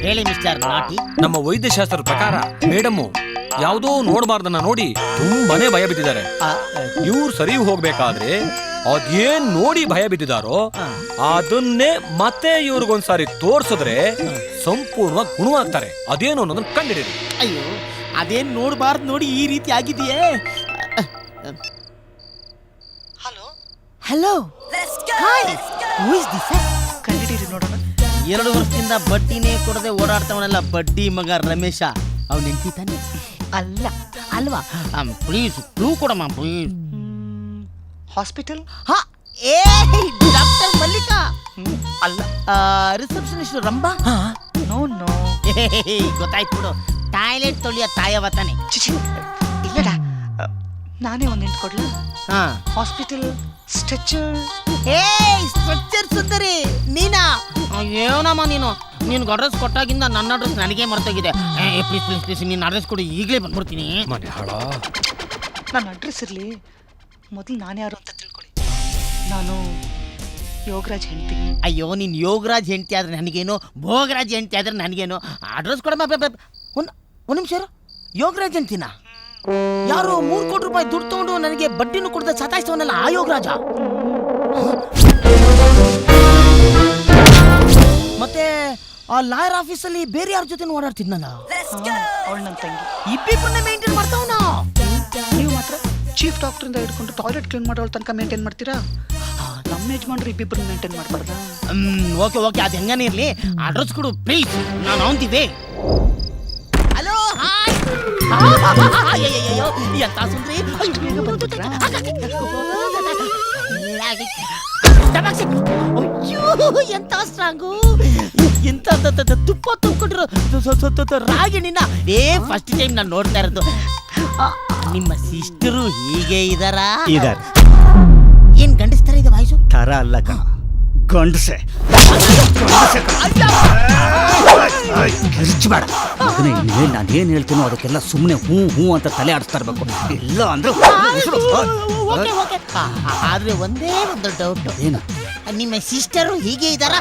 ಹೇಳಿ ಮಿಸ್ಟರ್ ನಾಟಿ. ನಮ್ಮ ವೈದ್ಯಶಾಸ್ತ್ರದ ಪ್ರಕಾರ ಮೇಡಮ್ ಯಾವುದೋ ನೋಡಬಾರ್ದನ್ನ ನೋಡಿ ತುಂಬಾನೇ ಭಯ ಬಿದ್ದಿದ್ದಾರೆ. ಇವ್ರು ಸರಿ ಹೋಗ್ಬೇಕಾದ್ರೆ ಅದೇನ್ ನೋಡಿ ಭಯ ಬಿದ್ದಿದಾರೋ ಅದನ್ನೇ ಮತ್ತೆ ಇವ್ರಿಗೊಂದ್ಸಾರಿ ತೋರ್ಸಿದ್ರೆ ಸಂಪೂರ್ಣವಾಗಿ ಗುಣವಾಗ್ತಾರೆ. ಅದೇನು ಅನ್ನೋದನ್ನ ಕಂಡಿಡಿರಿ. ಅಯ್ಯೋ, ಅದೇನ್ ನೋಡ್ಬಾರ್ದು ನೋಡಿ ಈ ರೀತಿ ಆಗಿದೆಯೇ. Hello, hi, who is this? ಕಂಡಿಡಿರಿ ನೋಡೋಣ. 2 ವರ್ಷದಿಂದ ಬಡ್ಡಿನೇ ಕೊಡದೆ ಓಡಾಡ್ತವನಲ್ಲ ಬಡ್ಡಿ ಮಗ ರಮೇಶ. ಅವ್ನು ನೆನ್ಪಿ ತಾನೆ? ಅಲ್ಲ. ಅಲ್ವಾ? ಪ್ಲೀಸ್ ಕ್ಲೂ ಕೊಡಮ್ಮ ಪ್ಲೀಸ್. ಹಾಸ್ಪಿಟಲ್? ಹಾ, ಏ ಡಾಕ್ಟರ್ ಮಲ್ಲಿಕಾ. ಅಲ್ಲ. ರಿಸೆಪ್ಷನಿಸ್ಟ್ ರಂಬಾ. No no. ಗೊತ್ತಾಯ್ತು ಬಿಡು. ಟಾಯ್ಲೆಟ್ ತೊಳಿಯ ತಾಯವ ತಾನೆ. ಚಿಚಿ ಇಲ್ಲಡ, ನಾನೇ ಒಂದು ಹಿಂಟ್ ಕೊಡ್ಲ? ಹಾ, ಹಾಸ್ಪಿಟಲ್ ಸ್ಟ್ರೆಚರ್. ಏ ಸ್ಟ್ರೆಚರ್ ಸುಂದರಿ ನೀನಾ? ಏನಮ್ಮ ನೀನು? ನೀನು ಅಡ್ರೆಸ್ ಕೊಟ್ಟಾಗಿಂದ ನನ್ನ ಅಡ್ರೆಸ್ ನನಗೆ ಮರ್ತೋಗಿದೆ. ಪ್ಲೀಸ್ ಪ್ಲೀಸ್ ಪ್ಲೀಸ್ ನಿನ್ನ ಅಡ್ರೆಸ್ ಕೊಡು, ಈಗಲೇ ಬಂದ್ಬಿಡ್ತೀನಿ. ನನ್ನ ಅಡ್ರೆಸ್ ಇರಲಿ, ಮೊದಲು ನಾನು ಯಾರು ಅಂತ ತಿಳ್ಕೊಳ್ಳಿ. ನಾನು ಯೋಗರಾಜ್ ಹೆಂಡತಿ. ಅಯ್ಯೋ, ನೀನು ಯೋಗರಾಜ್ ಹೆಂಡತಿ ಆದ್ರೆ ನನಗೇನು, ಭೋಗರಾಜ್ ಹೆಂಡತಿ ಆದ್ರೆ ನನಗೇನು? ಅಡ್ರೆಸ್ ಕೊಡಮ್ಮ. ಒಂದು ನಿಮಿಷ, ಯೋಗರಾಜ್ ಹೆಂಡ್ತಿನ? ಯಾರು 3 ಕೋಟಿ ರೂಪಾಯಿ ದುಡ್ಡು ತಗೊಂಡು ನನಗೆ ಬಡ್ಡಿನೂ ಕೊಡದ ಸತಾಯಿಸ್ತವನಲ್ಲ ಆ ಯೋಗರಾಜ? ಮತ್ತೆ ಆ ಲಾಯರ್ ಆಫೀಸಲ್ಲಿ ಬೇರೆ ಯಾರ ಜೊತೆ ಓಡಾಡ್ತಿದ್ನಲ್ಲ, ಅವಳು ನನ್ನ ತಂಗಿ. ಇಬ್ಬಿಬ್ಬರನ್ನೇ ಮೇಂಟೈನ್ ಮಾಡ್ತಾವನ. ನೀವು ಮಾತ್ರ ಚೀಫ್ ಡಾಕ್ಟರಿಂದ ಹಿಡ್ಕೊಂಡು ಟಾಯ್ಲೆಟ್ ಕ್ಲೀನ್ ಮಾಡೋಳ ತನಕ ಮೇಂಟೈನ್ ಮಾಡ್ತೀರಾ? ನಮ್ಮ ಯಜಮಾನ್ರು ಇಬ್ಬಿಬ್ಬರನ್ನ ಮೇಂಟೈನ್ ಮಾಡಬಾರ್ದ? ಓಕೆ ಓಕೆ, ಅದು ಹೆಂಗಾನೆ ಇರಲಿ. ಅಡ್ರೆಸ್ ಕೊಡು ಪ್ಲೀಸ್, ನಾನು ಅವನ್ತೀವಿ. Hello, hi. ಎಂತ ಸುಂದ್ರಿ, ಎಂತ ಸ್ಟ್ರಾಂಗು, ಎಂತ ತುಪ್ಪ ತುಂಬಿಕೊಂಡಿರೋ ರಾಗಿಣಿನ ಫಸ್ಟ್ ಟೈಮ್ ನಾನು ನೋಡ್ತಾ ಇರೋದು. ನಿಮ್ಮ ಸಿಸ್ಟರು ಹೀಗೆ ಇದಾರಾ? ಏನ್ ಗಂಡಸ್ತರ ಇದೆ ವಾಯ್ಸು? ತರ ಅಲ್ಲ ಕಣ, ಗಂಡಸೆ. ಬೇಡ ಮಗನೇ, ನಾನು ಏನು ಹೇಳ್ತೀನೋ ಅದಕ್ಕೆಲ್ಲ ಸುಮ್ಮನೆ ಹ್ಞೂ ಹ್ಞೂ ಅಂತ ತಲೆ ಆಡಿಸ್ತಾ ಇರ್ಬೇಕು. ಇಲ್ಲ ಅಂದ್ರೆ ಆದ್ರೆ ಒಂದೇ ಒಂದು ಡೌಟ್. ಏನು? ನಿಮ್ಮ ಸಿಸ್ಟರು ಹೀಗೆ ಇದಾರಾ?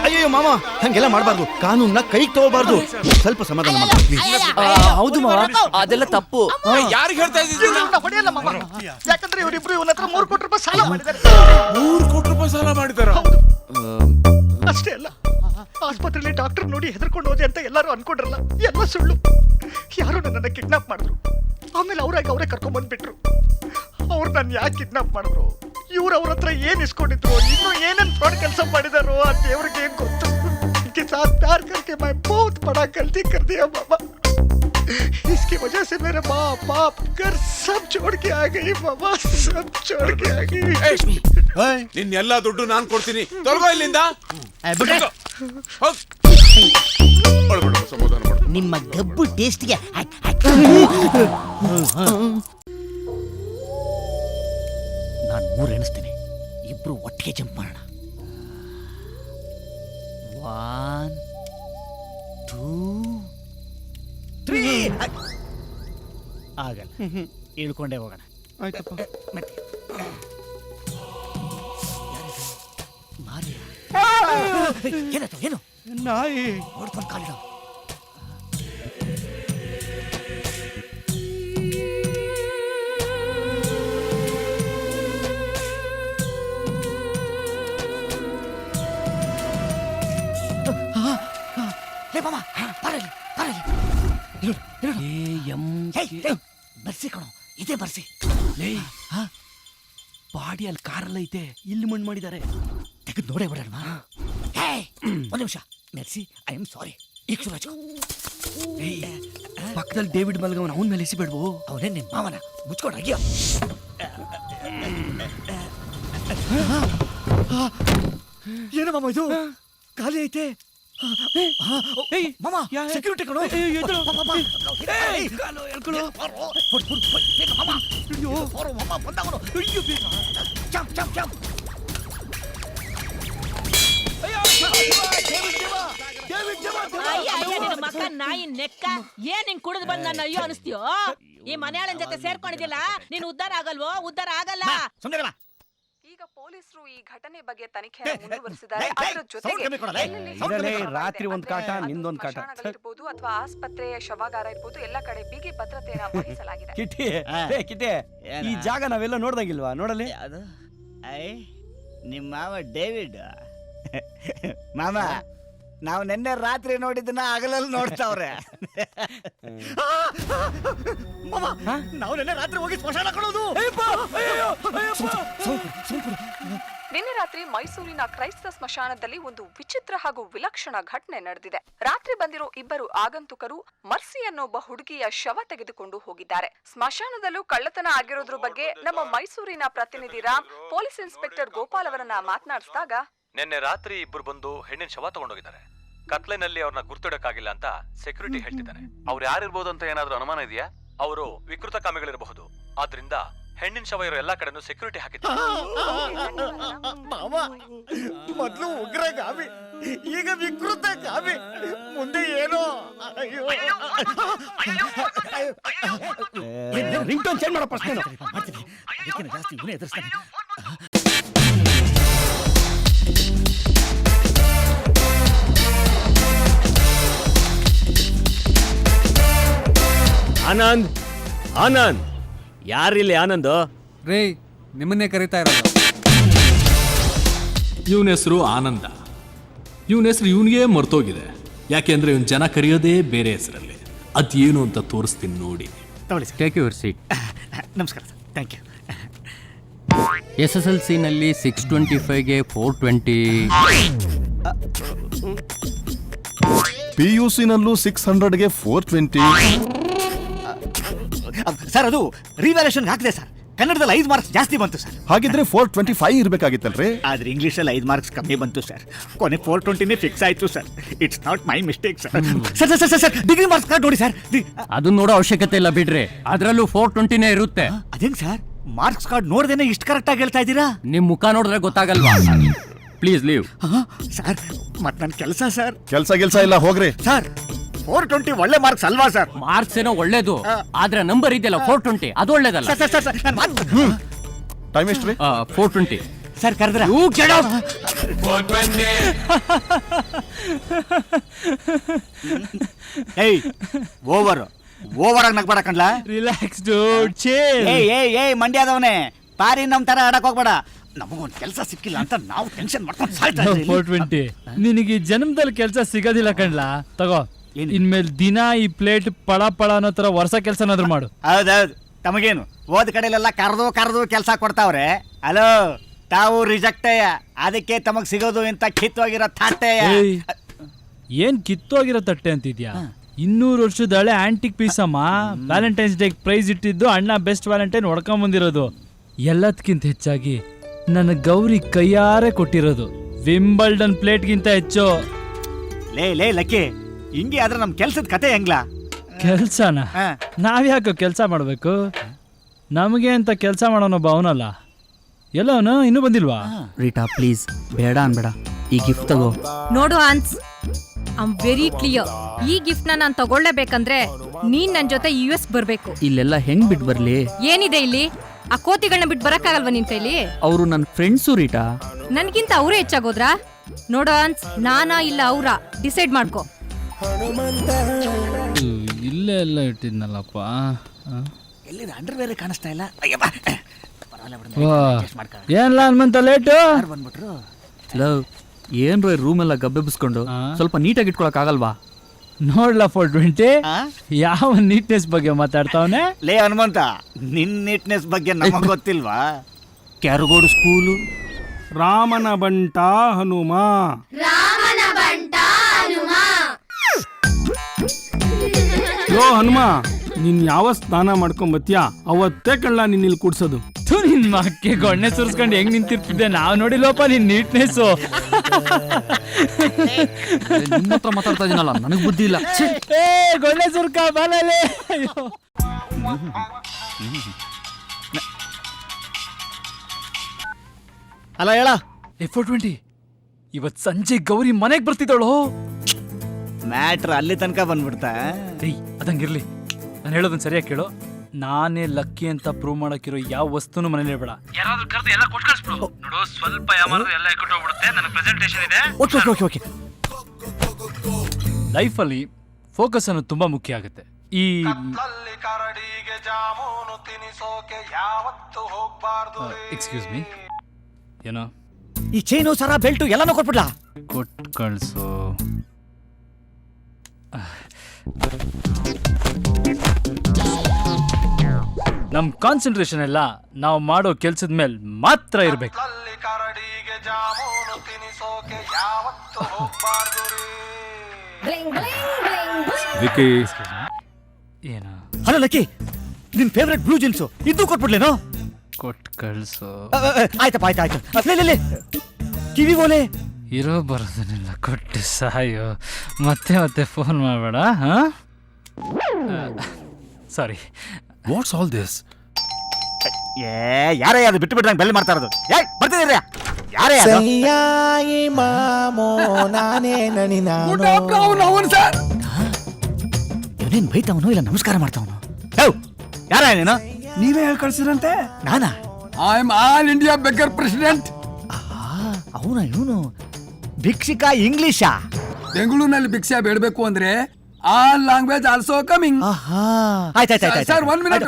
ಅಯ್ಯೋ ಮಾಮ, ಹಂಗೆಲ್ಲ ಮಾಡಬಾರ್ದು. ಕಾನೂನ್ನ ಕೈಗೆ ತಗೋಬಾರ್ದು. ಸ್ವಲ್ಪ ಸಮಾಧಾನ ಮಾಡಿ. ಹೌದು ಮಾವ, ಅದೆಲ್ಲ ತಪ್ಪು. ಯಾರಿಗೆ ಹೇಳ್ತಾ ಇದ್ದೀವಿ? ಹೊಡೆಯಲ್ಲ ಮಾಮ, ಯಾಕಂದ್ರೆ ಇವರಿಬ್ರು ಇವನ ಹತ್ರ 3 ಕೋಟಿ ರೂಪಾಯಿ ಸಾಲ ಮಾಡಿದ್ದಾರೆ. 3 ಕೋಟಿ ರೂಪಾಯಿ ಸಾಲ ಮಾಡಿದಾರ? ಅಷ್ಟೇ ಅಲ್ಲ, ಆಸ್ಪತ್ರೆಯಲ್ಲಿ ಡಾಕ್ಟರ್ ನೋಡಿ ಹೆದರ್ಕೊಂಡು ಹೋದೆ ಅಂತ ಎಲ್ಲರೂ ಅನ್ಕೊಂಡ್ರಲ್ಲ, ಎಲ್ಲ ಸುಳ್ಳು. ಯಾರು ನನ್ನನ್ನು ಕಿಡ್ನಾಪ್ ಮಾಡಿದ್ರು, ಆಮೇಲೆ ಅವರೇ ಕರ್ಕೊಂಡ್ ಬಂದ್ಬಿಟ್ರು. ಅವ್ರು ನನ್ನ ಯಾಕೆ ಕಿಡ್ನಾಪ್ ಮಾಡಿದ್ರು, ಇವ್ರು ಅವ್ರ ಹತ್ರ ಏನ್ ಇಸ್ಕೊಂಡಿದ್ರು, ಇನ್ನು ಏನೇನ್ ಫ್ರಾಡ್ ಕೆಲಸ ಮಾಡಿದಾರೋ ಆ ದೇವ್ರಿಗೆ ಏನ್ ಗೊತ್ತು. इनके साथ प्यार करके मैं बहुत बड़ा गलती कर दिया मामा. इसकी वजह से मेरे माँ बाप घर सब छोड़ के आ गई मामा, सब छोड़ के आ गई. ನಿನ್ನೆಲ್ಲ ದುಡ್ಡು ನಾನು ಕೊಡ್ತೀನಿ, ತೊಲಗೋ ಇಲ್ಲಿಂದ. ಸಮಾಧಾನ ಮಾಡು. ನಿಮ್ಮ ಗಬ್ಬು ಟೇಸ್ಟ್ಗೆ ನಾನು 3 ಎಣಿಸ್ತೀನಿ, ಇಬ್ರು ಒಟ್ಟಿಗೆ ಜಂಪ್ ಮಾಡೋಣ. 1 2 3. ಆಗಲ್ಲ, ಇಳ್ಕೊಂಡೇ ಹೋಗೋಣ. ಆಯ್ತಪ್ಪ. ಏನಾಯ್ತು? ಏನು? ನಾಯಿ ನೋಡ್ಕೊಂಡು ಕಾಲಿಡ. ಬರ್ಸಿ ಕಣೋ, ಇದೇ ಬರ್ಸಿ. ಬಾಡಿ ಅಲ್ಲಿ ಕಾರಲ್ಲ ಐತೆ, ಇಲ್ಲಿ ಮಣ್ಣು ಮಾಡಿದ್ದಾರೆ. ತೆಗೆದು ನೋಡೇ ಬಿಡೋಣ. ಒಂದು ನಿಮಿಷ. Mercy, I am sorry. ಈಗ ಶುರು. ಪಕ್ಕದಲ್ಲಿ ಡೇವಿಡ್ ಮಲ್ಗವನ, ಅವನ ಮೇಲೆ ಎಸಿಬೇಡ್ವು. ಅವನೇ ನಿಮ್ಮ ಮಾವನ, ಮುಚ್ಕೊಂಡಾಗಿಯ. ಏನು ಮಾಮ ಇದು? ಖಾಲಿ ಐತೆ. ಮಾಮ ಸೆಕ್ಯೂರಿಟಿ ಕಣೋ ಮಕ್ಕ ನಾಯಿ ನೆಕ್ಕ ಏನ್ ಹಿಂಗ್ ಕುಡಿದು ಬಂದ್ ನನ್ನ ಅಯ್ಯೋ ಅನಿಸ್ತೀಯೋ ಈ ಮನೆಯಾಳನ್ ಜೊತೆ ಸೇರ್ಕೊಂಡಿದ್ದಿಲ್ಲ ನೀನ್ ಉದ್ಧಾರ ಆಗಲ್ವೋ ಉದ್ಧಾರ ಆಗಲ್ಲ. ಈಗ ಪೊಲೀಸರು ಈ ಘಟನೆ ಬಗ್ಗೆ ತನಿಖೆಯನ್ನು ಮುಂದುವರಿಸಿದ್ದಾರೆ. ಅದರ ಜೊತೆಗೆ ರಾತ್ರಿ ಒಂದ್ ಕಾಟ ನಿಂದೊಂದ್ ಕಾಟ ಇರಬಹುದು ಅಥವಾ ಆಸ್ಪತ್ರೆಯ ಶವಾಗಾರ ಇರಬಹುದು, ಎಲ್ಲ ಕಡೆ ಬಿಗಿ ಭದ್ರತೆಯನ್ನು ವಹಿಸಲಾಗಿದೆ. ಕಿಟ್ಟೆ ಈ ಜಾಗ ನಾವೆಲ್ಲ ನೋಡ್ದಂಗಿಲ್ವಾ? ನೋಡಲಿ ಅದು ನಿಮ್ಮ ಮಾವ ಡೇವಿಡ್ ಮಾಮ ನಾವು ನಿನ್ನೆ ರಾತ್ರಿ ನೋಡಿದ್ದನ್ನ ಹಗಲಲ್ಲಿ ನೋಡ್ತಾವ್ರೆ. ನಾವು ನೆನ್ನೆ ರಾತ್ರಿ ಹೋಗಿ ಸ್ಮಶಾನ ಕಳೋದು. ನಿನ್ನೆ ರಾತ್ರಿ ಮೈಸೂರಿನ ಕ್ರೈಸ್ತ ಸ್ಮಶಾನದಲ್ಲಿ ಒಂದು ವಿಚಿತ್ರ ಹಾಗೂ ವಿಲಕ್ಷಣ ಘಟನೆ ನಡೆದಿದೆ. ರಾತ್ರಿ ಬಂದಿರೋ ಇಬ್ಬರು ಆಗಂತುಕರು ಮರ್ಸಿ ಅನ್ನೊಬ್ಬ ಹುಡುಗಿಯ ಶವ ತೆಗೆದುಕೊಂಡು ಹೋಗಿದ್ದಾರೆ. ಸ್ಮಶಾನದಲ್ಲೂ ಕಳ್ಳತನ ಆಗಿರೋದ್ರ ಬಗ್ಗೆ ನಮ್ಮ ಮೈಸೂರಿನ ಪ್ರತಿನಿಧಿ ರಾಮ್ ಪೊಲೀಸ್ ಇನ್ಸ್ಪೆಕ್ಟರ್ ಗೋಪಾಲ್ ಅವರನ್ನ ಮಾತನಾಡಿಸಿದಾಗ, ನಿನ್ನೆ ರಾತ್ರಿ ಇಬ್ಬರು ಬಂದು ಹೆಣ್ಣಿನ ಶವ ತಗೊಂಡೋಗಿದ್ದಾರೆ. ಕತ್ಲೆನಲ್ಲಿ ಅವ್ರನ್ನ ಗುರ್ತಿಡಕ್ಕಾಗಿಲ್ಲ ಅಂತ ಸೆಕ್ಯೂರಿಟಿ ಹೇಳ್ತಿದ್ದಾನೆ. ಅವ್ರು ಯಾರಿರ್ಬೋದು ಅಂತ ಏನಾದ್ರೂ ಅನುಮಾನ ಇದೆಯಾ? ಅವರು ವಿಕೃತ ಕಾಮಿಗಳಿರಬಹುದು. ಆದ್ರಿಂದ ಹೆಣ್ಣಿನ ಶವ ಇರೋ ಎಲ್ಲಾ ಕಡೆನೂ ಸೆಕ್ಯೂರಿಟಿ ಹಾಕಿದ್ದಾರೆ. ಮೊದ್ಲು ಉಗ್ರ ಗಾವಿ, ಈಗ ವಿಕೃತ ಗಾವಿ, ಮುಂದೆ ಏನೋ. ರಿಂಗ್ ಟೋನ್ ಚೇಂಜ್ ಮಾಡೋ ಪ್ರಶ್ನೆ ಜಾಸ್ತಿ ಇವನೇ ಎದುರಿಸ್ತಾನೆ. ಆನಂದ್, ಆನಂದ್, ಯಾರಿಲ್ಲಿ ಆನಂದ್? ರೇ, ನಿಮ್ಮನ್ನೇ ಕರೀತಾ ಇರೋದು. ಇವನ ಹೆಸರು ಆನಂದ. ಇವನ ಹೆಸರು ಇವನಿಗೆ ಮರ್ತೋಗಿದೆ. ಯಾಕೆಂದ್ರೆ ಇವನ್ ಜನ ಕರೆಯೋದೇ ಬೇರೆ ಹೆಸರಲ್ಲಿ. ಅದೇನು ಅಂತ ತೋರಿಸ್ತೀನಿ ನೋಡಿ. Take your seat. ನಮಸ್ಕಾರ ಸರ್, ಥ್ಯಾಂಕ್ ಯು. SSLCನಲ್ಲಿ 625ಗೆ 420. PUCನಲ್ಲೂ 600ಗೆ 420. ಸರ್ ಅದು ರಿವ್ಯಾಲ್ಯೂಷನ್ ಹಾಕಿದೆ ಸರ್. ಕನ್ನಡದಲ್ಲಿ 5 ಮಾರ್ಕ್ಸ್ ಜಾಸ್ತಿ ಬಂತು ಸರ್. ಹಾಗಿದ್ರೆ 425 ಇರ್ಬೇಕಾಗಿತ್ತಲ್ರಿ? ಆದ್ರೆ ಇಂಗ್ಲಿಷಲ್ಲಿ 5 ಮಾರ್ಕ್ಸ್ ಕಮ್ಮಿ ಬಂತು ಸರ್. ಕೊನೆ 420ನೇ ಫಿಕ್ಸ್ ಆಯ್ತು sir. It's not my mistake sir. Sir degree marks card ನೋಡಿ ಸರ್. ಅದು ನೋಡೋ ಅವಶ್ಯಕತೆ ಇಲ್ಲ ಬಿಡ್ರಿ, ಅದರಲ್ಲೂ 420ನೇ ಇರುತ್ತೆ. ಅದೇನ್ ಸರ್, ಮಾರ್ಕ್ಸ್ ಕಾರ್ಡ್ ನೋಡ್ದೇನೆ ಇಷ್ಟು ಕರೆಕ್ಟ್ ಆಗಿ ಹೇಳ್ತಾ ಇದ್ದೀರಾ? ನಿಮ್ ಮುಖ ನೋಡಿದ್ರೆ ಗೊತ್ತಾಗಲ್ವಾ? Please leave. ಸರ್ ಮತ್ ನನ್ನ ಕೆಲಸ ಸರ್. ಕೆಲ್ಸ ಇಲ್ಲ, ಹೋಗ್ರಿ. ಸರ್ 420 ಒಳ್ಳೆ ಮಾರ್ಕ್ಸ್ ಅಲ್ವಾ ಸರ್? ಮಾರ್ಕ್ಸ್ ಏನೋ ಒಳ್ಳೇದು, ಆದ್ರೆ ನಂಬರ್ ಇದೆಯಲ್ಲ 420 ಅದು ಒಳ್ಳೇದಲ್ಲ. ಸರ್ ಟೈಮ್ ಎಷ್ಟ್ರಿ? 420. ಸರ್ ಕರೆದ್ರ ಏಯ್ ಓವರ್ ಆಗಿ ನಗ್ಬೇಡ ಕಣ್ಲ. ರಿಲ್ಯಾಕ್ಸ್ ಏಯ್ ಮಂಡ್ಯದವನೇ, ಪಾರಿ ನಮ್ ತರ ಆಡಕ್ ಹೋಗ್ಬೇಡ. ನಮಗೊಂದು ಕೆಲಸ ಸಿಕ್ಕಿಲ್ಲ ಅಂತ ನಾವು ಟೆನ್ಷನ್ ಮಾಡ್ಕೊಂಡು ಸಾಯ್ತಾ ಇದ್ದೀವಿ. 420 ನಿನಗೆ ಜನ್ಮದಲ್ಲಿ ಕೆಲಸ ಸಿಗೋದಿಲ್ಲ ಕಣ್ಲಾ. ತಗೋ, ಇನ್ಮೇಲೆ ದಿನ ಈ ಪ್ಲೇಟ್ ಪಳ ಅನ್ನೋ ತರ ವರ್ಷ ಕೆಲಸ ಏನಾದ್ರು ಮಾಡು. ಹೌದೌದು, ತಮಗೇನು ಓದ್ ಕಡೆಲೆಲ್ಲ ಕರೆದು ಕೆಲಸ ಕೊಡ್ತಾವ್ರೆ. ಹಲೋ, ತಾವು ರಿಜೆಕ್ಟಯ್ಯ, ಅದಕ್ಕೆ ತಮಗ್ ಸಿಗೋದು ಇಂತ ಕಿತ್ತೋಗಿರೋ ತಾಟೆಯ. ಏನ್ ಕಿತ್ತೋಗಿರೋ ತಟ್ಟೆ ಅಂತಿದ್ಯಾ? 200 ವರ್ಷದ ಹಳೆ ಆಂಟಿಕ್ ಪೀಸ್ ಅಮ್ಮ. ವ್ಯಾಲೆಂಟೈನ್ಸ್ ಡೇ ಪ್ರೈಸ್ ಇಟ್ಟಿದ್ದು ಅಣ್ಣ ಬೆಸ್ಟ್ ವ್ಯಾಲೆಂಟೈನ್ ಹೊಡ್ಕೊಂಡ್ ಬಂದಿರೋದು. ಎಲ್ಲದಕ್ಕಿಂತ ಹೆಚ್ಚಾಗಿ ನನ್ನ ಗೌರಿ ಕೈಯಾರೆ ಕೊಟ್ಟಿರೋದು. ವಿಂಬಲ್ಡನ್ ಪ್ಲೇಟ್ಗಿಂತ ಹೆಚ್ಚು. ಲೇ ಲಕ್ಕಿ, ಹಿಂಗೆ ಆದ್ರೆ ನಮ್ ಕೆಲ್ಸದ ಕತೆ ಹೆಂಗ್ಲಾ? ಕೆಲ್ಸನ ನಾವ್ಯಾಕೋ ಕೆಲಸ ಮಾಡ್ಬೇಕು? ನಮಗೆ ಅಂತ ಕೆಲಸ ಮಾಡೋನೊಬ್ಬ ಅವನಲ್ಲ. ಎಲ್ಲವನು ಇನ್ನೂ ಬಂದಿಲ್ವಾ? ರೀಟಾ ಪ್ಲೀಸ್, ಬೇಡ ಅನ್ಬೇಡ, ಈ ಗಿಫ್ಟ್ ತಗೋ. ನೋಡು ಹನ್ಸ್, ಐ ವೆರಿ ಕ್ಲಿಯರ್. ಈ ಗಿಫ್ಟ್ ನಾನು ತಗೊಳ್ಳೇಬೇಕಂದ್ರೆ ನೀನ್ ನನ್ ಜೊತೆ US ಬರ್ಬೇಕು. ಇಲ್ಲೆಲ್ಲ ಹೆಂಗ್ ಬಿಟ್ ಬರ್ಲಿ? ಏನಿದೆ ಇಲ್ಲಿ? ಆ ಕೋತಿಗಳನ್ನ ಬಿಟ್ಟು ಬರಕ್ಕಾಗಲ್ವಾ ನಿನ್ ಕೈಲಿ? ಅವರು ನನ್ನ ಫ್ರೆಂಡ್ಸು ರೀಟಾ. ನನ್ಗಿಂತ ಅವರೇ ಹೆಚ್ಚಾಗೋದ್ರಾ? ನೋಡು ಹನ್ಸ್, ನಾನಾ ಇಲ್ಲ ಅವ್ರ ಡಿಸೈಡ್ ಮಾಡ್ಕೋ. ಇಲ್ಲೇ ಎಲ್ಲ ಇಟ್ಟಿದ್ನಲ್ಲಪ್ಪ. ಎಲ್ಲಿದೆ ಅಂಡರ್ವೇರ್ ಕಾಣಿಸ್ತಾ ಇಲ್ಲ. ಏನ್ಲ ಹನುಮಂತ ಲೇಟು ಬಂದ್ಬಿಟ್ರು. ಲವ್, ಏನ್ರ ರೂಮ್ ಎಲ್ಲ ಗಬ್ಬೆಬ್ಬಿಸ್ಕೊಂಡು ಸ್ವಲ್ಪ ನೀಟಾಗಿ ಇಟ್ಕೊಳಕ್ ಆಗಲ್ವಾ? ನೋಡ್ಲಾ 420 ಯಾವ ನೀಟ್ನೆಸ್ ಬಗ್ಗೆ ಮಾತಾಡ್ತಾವನೆ. ಲೇ ಹನುಮಂತ, ನಿನ್ ನೀಟ್ನೆಸ್ ಬಗ್ಗೆ ನಮಗ್ ಗೊತ್ತಿಲ್ವಾ? ಕ್ಯಾರಗೋಡು ಸ್ಕೂಲು. ರಾಮನ ಬಂಟ ಹನುಮ. ಯೋ ಹನುಮ, ನೀನ್ ಯಾವ ಸ್ನಾನ ಮಾಡ್ಕೊಂಡ್ ಬತ್ತೀಯಾ ಅವತ್ತೇ ಕಳ್ಳ ನಿನ್ನ ಇಲ್ಲಿ ಕೂಡ್ಸೋದು. ನಿನ್ ಮಕ್ಕೆ ಗೊಣ್ಣೆ ಸುರಿಸ್ಕೊಂಡು ಹೆಂಗ್ ನಿಂತಿರ್ತಿದ್ದೆ ನಾವು ನೋಡಿಲ್ಲಪ್ಪ ನಿನ್ ನೀಟ್ನೆಸ್. ನಿಮ್ಮ ಹತ್ರ ಮಾತಾಡ್ತಾ ಇದೀನಲ್ಲ ನನಗೆ ಬುದ್ಧಿ ಇಲ್ಲ. ಏ ಗೊಳ್ಳೆ ಸುರ್ಕ ಬಾಲಲೆ. ಅಯ್ಯೋ ಅಲ್ಲ ಹೇಳ. F420 ಇವತ್ ಸಂಜೆ ಗೌರಿ ಮನೆಗ್ ಬರ್ತಿದ್ದಾಳು. ಮ್ಯಾಟ್ರ್ ಅಲ್ಲಿ ತನಕ ಬಂದ್ಬಿಡ್ತಾ. ಏಯ್ ಅದಂಗಿರ್ಲಿ, ನಾನು ಹೇಳೋದನ್ನ ಸರಿಯಾಗಿ ಕೇಳು. ನಾನೇ ಲಕ್ಕಿ ಅಂತ ಪ್ರೂವ್ ಮಾಡಕ್ಕಿರೋ ಯಾವ ವಸ್ತುನು ಮನೇಲಿ ಬೇಡ. ಯಾರಾದ್ರೂ ಕರೆದು ಎಲ್ಲ ಕೊಟ್ಟು ಕಳಿಸ್ಬಿಡು. ನೋಡು ಸ್ವಲ್ಪ ಯಾಮಾರು ಎಲ್ಲ ಇಟ್ಕೊಂಡು ಹೋಗ್ಬಿಡುತ್ತೆ. ನನ್ನ ಪ್ರೆಸೆಂಟೇಷನ್ ಇದೆ. Okay okay okay. ಲೈಫಲ್ಲಿ ಫೋಕಸ್ ಅನ್ನೋದು ತುಂಬಾ ಮುಖ್ಯ ಆಗುತ್ತೆ. ಈ ಎಕ್ಸ್ಕ್ಯೂಸ್ ಮೀ, ಏನೋ ಈ ಚೈನು ಸರ ಬೆಲ್ಟು ಎಲ್ಲಾನು ಕೊಟ್ಬಿಡ್ಲಾ? ಕೊಟ್ಟು ಕಳ್ಸು. ನಮ್ ಕಾನ್ಸಂಟ್ರೇಷನ್ ಎಲ್ಲ ನಾವು ಮಾಡೋ ಕೆಲ್ಸದ ಮೇಲೆ ಮಾತ್ರ ಇರ್ಬೇಕು. ವಿಕಿ, ಏನೋ ಹಲೋ ಲಕ್ಕಿ, ನಿನ್ ಫೇವ್ರೆಟ್ ಬ್ಲೂ ಜೀನ್ಸು ಇದು ಕೊಟ್ಬಿಡ್ಲೇನೋ? ಕೊಟ್ಟು ಕಳ್ಸು. ಆಯ್ತಪ್ಪ ಆಯ್ತು. ಲೇ ಕಿವಿ ಓಲೆ ಇರೋ ಬರೋದನ್ನೆಲ್ಲ ಕೊಟ್ಟು ಸಾಯೋ. ಮತ್ತೆ ಫೋನ್ ಮಾಡಬೇಡ. ಹಾ ಸಾರಿ. What's all this? ಯಾರೇ ಅದು ಬಿಟ್ಟು ಬಿಟ್ಟು ನಂಗೆ ಬೆಲ್ ಮಾಡ್ತಾ ಇರೋದು. ಬರ್ತಿದ್ದೀರಾ? ಯಾರೇ ಅದು? ಇವನೇನ್ ಬೈತಾವನು ಇಲ್ಲ ನಮಸ್ಕಾರ ಮಾಡ್ತಾವನು? ಯಾರ ನೀನು? ನೀವೇ ಹೇಳಿ ಕಳ್ಸಿರಂತೆ. ನಾನಾ? I am all India beggar president. ಅವನ ಇವನು ಭಿಕ್ಷಿಕಾ ಇಂಗ್ಲಿಷಾ? ಬೆಂಗಳೂರಿನಲ್ಲಿ ಭಿಕ್ಷೆ ಬೇಡಬೇಕು ಅಂದ್ರೆ all language also coming. Sir 1 minute.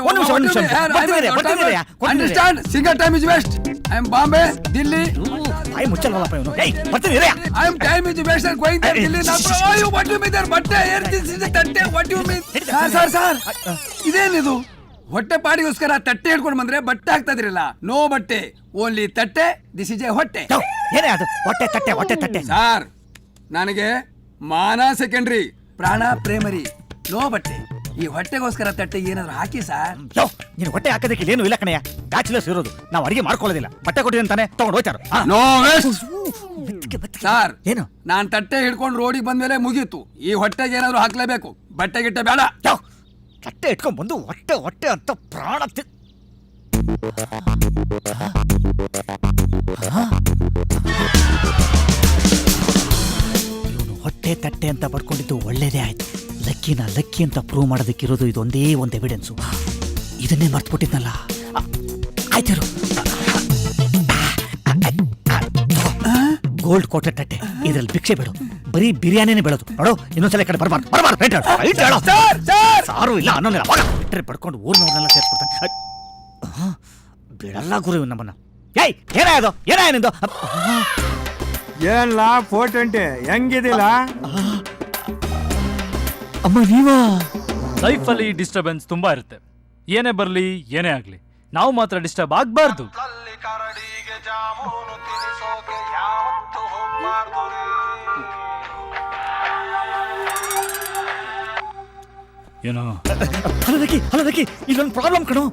Understand? Single time is waste. I am Bombay, Delhi. I ಮುಚ್ಚಲ್ವಲ್ಲಪ್ಪ ಇವನು. ಬರ್ತೀನಿ. I am time is waste and going to Delhi. What you mean there? ಬಟ್ಟೆ ತಟ್ಟೆ ವಾಟ್ ಯು ಮೀನ್? ಸರ್ ಇದೇನಿದು? ಹೊಟ್ಟೆ ಪಾಡಿಗೋಸ್ಕರ ತಟ್ಟೆ ಹಿಡ್ಕೊಂಡು ಬಂದ್ರೆ ಬಟ್ಟೆ ಹಾಕ್ತಾ ಇದ್ರಲ್ಲ. ನೋ ಬಟ್ಟೆ, ಓನ್ಲಿ ತಟ್ಟೆ. ದಿಸ್ ಇಸ್ ಎ ಹೊಟ್ಟೆ. ಏನೇ ಅದು? ಹೊಟ್ಟೆ ತಟ್ಟೆ. ಸರ್ ನನಗೆ ಮಾನ ಸೆಕೆಂಡ್ರಿ, ಪ್ರಾಣ ಪ್ರೈಮರಿ. ನೋ ಬಟ್ಟೆ. ಈ ಹೊಟ್ಟೆಗೋಸ್ಕರ ತಟ್ಟೆ ಏನಾದ್ರು ಹಾಕಿ ಸರ್. ನೀನು ಹೊಟ್ಟೆ ಹಾಕೋದಕ್ಕೆ ಏನು ಇಲ್ಲ ಕಣಯ್ಯ. ಬ್ಯಾಚುಲರ್ಸ್ ಇರೋದು, ನಾವು ಅಡಿಗೆ ಮಾಡ್ಕೊಳ್ಳೋದಿಲ್ಲ. ಬಟ್ಟೆ ಕೊಟ್ಟಿದ್ದೀನಿ ಅಂತಾನೆ ತಗೊಂಡು ಹೋಗ್ತಾರ. ನೋ ಸರ್, ಏನು ನಾನ್ ತಟ್ಟೆ ಹಿಡ್ಕೊಂಡು ರೋಡಿಗೆ ಬಂದ್ಮೇಲೆ ಮುಗೀತು. ಈ ಹೊಟ್ಟೆಗೆ ಏನಾದ್ರು ಹಾಕ್ಲೇಬೇಕು. ಬಟ್ಟೆ ಗಿಟ್ಟೆ ಬೇಡ. ತಟ್ಟೆ ಇಟ್ಕೊಂಡ್ ಬಂದು ಹೊಟ್ಟೆ ಅಂತ ಪ್ರಾಣ ಇವನು ಹೊಟ್ಟೆ ತಟ್ಟೆ ಅಂತ ಪಡ್ಕೊಂಡಿದ್ದು ಒಳ್ಳೇದೇ ಆಯ್ತು. ಲಕ್ಕಿ ಅಂತ ಪ್ರೂವ್ ಮಾಡೋದಕ್ಕಿರೋದು ಇದೊಂದೇ ಒಂದು ಎವಿಡೆನ್ಸು. ಇದನ್ನೇ ಮರ್ತ್ಬಿಟ್ಟಿದ್ನಲ್ಲ. ಆಯ್ತಿರು. ಗೋಲ್ಡ್ ಕೋಟೆ ತಟ್ಟೆ, ಇದ್ರಲ್ಲಿ ಭಿಕ್ಷೆ ಬೇಡು. ಬರೀ ಬಿರಿಯಾನಿನೇ ಬೇಡೋದು. ನೋಡು ಇನ್ನೊಂದ್ಸಲ ಕಡೆ ಬರ್ಬಾರ್ದು. ಸಾರು ಇಲ್ಲ ಅನ್ನೋಲ್ಲ. ಬಿಟ್ಟರೆ ಪಡ್ಕೊಂಡು ಊರ್ನವ್ರನ್ನೆಲ್ಲ ಸೇರ್ಸ್ಬಿಡ್ತಾನೆ. ಬಿಡಲ್ಲ ಗುರು ನಮ್ಮನ್ನ. ಏನಾಯ್ತು? ಏನ್ಲಾ 420 ಹೆಂಗಿದಿಲ್ಲ? ಅಮ್ಮ ನೀವಾ? ಲೈಫಲ್ಲಿ ಡಿಸ್ಟರ್ಬೆನ್ಸ್ ತುಂಬಾ ಇರುತ್ತೆ. ಏನೇ ಬರ್ಲಿ ಏನೇ ಆಗ್ಲಿ, ನಾವು ಮಾತ್ರ ಡಿಸ್ಟರ್ಬ್ ಆಗ್ಬಾರ್ದು. ಏನೋ ಹಲೋ ಲಕ್ಕಿ, ಇಲ್ಲೊಂದು ಪ್ರಾಬ್ಲಮ್ ಕಣೋ.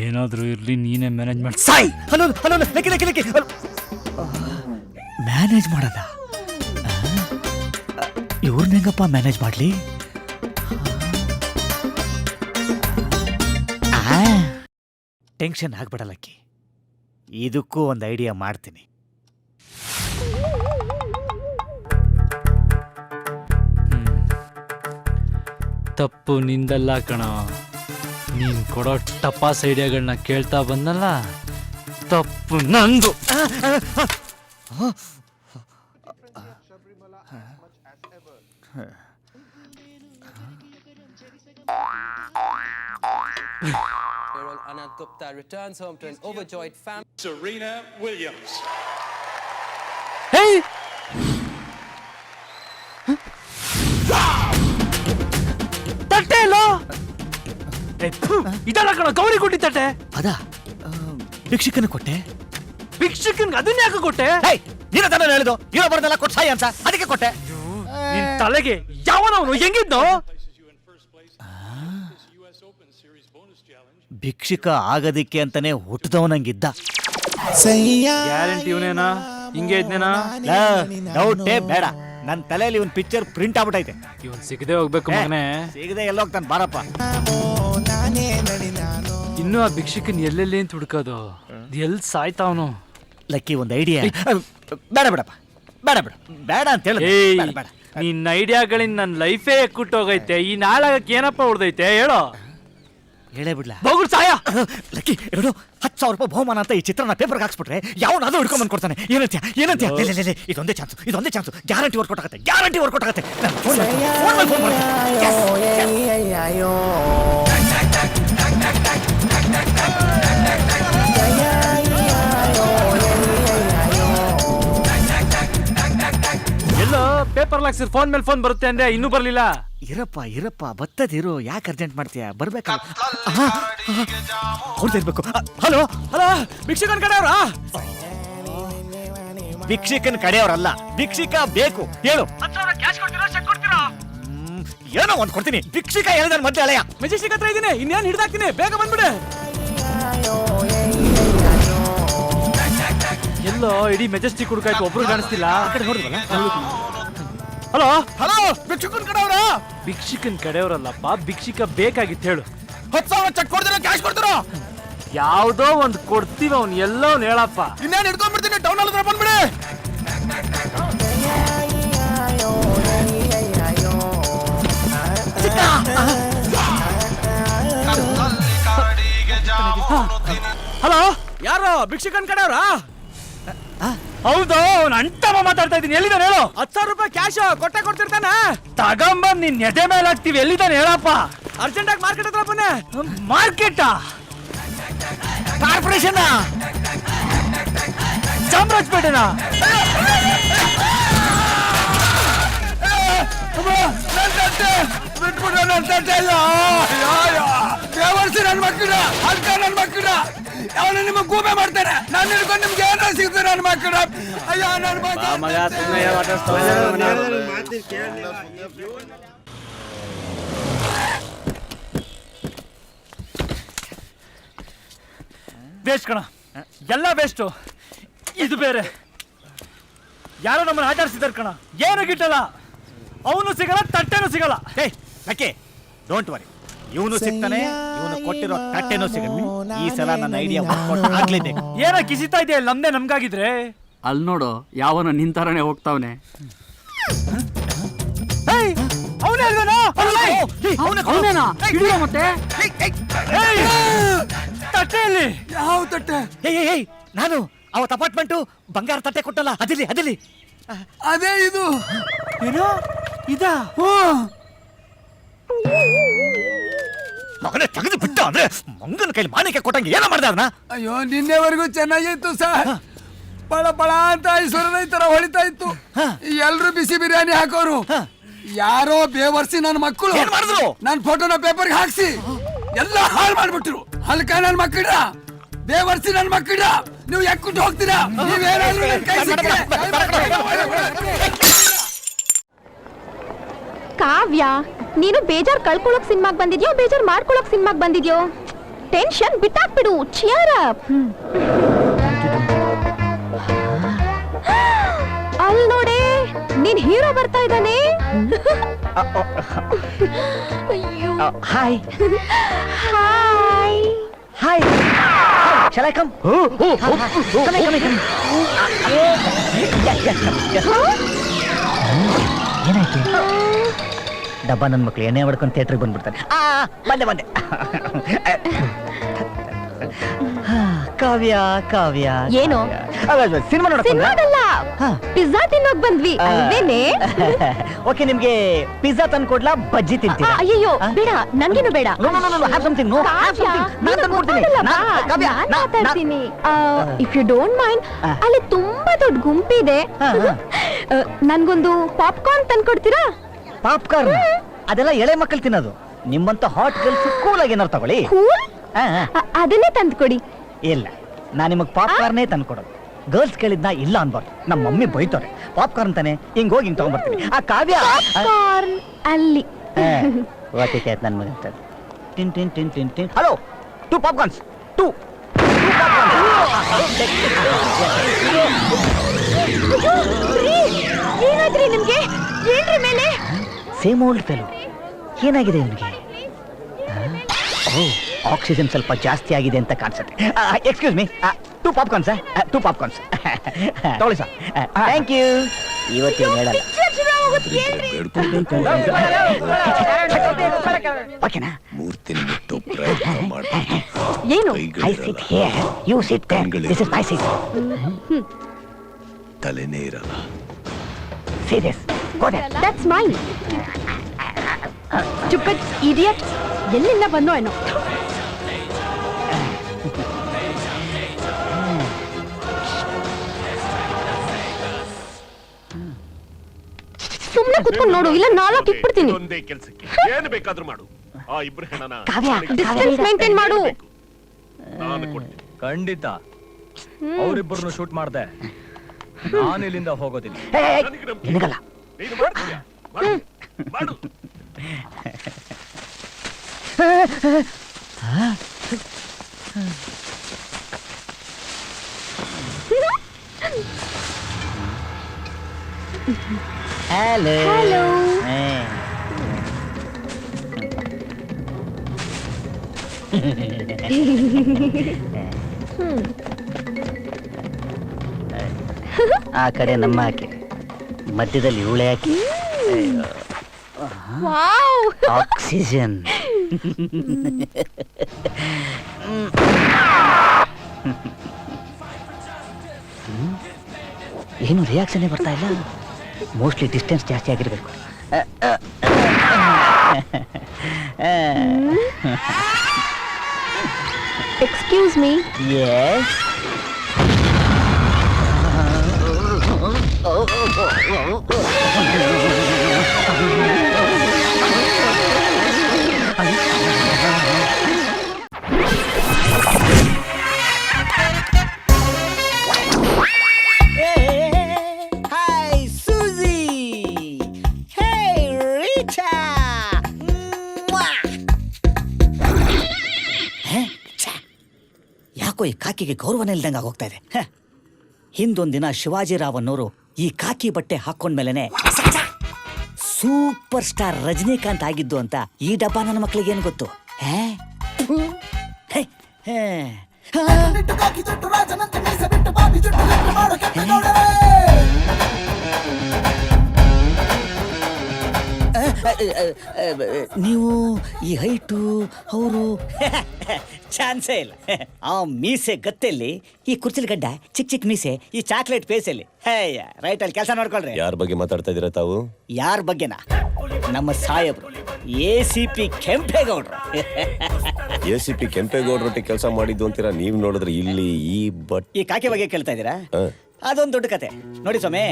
ಏನಾದ್ರೂ ಇರ್ಲಿ, ನೀನೇ ಮ್ಯಾನೇಜ್ ಮಾಡಿ. ಸಾಯ್. Hello lucky. ಮ್ಯಾನೇಜ್ ಮಾಡದ? ಇವ್ರನ್ನ ಹೆಂಗಪ್ಪ ಮ್ಯಾನೇಜ್ ಮಾಡ್ಲಿ? ಟೆನ್ಷನ್ ಆಗ್ಬೇಡ ಲಕ್ಕಿ, ಇದಕ್ಕೂ ಒಂದು ಐಡಿಯಾ ಮಾಡ್ತೀನಿ. ತಪ್ಪು ನಿಂದಲ್ಲ ಕಣ. ನೀನ್ ಕೊಡೋ ಟಪಾಸ್ ಐಡಿಯಾಗಳನ್ನ ಕೇಳ್ತಾ ಬಂದಲ್ಲ, ತಪ್ಪು ನಂದು. Anand Gupta returns home to an overjoyed family. Serena Williams. Hey! ತಟ್ಟೆ ಇಲ್ಲ. ಇದಲ್ಲ ಕಣ ಗೌರಿ ಕೊಟ್ಟಿ ತಟ್ಟೆ. ಅದ ಭಿಕ್ಷಕನ ಕೊಟ್ಟೆ. ಭಿಕ್ಷಕನ್ಗೆ ಅದನ್ನ ಯಾಕೆ ಕೊಟ್ಟೆ? ನೀನು ತಾನೇ ಹೇಳಿದ್ದು ಇರೋ ಬರ್ದಲ್ಲ ಕೊಟ್ಟು ಸಾಯಿ ಅಂತ, ಅದಕ್ಕೆ ಕೊಟ್ಟೆ. ನಿನ್ ತಲೆಗೆ ಯಾವನವನು ಹೆಂಗಿದ್ನೋ? ಭಿಕ್ಷುಕ ಆಗೋದಿಕ್ಕೆ ಅಂತಾನೆ ಹುಟ್ಟಿದವನಂಗಿದ್ದ. ಗ್ಯಾರಂಟಿ ಇವನೇನಾ ಹಿಂಗೆ ಇದ್ನೇನಾ? ಡೌಟೇ ಬೇಡ, ನನ್ನ ತಲೆಯಲ್ಲಿ ಒಂದು ಪಿಕ್ಚರ್ ಪ್ರಿಂಟ್ ಆಗ್ಬಿಟ್ಟೈತೆ. ಇವನ್ ಸಿಗದೆ ಹೋಗ್ಬೇಕು ಮಗನೇ. ಸಿಗದೆ ಎಲ್ಲೋಗ್ತಾನೆ ಬಾರಪ್ಪ. ಇನ್ನು ಆ ಭಿಕ್ಷಕನ್ ಎಲ್ಲೆಲ್ಲಿ ಅಂತ ಹುಡ್ಕೋದು, ಎಲ್ ಸಾಯ್ತಾವನು? ಲಕ್ಕಿ ಒಂದು ಐಡಿಯಾ. ಬೇಡ ಬೇಡಪ್ಪ, ಬೇಡ ಬೇಡ ಬೇಡ ಅಂತ ಹೇಳಿ. ಬೇಡ. ನಿನ್ನ ಐಡಿಯಾಗಳಿಂದ ನನ್ನ ಲೈಫೇ ಎಕ್ಕುಟ್ಟೋಗೈತೆ. ಈ ನಾಳಗಕ್ಕೆ ಏನಪ್ಪ ಉಳ್ದೈತೆ ಹೇಳೋ? ಹೇಳೇ ಬಿಡ್ಲಾ? ಬೋಗುಡ್ ಸಾಯ. ಲಕ್ಕಿ ಎರಡು 10,000 ರೂಪಾಯಿ ಬಹುಮಾನ ಅಂತ ಈ ಚಿತ್ರನ ಪೇಪರ್ಗೆ ಹಾಕ್ಸ್ಬಿಟ್ರೆ ಯಾವನಾದ್ರೂ ಹಿಡ್ಕೊಂಡ್ ಬಂದು ಕೊಡ್ತಾನೆ. ಏನಂತ್ಯ? ಇದೊಂದೇ ಚಾನ್ಸ್. ಗ್ಯಾರಂಟಿ ವರ್ಕೌಟ್ ಆಗುತ್ತೆ. ಎಲ್ಲೋ ಪೇಪರ್ ಹಾಕ್ಸಿರ್ ಫೋನ್ ಮೇಲೆ ಫೋನ್ ಬರುತ್ತೆ ಅಂದ್ರೆ ಇನ್ನೂ ಬರ್ಲಿಲ್ಲ. ಇರಪ್ಪ ಬತ್ತದಿರು, ಯಾಕೆ ಅರ್ಜೆಂಟ್ ಮಾಡ್ತೀಯ? ಬರ್ಬೇಕಲ್ಲ. ಹೊಡ್ದಿರ್ಬೇಕು. ಹಲೋ ಭಿಕ್ಷಕನ್ ಕಡೆಯವ್ರಾ? ಭಿಕ್ಷಕನ್ ಕಡೆಯವ್ರಲ್ಲ, ಭಿಕ್ಷಿಕ ಬೇಕು. ಹೇಳು. ಏನೋ ಒಂದ್ ಕೊಡ್ತೀನಿ. ಭಿಕ್ಷಿಕ ಹೇಳಿದ ಮಧ್ಯೆ ಅಳೆಯ ಮೆಜೆಸ್ಟಿಕ್ ಹತ್ರ ಇದೀನಿ, ಇನ್ನೇನ್ ಹಿಡ್ದಾಕ್ತೀನಿ, ಬೇಗ ಬಂದ್ಬಿಡೆ. ಎಲ್ಲೋ ಇಡೀ ಮೆಜೆಸ್ಟಿಕ್ ಹುಡುಕಾಯ್ತು, ಒಬ್ರು ಕಾಣಿಸ್ತಿಲ್ಲ. ಹಲೋ ಭಿಕ್ಷಕನ್ ಕಡೆಯವ್ರಾ? ಭಿಕ್ಷಕನ್ ಕಡೆಯವ್ರಲ್ಲಪ್ಪ, ಭಿಕ್ಷಿಕ ಬೇಕಾಗಿತ್ತು. ಹೇಳು. 10,000 ಚೆಕ್ ಕೊಡ್ತೀರಾ, ಕ್ಯಾಶ್ ಕೊಡ್ತೀರಾ? ಯಾವ್ದೋ ಒಂದ್ ಕೊಡ್ತೀವಿ. ಅವ್ನು ಎಲ್ಲೋ ಹೇಳಪ್ಪ. ಇನ್ನೇನು ಹಿಡ್ಕೊಂಡ್ಬಿಡ್ತೀನಿ. ಟೌನ್ ಹತ್ರ ಬಂದ್ಬಿಡಿ. ಹಲೋ, ಯಾರು? ಭಿಕ್ಷಕನ್ ಕಡೆಯವ್ರಾ? ಹೌದು, ಅವ್ನು ಅಂಟಮ್ಮ ಮಾತಾಡ್ತಾ ಇದ್ದೀನಿ. ಎಲ್ಲಿದ್ದಾನೆ ಹೇಳು? 10,000 ರೂಪಾಯಿ ಕ್ಯಾಶ್ ಕೊಡ್ತಿರ್ತಾನೆ. ತಗೊಂಬಂದ್ ನಿನ್ ಎದೆ ಮೇಲೆ ಹಾಕ್ತಿವಿ. ಎಲ್ಲಿದ್ದಾನೆ ಹೇಳಪ್ಪ? ಅರ್ಜೆಂಟ್ ಆಗಿ ಮಾರ್ಕೆಟ್ ಹತ್ರ ಬನ್ನಿ. ಮಾರ್ಕೆಟ್? ಕಾರ್ಪೊರೇಷನ್? ಚಾಮರಾಜಪೇಟೆನಾ? ನನ್ನ ಮಕ್ಕಳ ಅವನು ನಿಮಗೆ ಗೂಬೆ ಮಾಡ್ತಾರೆ. ನಾನು ಹಿಡ್ಕೊಂಡು ನಿಮ್ಗೆ ಏನಾರ ಸಿಗ್ತಾರೆ ನನ್ನ ಮಕ್ಕಳ. ಅಯ್ಯೋ ನನ್ನ ವೇಸ್ಟ್ ಕಣ, ಎಲ್ಲ ವೇಸ್ಟು. ಇದು ಬೇರೆ ಯಾರೋ ನಮ್ಮನ್ನ ಆಟ ಆಡ್ಸಿದಾರೆ ಕಣ. ಏನು ಗಿಟ್ಟಲ್ಲ. ಅವನು ಸಿಗಲ್ಲ, ತಟ್ಟೆನೂ ಸಿಗಲ್ಲ. ಲಕ್ಕಿ, ಡೋಂಟ್ ವರಿ, ಇವನು ಸಿಗ್ತಾನೆ. ಇವನು ಕೊಟ್ಟಿರೋ ತಟ್ಟೆನೂ ಸಿಗುತ್ತೆ. ಈ ಸಲ ನನ್ನ ಐಡಿಯಾ ವರ್ಕೌಟ್ ಆಗ್ಲೇಬೇಕು. ಏನ ಕಿಸಿತಾ ಇದೆಯಾ? ನಮ್ದೇ ನಮ್ಗಾಗಿದ್ರೆ. ಅಲ್ಲಿ ನೋಡು, ಯಾವನ ನಿಂತಾರನೆ ಹೋಗ್ತಾವನೆ. ಮತ್ತೆ ತಟ್ಟೆಯಲ್ಲಿ ಯಾವ ತಟ್ಟೆ? ನಾನು ಅವತ್ತು ಅಪಾರ್ಟ್ಮೆಂಟು ಬಂಗಾರ ತಟ್ಟೆ ಕೊಟ್ಟಲ್ಲ, ಅದಿಲ್ಲಿ. ಅದೇ ಇದು. ಏನೋ ಇದಾ? ಮಗನೇ ತೆಗೆದು ಬಿಟ್ಟ ಅಂದ್ರೆ ಮಂಗನ ಕೈಲಿ ಮಾಣಿಕೆ ಕೊಟ್ಟಂಗೆ ಏನೋ ಮಾಡ್ದ ಅದನ್ನ. ಅಯ್ಯೋ, ನಿನ್ನೆವರೆಗೂ ಚೆನ್ನಾಗಿತ್ತು ಸರ್. ಪಳ ಅಂತ ಐಶ್ವರ್ಯ ತರ ಹೊಳಿತಾ ಇತ್ತು. ಎಲ್ರು ಬಿಸಿ ಬಿರಿಯಾನಿ ಹಾಕೋರು. ಯಾರೋ ಬೇವರ್ಸಿ ನನ್ನ ಮಕ್ಕಳು ಏನ್ ಮಾಡಿದ್ರು? ನನ್ನ ಫೋಟೋನ ಪೇಪರ್ಗೆ ಹಾಕ್ಸಿ ಎಲ್ಲ ಹಾಳು ಮಾಡ್ಬಿಟ್ರು. ಹಲ್ಕ ನನ್ನ ಮಕ್ಕಳ, ಬೇವರ್ಸಿ ನನ್ನ ಮಕ್ಕಳ, ನೀವು ಎಕ್ಕುಟ್ಟು ಹೋಗ್ತೀರಾ? ನೀವೇನಾದ್ರೂ ನನ್ ಕೈ ಸಿಕ್ಕಿದ್ರೆ ಕಾವ್ಯ, ನೀನು ಬೇಜಾರ್ ಕಳ್ಕೊಳಕ್ ಸಿನಿಮಾಗ್ ಬಂದಿದ್ಯೋ ಬೇಜಾರ್ ಮಾಡ್ಕೊಳಕ್ ಸಿನಿಮಾಗ್ ಬಂದಿದ್ಯೋ? ಟೆನ್ಷನ್ ಬಿಟ್ಟಾಕ್ಬಿಡು. Cheer up. ಅಲ್ಲಿ ನೋಡೆ, ನೀನ್ ಹೀರೋ ಬರ್ತಾ ಇದ್ದಾನೆ. Hi hi hi. Shall I come? Come here. ಏನಾಯ್ತು? ಡಬ್ಬ ನನ್ನ ಮಕ್ಳು ಎಣ್ಣೆ ಹೊಡ್ಕೊಂಡು ಥಿಯೇಟ್ರಿಗೆ ಬಂದ್ಬಿಡ್ತಾರೆ. ಬಂದೆ. ಕಾವ್ಯ ಏನು? ಸಿನಿಮಾ ಸಿನಿಮಾದಲ್ಲ, ಪಿಜ್ಜಾ ತಿನ್ನೋಕ್ ಬಂದ್ವಿ. ಅಲ್ವೇನೆ? ಓಕೆ, ನಿಮ್ಗೆ ಪಿಜ್ಜಾ ತಂದು ಕೊಡ್ಲಾ, ಬಜ್ಜಿ ತಿಂತೀರಾ? ಅಯ್ಯೋ ಬೇಡ, ನನ್ಗೇನು ಬೇಡ. ಇಫ್ ಯು ಡೋಂಟ್ ಮೈಂಡ್, ಅಲ್ಲಿ ತುಂಬಾ ದೊಡ್ಡ ಗುಂಪಿದೆ. ನನ್ಗೊಂದು ಪಾಪ್ಕಾರ್ನ್ ತಂದ್ಕೊಡ್ತೀರಾ? ಪಾಪ್ಕಾರ್ನ್? ಅದೆಲ್ಲ ಎಳೆ ಮಕ್ಕಳು ತಿನ್ನೋದು. ನಿಮ್ಮಂತ ಹಾಟ್ ಗರ್ಲ್ಸ್ ಕೂಲ್ ಆಗಿ ಏನಾರು ತಗೊಳ್ಳಿ. ಅದನ್ನೇ ತಂದ್ಕೊಡಿ. ಇಲ್ಲ, ನಾನು ನಿಮಗೆ ಪಾಪ್ಕಾರ್ನೇ ತಂದ್ಕೊಡೋದು. ಗರ್ಲ್ಸ್ ಕೇಳಿದ್ನ ಇಲ್ಲ ಅನ್ಬಾರ್ದು. ನಮ್ಮ ಮಮ್ಮಿ ಬೈತಾರೆ. ಪಾಪ್ಕಾರ್ನ್ ತಾನೆ, ಹಿಂಗ್ ಹೋಗಿ ಹಿಂಗ್ ತಗೊಂಡ್ಬರ್ತೀನಿ. ಆ ಕಾವ್ಯ ಪಾಪ್ಕಾರ್ನ್ ಅಲ್ಲಿ. ಓಕೆ ಆಯ್ತು ನನ್ನ ಮಗ. ಟಿನ್. Hello, 2 popcorns. 2 ಪಾಪ್ಕಾರ್ನ್. ಏನಾದ್ರಿ ನಿಮ್ಗೆ? ಏನ್ರಿ ಮೇಲೆ? Same old fellow. ಏನಾಗಿದೆ ನಿಮಗೆ? ಆಕ್ಸಿಜನ್ ಸ್ವಲ್ಪ ಜಾಸ್ತಿ ಆಗಿದೆ ಅಂತ ಕಾಣಿಸುತ್ತೆ. Excuse me, 2 popcorn sir, 2 popcorns ತಗೊಳ್ಳಿ ಸರ್. Thank you. ಇವತ್ತೇನು ಹೇಳಲ್ಲ. ಓಕೆನಾ? ಏನು? I sit here, you sit there. This is my seat. ತಲೆನೇ ಇರಲ್ಲ. See this. Go there. That's mine. Stupid idiot. ಎಲ್ಲಿಂದ ಬಂದೋ ಏನೋ. ಸುಮ್ಮನೆ ಕುತ್ಕೊಂಡು ನೋಡು, ಇಲ್ಲ 4 ಇಟ್ಬಿಡ್ತೀನಿ. ಒಂದೇ ಕೆಲಸಕ್ಕೆ ಏನು ಬೇಕಾದ್ರೂ ಮಾಡು. ಆ ಇಬ್ರು ಹೆಣನ ಕಾವ್ಯ, ಡಿಸ್ಟೆನ್ಸ್ ಮೇಂಟೈನ್ ಮಾಡು. ನಾನು ಕೊಡ್ತೀನಿ. ಖಂಡಿತ ಅವರಿಬ್ಬರನ್ನು ಶೂಟ್ ಮಾಡ್ದೆ. ನಾನು ಇಲ್ಲಿಂದ ಹೋಗೋದಿಲ್ಲ. ನಿನಗಲ್ಲ. ನೀನು ಮಾಡ್ತೀಯಾ? ಮಾಡು. ಹಲೋ. ಹಲೋ. ಆ ಕಡೆ ನಮ್ಮ ಆಕೆ, ಮಧ್ಯದಲ್ಲಿ ಇವಳೆ ಆಕೆ. ವಾವ್. ಆಕ್ಸಿಜನ್. ಏನು ರಿಯಾಕ್ಷನ್ ಬರ್ತಾ ಇಲ್ಲ. ಮೋಸ್ಟ್ಲಿ ಡಿಸ್ಟೆನ್ಸ್ ಜಾಸ್ತಿ ಆಗಿರ್ಬೇಕು. Excuse me. ಎಸ್. ಹಾಯ್ ಸೂಜಿ. ಹೇ ರೀಟಾ. ಯಾಕೋ ಈ ಕಾಕಿಗೆ ಗೌರವನೇ ಇಲ್ದಂಗೆ ಆಗೋಗ್ತಾ ಇದೆ. ಹಿಂದೊಂದಿನ ಶಿವಾಜಿರಾವ್ ಅನ್ನೋರು ಈ ಕಾಕಿ ಬಟ್ಟೆ ಹಾಕೊಂಡ್ಮೇಲೆನೆ ಸೂಪರ್ ಸ್ಟಾರ್ ರಜನಿಕಾಂತ್ ಆಗಿದ್ದು ಅಂತ ಈ ಡಬ್ಬ ನನ್ನ ಮಕ್ಕಳಿಗೆ ಏನು ಗೊತ್ತು? ನೀವು ಈ ಹೈಟು ಅವರು ಚಾನ್ಸೇ ಇಲ್ಲ. ಆ ಮೀಸೆ ಗತ್ತೆಲ್ಲಿ, ಈ ಕುರ್ಚಿಲ್ ಗಡ್ಡ, ಚಿಕ್ಕ ಚಿಕ್ಕ ಮೀಸೆ, ಈ ಚಾಕ್ಲೇಟ್ ಪೇಸಲ್ಲಿ. ರೈಟ್ ಅಲ್ಲಿ ಕೆಲಸ ನೋಡ್ಕೊಳ್ರಿ. ಯಾರ ಬಗ್ಗೆ ಮಾತಾಡ್ತಾ ಇದೀರಾ ತಾವು? ಯಾರ ಬಗ್ಗೆನಾ? ನಮ್ಮ ಸಾಹೇಬ್ರು ACP ಕೆಂಪೇಗೌಡ್ರು. ACP ಕೆಂಪೇಗೌಡ್ರೊಟ್ಟಿಗೆ ಕೆಲಸ ಮಾಡಿದ್ದು ಅಂತೀರಾ? ನೀವ್ ನೋಡಿದ್ರೆ ಇಲ್ಲಿ ಈ ಕಾಕಿ ಬಗ್ಗೆ ಕೇಳ್ತಾ ಇದ್ದೀರಾ? ಅದೊಂದು ದೊಡ್ಡ ಕತೆ ನೋಡಿ ಸ್ವಾಮಿ.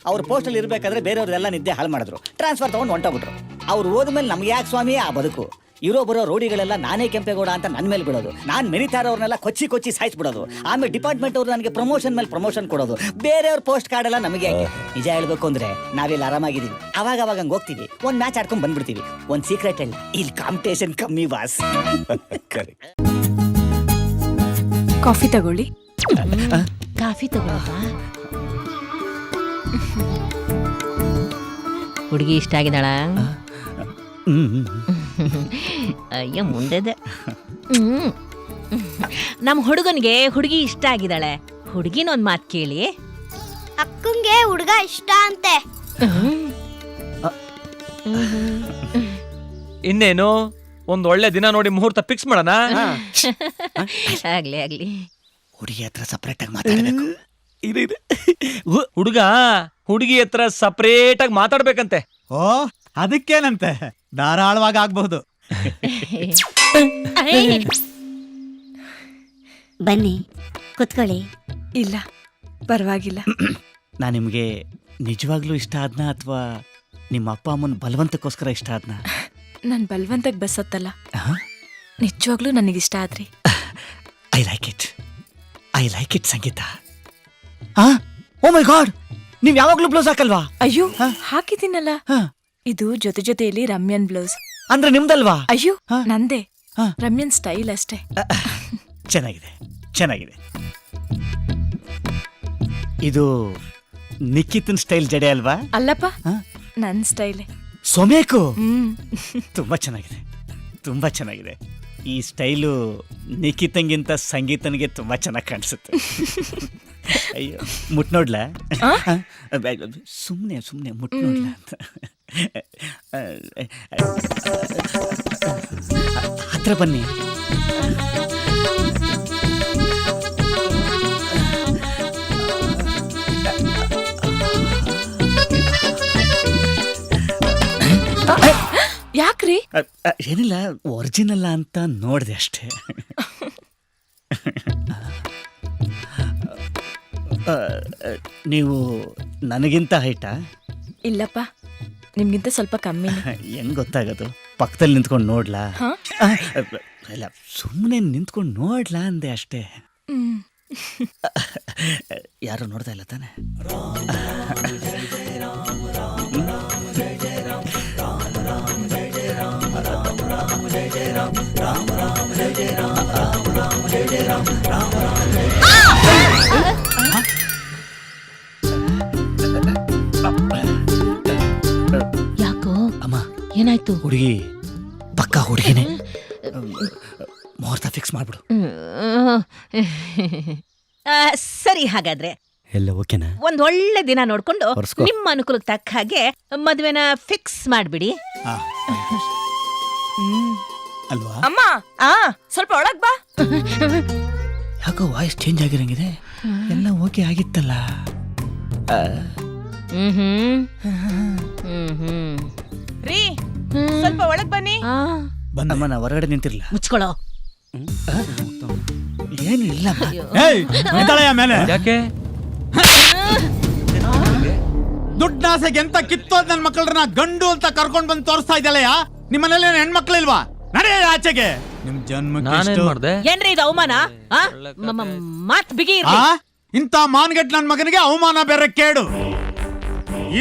ಅವ್ರು ಪೋಸ್ಟಲ್ಲಿ ಇರ್ಬೇಕಾದ್ರೆ ಬೇರೆಯವ್ರದೆಲ್ಲ ನಿದ್ದೆ ಹಾಳು ಮಾಡಿದ್ರು, ಟ್ರಾನ್ಸ್ಫರ್ ತಗೊಂಡು ಹೊಂಟೋಗ್ಬಿಟ್ರು. ಅವ್ರು ಹೋದ್ಮೇಲೆ ನಮ್ಗೆ ಯಾಕೆ ಸ್ವಾಮಿ ಆ ಬದುಕು? ಇರೋ ಬರೋ ರೋಡಿಗಳೆಲ್ಲ ನಾನೇ ಕೆಂಪೇಗೌಡ ಅಂತ ನನ್ನ ಮೇಲೆ ಬಿಡೋದು, ನಾನು ಮೆರಿತಾರವ್ರನ್ನೆಲ್ಲ ಕೊಚ್ಚಿ ಕೊಚ್ಚಿ ಸಾಯಿಸ್ಬಿಡೋದು, ಆಮೇಲೆ ಡಿಪಾರ್ಟ್ಮೆಂಟ್ ಅವ್ರು ನನಗೆ ಪ್ರಮೋಷನ್ ಮೇಲೆ ಪ್ರಮೋಷನ್ ಕೊಡೋದು, ಬೇರೆಯವ್ರ ಪೋಸ್ಟ್ ಕಾರ್ಡ್ ಎಲ್ಲ ನಮಗೆ ಯಾಕೆ? ನಿಜ ಹೇಳ್ಬೇಕು ಅಂದ್ರೆ ನಾವೆಲ್ಲ ಆರಾಮಾಗಿದ್ದೀವಿ. ಅವಾಗ ಅವಾಗ ಹಂಗೆ ಹೋಗ್ತೀವಿ, ಒಂದು ಮ್ಯಾಚ್ ಆಡ್ಕೊಂಡು ಬಂದ್ಬಿಡ್ತೀವಿ. ಒಂದು ಸೀಕ್ರೆಟ್ ಹೇಳಿ, ಇಲ್ಲಿ ಕಾಂಪಿಟೇಷನ್ ಕಮ್ಮಿ ಬಾಸ್. ಕಾಫಿ ತಗೊಳ್ಳಿ. ಕಾಫಿ ತಗೊಳಪ್ಪ. ಹುಡುಗಿ ಇಷ್ಟ ಆಗಿದ್ದಾಳ? ಅಯ್ಯೋ ಮುಂದೆದೆ. ನಮ್ಮ ಹುಡುಗನಿಗೆ ಹುಡುಗಿ ಇಷ್ಟ ಆಗಿದ್ದಾಳೆ. ಹುಡುಗಿನೊಂದ್ ಮಾತು ಕೇಳಿ. ಅಕ್ಕಂಗೆ ಹುಡುಗ ಇಷ್ಟ ಅಂತೆ. ಇನ್ನೇನು ಒಂದ್ ಒಳ್ಳೆ ದಿನ ನೋಡಿ ಮುಹೂರ್ತ ಫಿಕ್ಸ್ ಮಾಡೋಣ. ಆಗ್ಲಿ ಆಗ್ಲಿ. ಹುಡುಗಿ ಹತ್ರ ಸಪ್ರೇಟ್ ಆಗಿ ಮಾತಾಡಬೇಕು. ಹುಡುಗಿ ಹತ್ರ ಸಪರೇಟ್ ಆಗಿ ಮಾತಾಡ್ಬೇಕಂತೆ. ಓ ಅದಕ್ಕೇನಂತೆ, ಧಾರಾಳವಾಗಿ ಆಗ್ಬಹುದು. ಬನ್ನಿ ಕುತ್ಕೊಳ್ಳಿ. ಇಲ್ಲ ಪರವಾಗಿಲ್ಲ. ನಾನು ನಿಮಗೆ ನಿಜವಾಗ್ಲೂ ಇಷ್ಟ ಆದ್ನಾ ಅಥವಾ ನಿಮ್ಮ ಅಪ್ಪ ಅಮ್ಮನ ಬಲವಂತಕ್ಕೋಸ್ಕರ ಇಷ್ಟ ಆದ್ನಾ? ನಾನು ಬಲವಂತಕ್ಕೆ ಬಸ್ಸತ್ತಲ್ಲ, ನಿಜವಾಗ್ಲೂ ನನಗಿಷ್ಟ ಆದ್ರಿ. ಐ ಲೈಕ್ ಇಟ್ ಸಂಗೀತ. ಓ ಮೈ ಗಾಡ್, ನೀವ್ ಯಾವಾಗ್ಲೂ ಬ್ಲೌಸ್ ಹಾಕಲ್ವಾ? ಅಯ್ಯೋ ಹಾಕಿದ್ದೀನಲ್ಲ. ಇದು ಜೊತೆ ಜೊತೆಯಲ್ಲಿ ರಮ್ಯನ್ ಬ್ಲೌಸ್. ಅಂದ್ರೆ ನಿಮ್ದಲ್ವಾ? ಅಯ್ಯೋ ನಂದೇ. ರಮ್ಯನ್ ಸ್ಟೈಲ್ ಅಷ್ಟೇ. ಚೆನ್ನಾಗಿದೆ. ಇದು ನಿಖಿತನ್ ಸ್ಟೈಲ್ ಜಡೆ ಅಲ್ವಾ? ಅಲ್ಲಪ್ಪ, ಹಾ? ನನ್ ಸ್ಟೈಲೇ. ಸೊಮೇಕು ಹ್ಮ್. ತುಂಬಾ ಚೆನ್ನಾಗಿದೆ, ತುಂಬಾ ಚೆನ್ನಾಗಿದೆ. ಈ ಸ್ಟೈಲು ನಿಖಿತಂಗಿಂತ ಸಂಗೀತನಿಗೆ ತುಂಬಾ ಚೆನ್ನಾಗಿ ಕಾಣಿಸುತ್ತೆ. ಅಯ್ಯೋ, ಮುಟ್ ನೋಡ್ಲಾ? ಸುಮ್ಮನೆ ಸುಮ್ಮನೆ ಮುಟ್ ನೋಡ್ಲಾ ಅಂತ. ಹತ್ರ ಬನ್ನಿ. ಯಾಕ್ರಿ? ಏನಿಲ್ಲ, ಒರಿಜಿನಲ್ ಅಂತ ನೋಡಿದೆ ಅಷ್ಟೇ. ನೀವು ನನಗಿಂತ ಹೈಟಾ? ಇಲ್ಲಪ್ಪ, ನಿಮ್ಗಿಂತ ಸ್ವಲ್ಪ ಕಮ್ಮಿ. ಹೆಂಗ್ ಗೊತ್ತಾಗೋದು? ಪಕ್ಕದಲ್ಲಿ ನಿಂತ್ಕೊಂಡು ನೋಡ್ಲಾ? ಇಲ್ಲ, ಸುಮ್ಮನೆ ನಿಂತ್ಕೊಂಡು ನೋಡ್ಲಾ ಅಂದೆ ಅಷ್ಟೇ. ಯಾರು ನೋಡ್ತಾ ಇಲ್ಲ ತಾನೆ? ಯಾಕೋ ಅಮ್ಮ, ಏನಾಯ್ತು? ಹುಡುಗಿ ಪಕ್ಕ ಹುಡುಗಿನೇ. ಮುಹೂರ್ತ ಫಿಕ್ಸ್ ಮಾಡ್ಬಿಡು. ಸರಿ, ಹಾಗಾದ್ರೆ ಎಲ್ಲ ಓಕೆನಾ? ಒಂದ್ ಒಳ್ಳೆ ದಿನ ನೋಡ್ಕೊಂಡು ಹೊರ್ಸ್ಕೊ. ನಿಮ್ಮ ಅನುಕೂಲಕ್ಕೆ ತಕ್ಕ ಹಾಗೆ ಮದ್ವೆನ ಫಿಕ್ಸ್ ಮಾಡ್ಬಿಡಿ. ಅಲ್ವಾ? ಅಮ್ಮ, ಸ್ವಲ್ಪ ಒಳಗ್ ಬಾ. ಯಾಕೋ ವಾಯ್ಸ್ ಚೇಂಜ್ ಆಗಿರಂಗಿದೆ. ಎಲ್ಲ ಓಕೆ ಆಗಿತ್ತಲ್ಲ. ರೀ, ಸ್ವಲ್ಪ ಒಳಗ್ ಬನ್ನಿ. ಬಂದಮ್ಮ, ನಾ ಹೊರಗಡೆ ನಿಂತಿರ್ಲ. ಮುಚ್ಕೊಳ್ಳೋ. ಏನು ಇಲ್ಲ. ಮೇಲೆ ಯಾಕೆ? ದುಡ್ಡಾಸೆಗೆ ಎಂತ ಕಿತ್ತೋದ್ ನನ್ ಮಕ್ಕಳನ್ನ ಗಂಡು ಅಂತ ಕರ್ಕೊಂಡ್ ಬಂದು ತೋರಿಸ್ತಾ ಇದ್ದಲ್ಲಯ್ಯ. ನಿಮ್ಮನೇಲಿ ಹೆಣ್ಮಕ್ಳು ಇಲ್ವಾ? ನಡೆಯ ಆಚೆಗೆ. ನಿಮ್ ನಾನೇನ್ ಜನ್ಮ ಮಾಡ್ದೆ? ಏನ್ರಿ ಇದು ಅವಮಾನ? ಮಾತ್ ಬಿಗಿ ಇರ್ಲಿ. ಇಂಥ ಮಾನ್ಗೆಟ್ ನನ್ ಮಗನಿಗೆ ಅವಮಾನ ಬೇರೆ ಕೇಡು.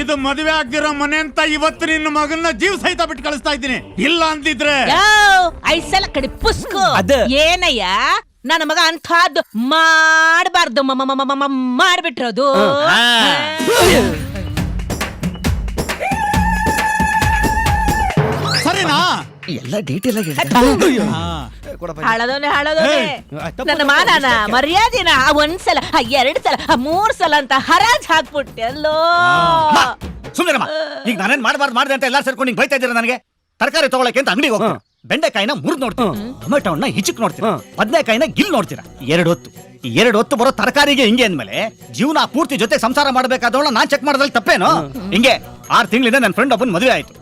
ಇದು ಮದುವೆ ಆಗ್ದಿರೋ ಮನೆ ಅಂತ ಇವತ್ತು ನಿನ್ನ ಮಗನ್ನ ಜೀವ ಸಹಿತ ಬಿಟ್ಟು ಕಳಿಸ್ತಾ ಇದ್ದೀನಿ. ಇಲ್ಲ ಅಂತಿದ್ರೆ ಐಸಲ ಕಡೆ ಪುಸ್ಕು. ಏನಯ್ಯ, ನನ್ನ ಮಗ ಅಂಥದ್ದು ಮಾಡಬಾರ್ದು ಮಾಡ್ಬಿಟ್ರೋದು. ಸರಿನಾ? ಎಲ್ಲ ಡೀಟೇಲ್ ಆಗಿ ಹಾಳದವನೇ ನನ್ನ ಮಾನನ ಮರ್ಯಾದಿನ ಒಂದ್ಸಲ, ಎರಡ್ ಸಲ, ಮೂರ್ ಸಲ ಅಂತ ಹರಾಜ್ ಹಾಕ್ಬಿಟ್ಟೆ ಅಲ್ಲೋ. ಸುಂದರಮ್ಮ, ಈಗ ನಾನೇನ್ ಮಾಡಬಾರ್ದು ಮಾಡಿದೆ ಅಂತ ಎಲ್ಲಾರು ಸೇರ್ಕೊಂಡು ಬೈತಾ ಇದ್ದೀರಾ ನನಗೆ. ತರಕಾರಿ ತಗೊಳಕ್ಕೆ ಅಂತ ಅಂಗಡಿಗೆ ಹೋಗ್ತೀನಿ. ಬೆಂಡೆಕಾಯಿನ ಮುರಿದು ನೋಡ್ತೀನಿ, ಟೊಮೆಟೋನ ಹಿಚಕ್ ನೋಡ್ತೀರಾ, ಬದನೆಕಾಯಿನ ಗಿಲ್ ನೋಡ್ತೀರಾ. ಎರಡು ಹೊತ್ತು ಬರೋ ತರಕಾರಿಗೆ ಹಿಂಗೆ ಅಂದ್ಮೇಲೆ ಜೀವನ ಪೂರ್ತಿ ಜೊತೆ ಸಂಸಾರ ಮಾಡ್ಬೇಕಾದವಳ ನಾನ್ ಚೆಕ್ ಮಾಡೋದ್ರಲ್ಲಿ ತಪ್ಪೇನು? ಹಿಂಗೆ 6 ತಿಂಗಳಿಂದ ನನ್ನ ಫ್ರೆಂಡ್ ಒಬ್ಬನ್ ಮದುವೆ ಆಯ್ತು.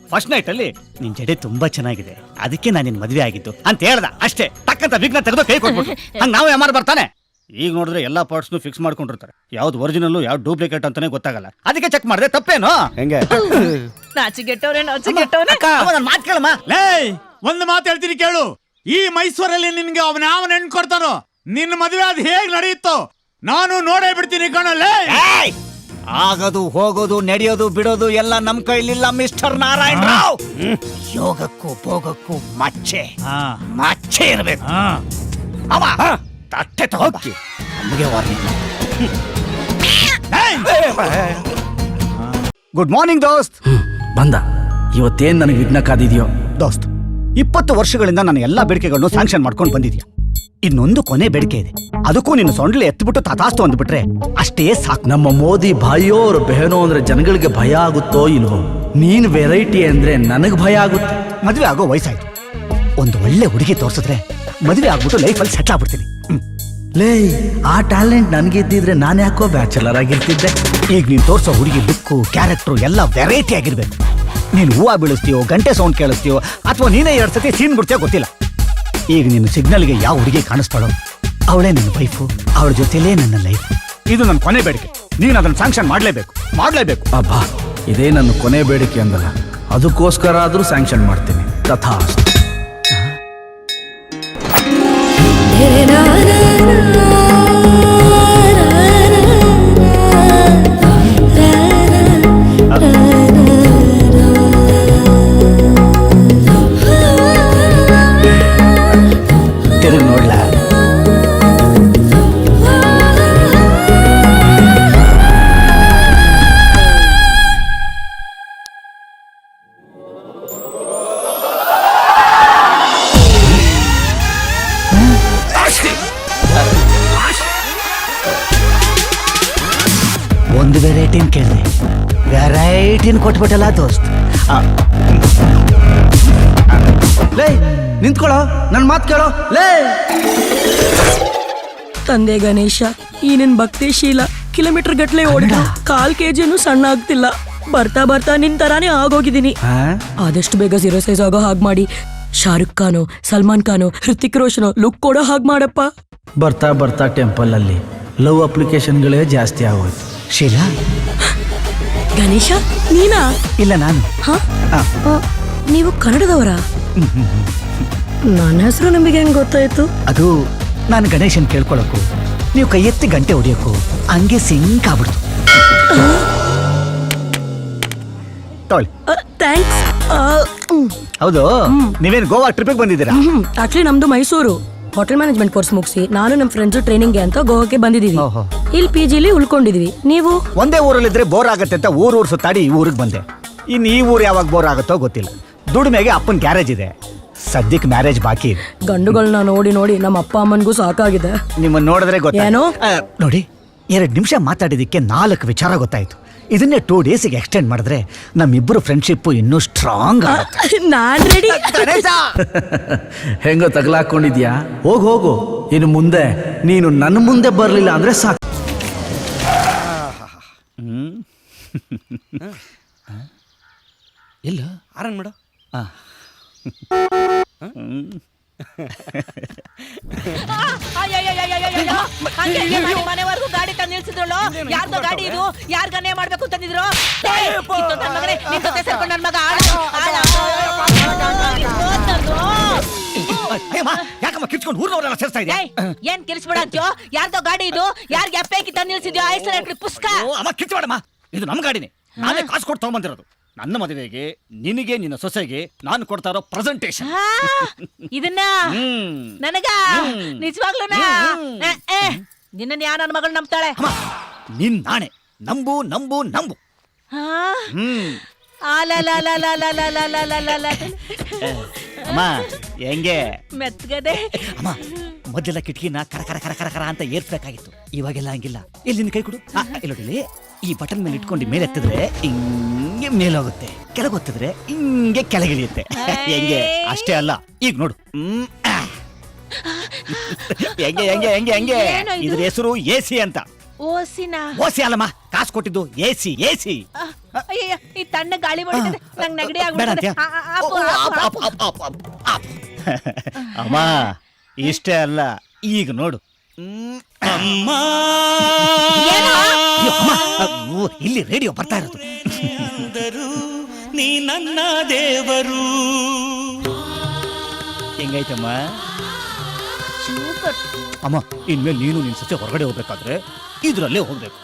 ಫಸ್ಟ್ ನೈಟ್ ಅಲ್ಲಿ ನಿನ್ ಜಡೆ ತುಂಬಾ ಚೆನ್ನಾಗಿದೆ, ಅದಕ್ಕೆ ನಾನು ನಿನ್ ಮದುವೆ ಆಗಿದ್ದು ಅಂತ ಹೇಳ್ದ ಅಷ್ಟೇ. ತಕ್ಕಂತ ವಿಘ್ನ ತೆಗೆದು ಕೈ ಕೊಟ್ಬಿಟ್ಟು ಹಂಗ ನಾವು ಯಾರು ಬರ್ತಾನೆ. ಈಗ ನೋಡಿದ್ರೆ ಎಲ್ಲಾ ಪಾರ್ಟ್ಸ್ನು ಫಿಕ್ಸ್ ಮಾಡ್ಕೊಂಡಿರ್ತಾರೆ. ಯಾವ್ದು ಒರಿಜಿನಲ್ ಯಾವ್ದು ಡೂಪ್ಲಿಕೇಟ್ ಅಂತಾನೆ ಗೊತ್ತಾಗಲ್ಲ. ಅದಕ್ಕೆ ಚೆಕ್ ಮಾಡಿದೆ, ತಪ್ಪೇನು? ಹೆಂಗೆ ನಾಚಿಗೆಟ್ಟವ್ರೆ. ಮಾತು ಕೇಳಮ್ಮ. ಲೇ, ಒಂದು ಮಾತು ಹೇಳ್ತೀನಿ ಕೇಳು. ಈ ಮೈಸೂರಲ್ಲಿ ನಿನ್ಗೆ ಅವನ ಹೆಣ್ಣು ಕೊಡ್ತಾನೋ, ನಿನ್ನ ಮದುವೆ ಅದು ಹೇಗ್ ನಡೆಯುತ್ತೋ ನಾನು ನೋಡೇ ಬಿಡ್ತೀನಿ ಕಣಲ್ಲೇ. ಆಗೋದು ಹೋಗೋದು ನಡೆಯೋದು ಬಿಡೋದು ಎಲ್ಲ ನಮ್ ಕೈಲಿಲ್ಲ ಮಿಸ್ಟರ್ ನಾರಾಯಣ ರಾವ್. ಯೋಗಕ್ಕೂ ಭೋಗಕ್ಕೂ ಮಚ್ಚೆ ಇರಬೇಕು. ತಟ್ಟೆ ತಗೋಕಿ ನಮಗೆ ವಾರ್ನಿಂಗ್. ಗುಡ್ ಮಾರ್ನಿಂಗ್ ದೋಸ್ತ್. ಬಂದ ಇವತ್ತೇನ್ ನನಗೆ ವಿಘ್ನ ಕಾದಿದ್ಯೋ ದೋಸ್ತ್. 20 ವರ್ಷಗಳಿಂದ ನಾನು ಎಲ್ಲಾ ಬೇಡಿಕೆಗಳನ್ನು ಸ್ಯಾಂಕ್ಷನ್ ಮಾಡ್ಕೊಂಡು ಬಂದಿದ್ಯಾ. ಇನ್ನೊಂದು ಕೊನೆ ಬೇಡಿಕೆ ಇದೆ, ಅದಕ್ಕೂ ನಿನ್ನ ಸೊಂಡ್ಲಿ ಎತ್ಬಿಟ್ಟು ತಥಾಸ್ತು ಅಂದ್ಬಿಟ್ರೆ ಅಷ್ಟೇ ಸಾಕು. ನಮ್ಮ ಮೋದಿ ಭಾಯಿಯೋ ಅವ್ರ ಬೆಹನೋ ಅಂದ್ರೆ ಜನಗಳಿಗೆ ಭಯ ಆಗುತ್ತೋ ಇಲ್ವೋ? ನೀನ್ ವೆರೈಟಿ ಅಂದ್ರೆ ನನಗ್ ಭಯ ಆಗುತ್ತೆ. ಮದುವೆ ಆಗೋ ವಯಸ್ಸಾಯ್ತು, ಒಂದು ಒಳ್ಳೆ ಹುಡುಗಿ ತೋರ್ಸಿದ್ರೆ ಮದುವೆ ಆಗ್ಬಿಟ್ಟು ಲೈಫಲ್ಲಿ ಸೆಟ್ಲ್ ಆಗ್ಬಿಡ್ತೀನಿ. ಲೇ, ಆ ಟ್ಯಾಲೆಂಟ್ ನನ್ಗಿದ್ದಿದ್ರೆ ನಾನು ಯಾಕೋ ಬ್ಯಾಚುಲರ್ ಆಗಿರ್ತಿದ್ದೆ. ಈಗ ನೀನ್ ತೋರ್ಸೋ ಹುಡುಗಿ ಲುಕ್ಕು ಕ್ಯಾರೆಕ್ಟ್ರು ಎಲ್ಲ ವೆರೈಟಿ ಆಗಿರ್ಬೇಕು. ನೀನ್ ಹೂವ ಬೀಳಿಸ್ತೀಯೋ, ಗಂಟೆ ಸೌಂಡ್ ಕೇಳಿಸ್ತೀಯೋ, ಅಥವಾ ನೀನೇ 2 ಸತಿ ಸೀನ್ ಬಿಡ್ತೀಯೋ ಗೊತ್ತಿಲ್ಲ. ಈಗ ನಿನ್ನ ಸಿಗ್ನಲ್ಗೆ ಯಾವ ಹುಡುಗಿ ಕಾಣಿಸ್ತಾಳೋ ಅವಳೇ ನನ್ನ ವೈಫು, ಅವಳ ಜೊತೆಲೇ ನನ್ನ ಲೈಫ್. ಇದು ನನ್ನ ಕೊನೆ ಬೇಡಿಕೆ, ನೀನು ಅದನ್ನ ಸ್ಯಾಂಕ್ಷನ್ ಮಾಡಲೇಬೇಕು. ಅಬ್ಬಾ, ಇದೇ ನನ್ನ ಕೊನೆ ಬೇಡಿಕೆ ಅಂದಲ್ಲ, ಅದಕ್ಕೋಸ್ಕರ ಆದ್ರೂ ಸ್ಯಾಂಕ್ಷನ್ ಮಾಡ್ತೀನಿ. ತಥಾಸ್ತು. ತಿರುಗಿ ನೋಡ್ಲಾ? ವೆರೈಟಿನ ಕೇಳಿದೆ, ವೆರೈಟಿನ ಕೊಟ್ಬಿಟ್ಟಲ್ಲ ದೋಸ್ತ್. ಲೇ ನಿಂತ್ಕೊಳ್ಳೋ, ನನ್ನ ಮಾತು ಕೇಳೋ. ಲೇ ತಂದೆ ಗಣೇಶ, ಈ ನಿನ್ ಭಕ್ತಿಶೀಲ ಕಿಲೋಮೀಟರ್ ಗಟ್ಲೆ ಓಡಿದ 1/4 kg ಸಣ್ಣ ಆಗ್ತಿಲ್ಲ. ಬರ್ತಾ ಬರ್ತಾ ನಿನ್ ತರಾನೇ ಆಗೋಗಿದ್ದೀನಿ. ಆದಷ್ಟು ಬೇಗ 0 ಸೈಜ್ ಆಗೋ ಹಾಗೆ ಮಾಡಿ, ಶಾರುಖ್ ಖಾನು, ಸಲ್ಮಾನ್ ಖಾನು, ಹೃತಿಕ್ ರೋಷನ್ ಲುಕ್ ಕೊಡೋ ಹಾಗೆ ಮಾಡಪ್ಪ. ಬರ್ತಾ ಬರ್ತಾ ಟೆಂಪಲ್ ಅಲ್ಲಿ ಲವ್ ಅಪ್ಲಿಕೇಶನ್ಗಳೇ ಜಾಸ್ತಿ ಆಗೋಯ್ತು. ಶೀಲಾ, ಗಣೇಶ ನೀನಾ? ಇಲ್ಲ ನಾನು. ನೀವು ಕನ್ನಡದವರ? ನನ್ನ ಹೆಸರು ನಿಮಗೆ ಹೆಂಗ್ ಗೊತ್ತಾಯ್ತು? ಅದು ನಾನು ಗಣೇಶನ್ ಕೇಳ್ಕೊಳಕ್ಕೂ ನೀವು ಕೈ ಎತ್ತಿ ಗಂಟೆ ಹೊಡಿಯೋಕ್ಕೂ ಹಂಗೆ ಸಿಂಕ್ ಆಗ್ಬಿಡ್ತು. ತೊಗೊಳ್ಳಿ. ಥ್ಯಾಂಕ್ಸ್. ಹೌದು, ನೀವೇನು ಗೋವಾ ಟ್ರಿಪ್ಪಿಗೆ ಬಂದಿದ್ದೀರಾ? ಆಕ್ಚುಲಿ ನಮ್ದು ಮೈಸೂರು. ಹೋಟೆಲ್ ಮ್ಯಾನೇಜ್ಮೆಂಟ್ ಕೋರ್ಸ್ ಮುಗಿಸಿ ನಾನು ನಮ್ಮ ಫ್ರೆಂಡ್ಸ್ ಟ್ರೈನಿಂಗ್ಗೆ ಅಂತ ಗೋವಾಕ್ಕೆ ಬಂದಿದ್ದೀವಿ. ಇಲ್ಲಿ PGಲಿ ಉಳ್ಕೊಂಡಿದೀವಿ. ನೀವು? ಒಂದೇ ಊರಲ್ಲಿದ್ರೆ ಬೋರ್ ಆಗತ್ತೆ ಅಂತ ಊರು ಸುತ್ತಾಡಿ ಈ ಊರಿಗೆ ಬಂದೆ. ಇನ್ನು ಈ ಊರು ಯಾವಾಗ ಬೋರ್ ಆಗುತ್ತೋ ಗೊತ್ತಿಲ್ಲ. ದುಡಿಮೆಗೆ ಅಪ್ಪನ ಗ್ಯಾರೇಜ್ ಇದೆ, ಸದ್ಯಕ್ಕೆ ಮ್ಯಾರೇಜ್ ಬಾಕಿ ಇದೆ. ಗಂಡುಗಳನ್ನ ನೋಡಿ ನೋಡಿ ನಮ್ಮ ಅಪ್ಪ ಅಮ್ಮನಿಗೂ ಸಾಕಾಗಿದೆ. ನಿಮ್ಮನ್ನ ನೋಡಿದ್ರೆ ಏನೋ? ನೋಡಿ, 2 ನಿಮಿಷ ಮಾತಾಡಿದಕ್ಕೆ 4 ವಿಚಾರ ಗೊತ್ತಾಯ್ತು. ಇದನ್ನೇ 2 ಡೇಸಿಗೆ ಎಕ್ಸ್ಟೆಂಡ್ ಮಾಡಿದ್ರೆ ನಮ್ಮಿಬ್ಬರು ಫ್ರೆಂಡ್ಶಿಪ್ ಇನ್ನೂ ಸ್ಟ್ರಾಂಗ್ ಆಗುತ್ತೆ. ನಾನ್ ರೆಡಿ. ಹೆಂಗೋ ತಗಲಾಕೊಂಡಿದ್ಯಾ? ಹೋಗು. ಇನ್ನು ಮುಂದೆ ನೀನು ನನ್ನ ಮುಂದೆ ಬರಲಿಲ್ಲ ಅಂದ್ರೆ ಸಾಕು. ಇಲ್ಲ ಆರನ್ ಮೇಡಮ್. ಮನೆವರೆಗೂ ಗಾಡಿ ತಂದು ನಿಲ್ಸಿದ್ರಳು. ಯಾರ್ದೋ ಗಾಡಿ ಇದು? ಯಾರ್ ಗನ್ನೆ ಮಾಡ್ಬೇಕು ಅಂತಂದಿದ್ರು? ನನ್ ಮಗ ಯಾಕಮ್ಮ ಕಿರ್ಚ್ಕೊಂಡು ಊರ್ನವರೆಲ್ಲ ಸೇರ್ಸ್ತಾ ಇದೆ? ಏನ್ ಕಿರ್ಚ್ಬೇಡ ಅಂತ್ಯೋ? ಯಾರ್ದೋ ಗಾಡಿ ಇದು? ಯಾರ್ಗೆ ಅಪ್ಪೇಕಿ ತಂದು ನಿಲ್ಸಿದ್ಯೋ? ಐಸೋಲೇಟರ್ ಪುಸ್ತಕ. ಅಮ್ಮ ಕಿರ್ಚ್ಬೇಡಮ್ಮ, ಇದು ನಮ್ಮ ಗಾಡಿನೇ. ನಾನೇ ಕಾಸು ಕೊಟ್ಟು ತಗೊಂಬಂದಿರೋದು. ನನ್ನ ಮದುವೆಗೆ ನಿನಗೆ ನಿನ್ನ ಸೊಸೆಗೆ ನಾನು ಕೊಡ್ತಾ ಇರೋ ಪ್ರೆಸೆಂಟೇಶನ್. ಇದನ್ನ ನನಗ ನಿಜವಾಗ್ಲೂನಾ? ನಿನ್ನ ಯಾ ನನ್ನ ಮಗಳು ನಂಬ್ತಾಳೆ? ನಿನ್ ನಾಣೆ. ನಂಬು ನಂಬು ನಂಬು. ಅಮ್ಮ ಹೆಂಗೆ ಮೆತ್ಗದೆ? ಅಮ್ಮ ಮೊದಲೆಲ್ಲ ಕಿಟಕಿನ ಕರ ಕರ ಕರ ಕರ ಕರ ಅಂತ ಏರ್ಸ್ಬೇಕಾಗಿತ್ತು. ಇವಾಗೆಲ್ಲ ಹಂಗಿಲ್ಲ. ಎಲ್ಲಿಂದ ಕೈ ಕೊಡು. ಇಲ್ಲಿ ಈ ಬಟನ್ ಮೇಲೆ ಇಟ್ಕೊಂಡು ಮೇಲೆ ಎತ್ತಿದ್ರೆ ಹಿಂಗೆ ಮೇಲೋಗುತ್ತೆ, ಕೆಳಗೊತ್ತಿದ್ರೆ ಹಿಂಗೆ ಕೆಳಗಿಳಿಯುತ್ತೆ. ಹೆಂಗೆ? ಅಷ್ಟೇ ಅಲ್ಲ, ಈಗ ನೋಡು. ಹೆಂಗೆ ಹೆಂಗೆ ಹೆಂಗೆ ಹೆಂಗೆ? ಇದ್ರ ಹೆಸರು AC ಅಂತ. ಓಸಿನ? ಓಸಿ ಅಲ್ಲಮ್ಮ, ಕಾಸು ಕೊಟ್ಟಿದ್ದು AC. ಅಯ್ಯ, ಈ ತಣ್ಣ ಗಾಳಿ ಹೊಡಿತದೆ, ನಂಗೆ ನೆಗಡಿ ಆಗ್ಬಿಡುತ್ತೆ. ಅಮ್ಮ ಇಷ್ಟೇ ಅಲ್ಲ, ಈಗ ನೋಡು. ಇಲ್ಲಿ ರೇಡಿಯೋ ಬರ್ತಾ ಇರೋದು. ನೀ ನನ್ನ ದೇವರು. ಹೆಂಗೈತಮ್ಮ? ಅಮ್ಮ, ಇನ್ಮೇಲೆ ನೀನು ನಿನ್ ಸೊಸೆ ಹೊರಗಡೆ ಹೋಗ್ಬೇಕಾದ್ರೆ ಇದ್ರಲ್ಲೇ ಹೋಗ್ಬೇಕು.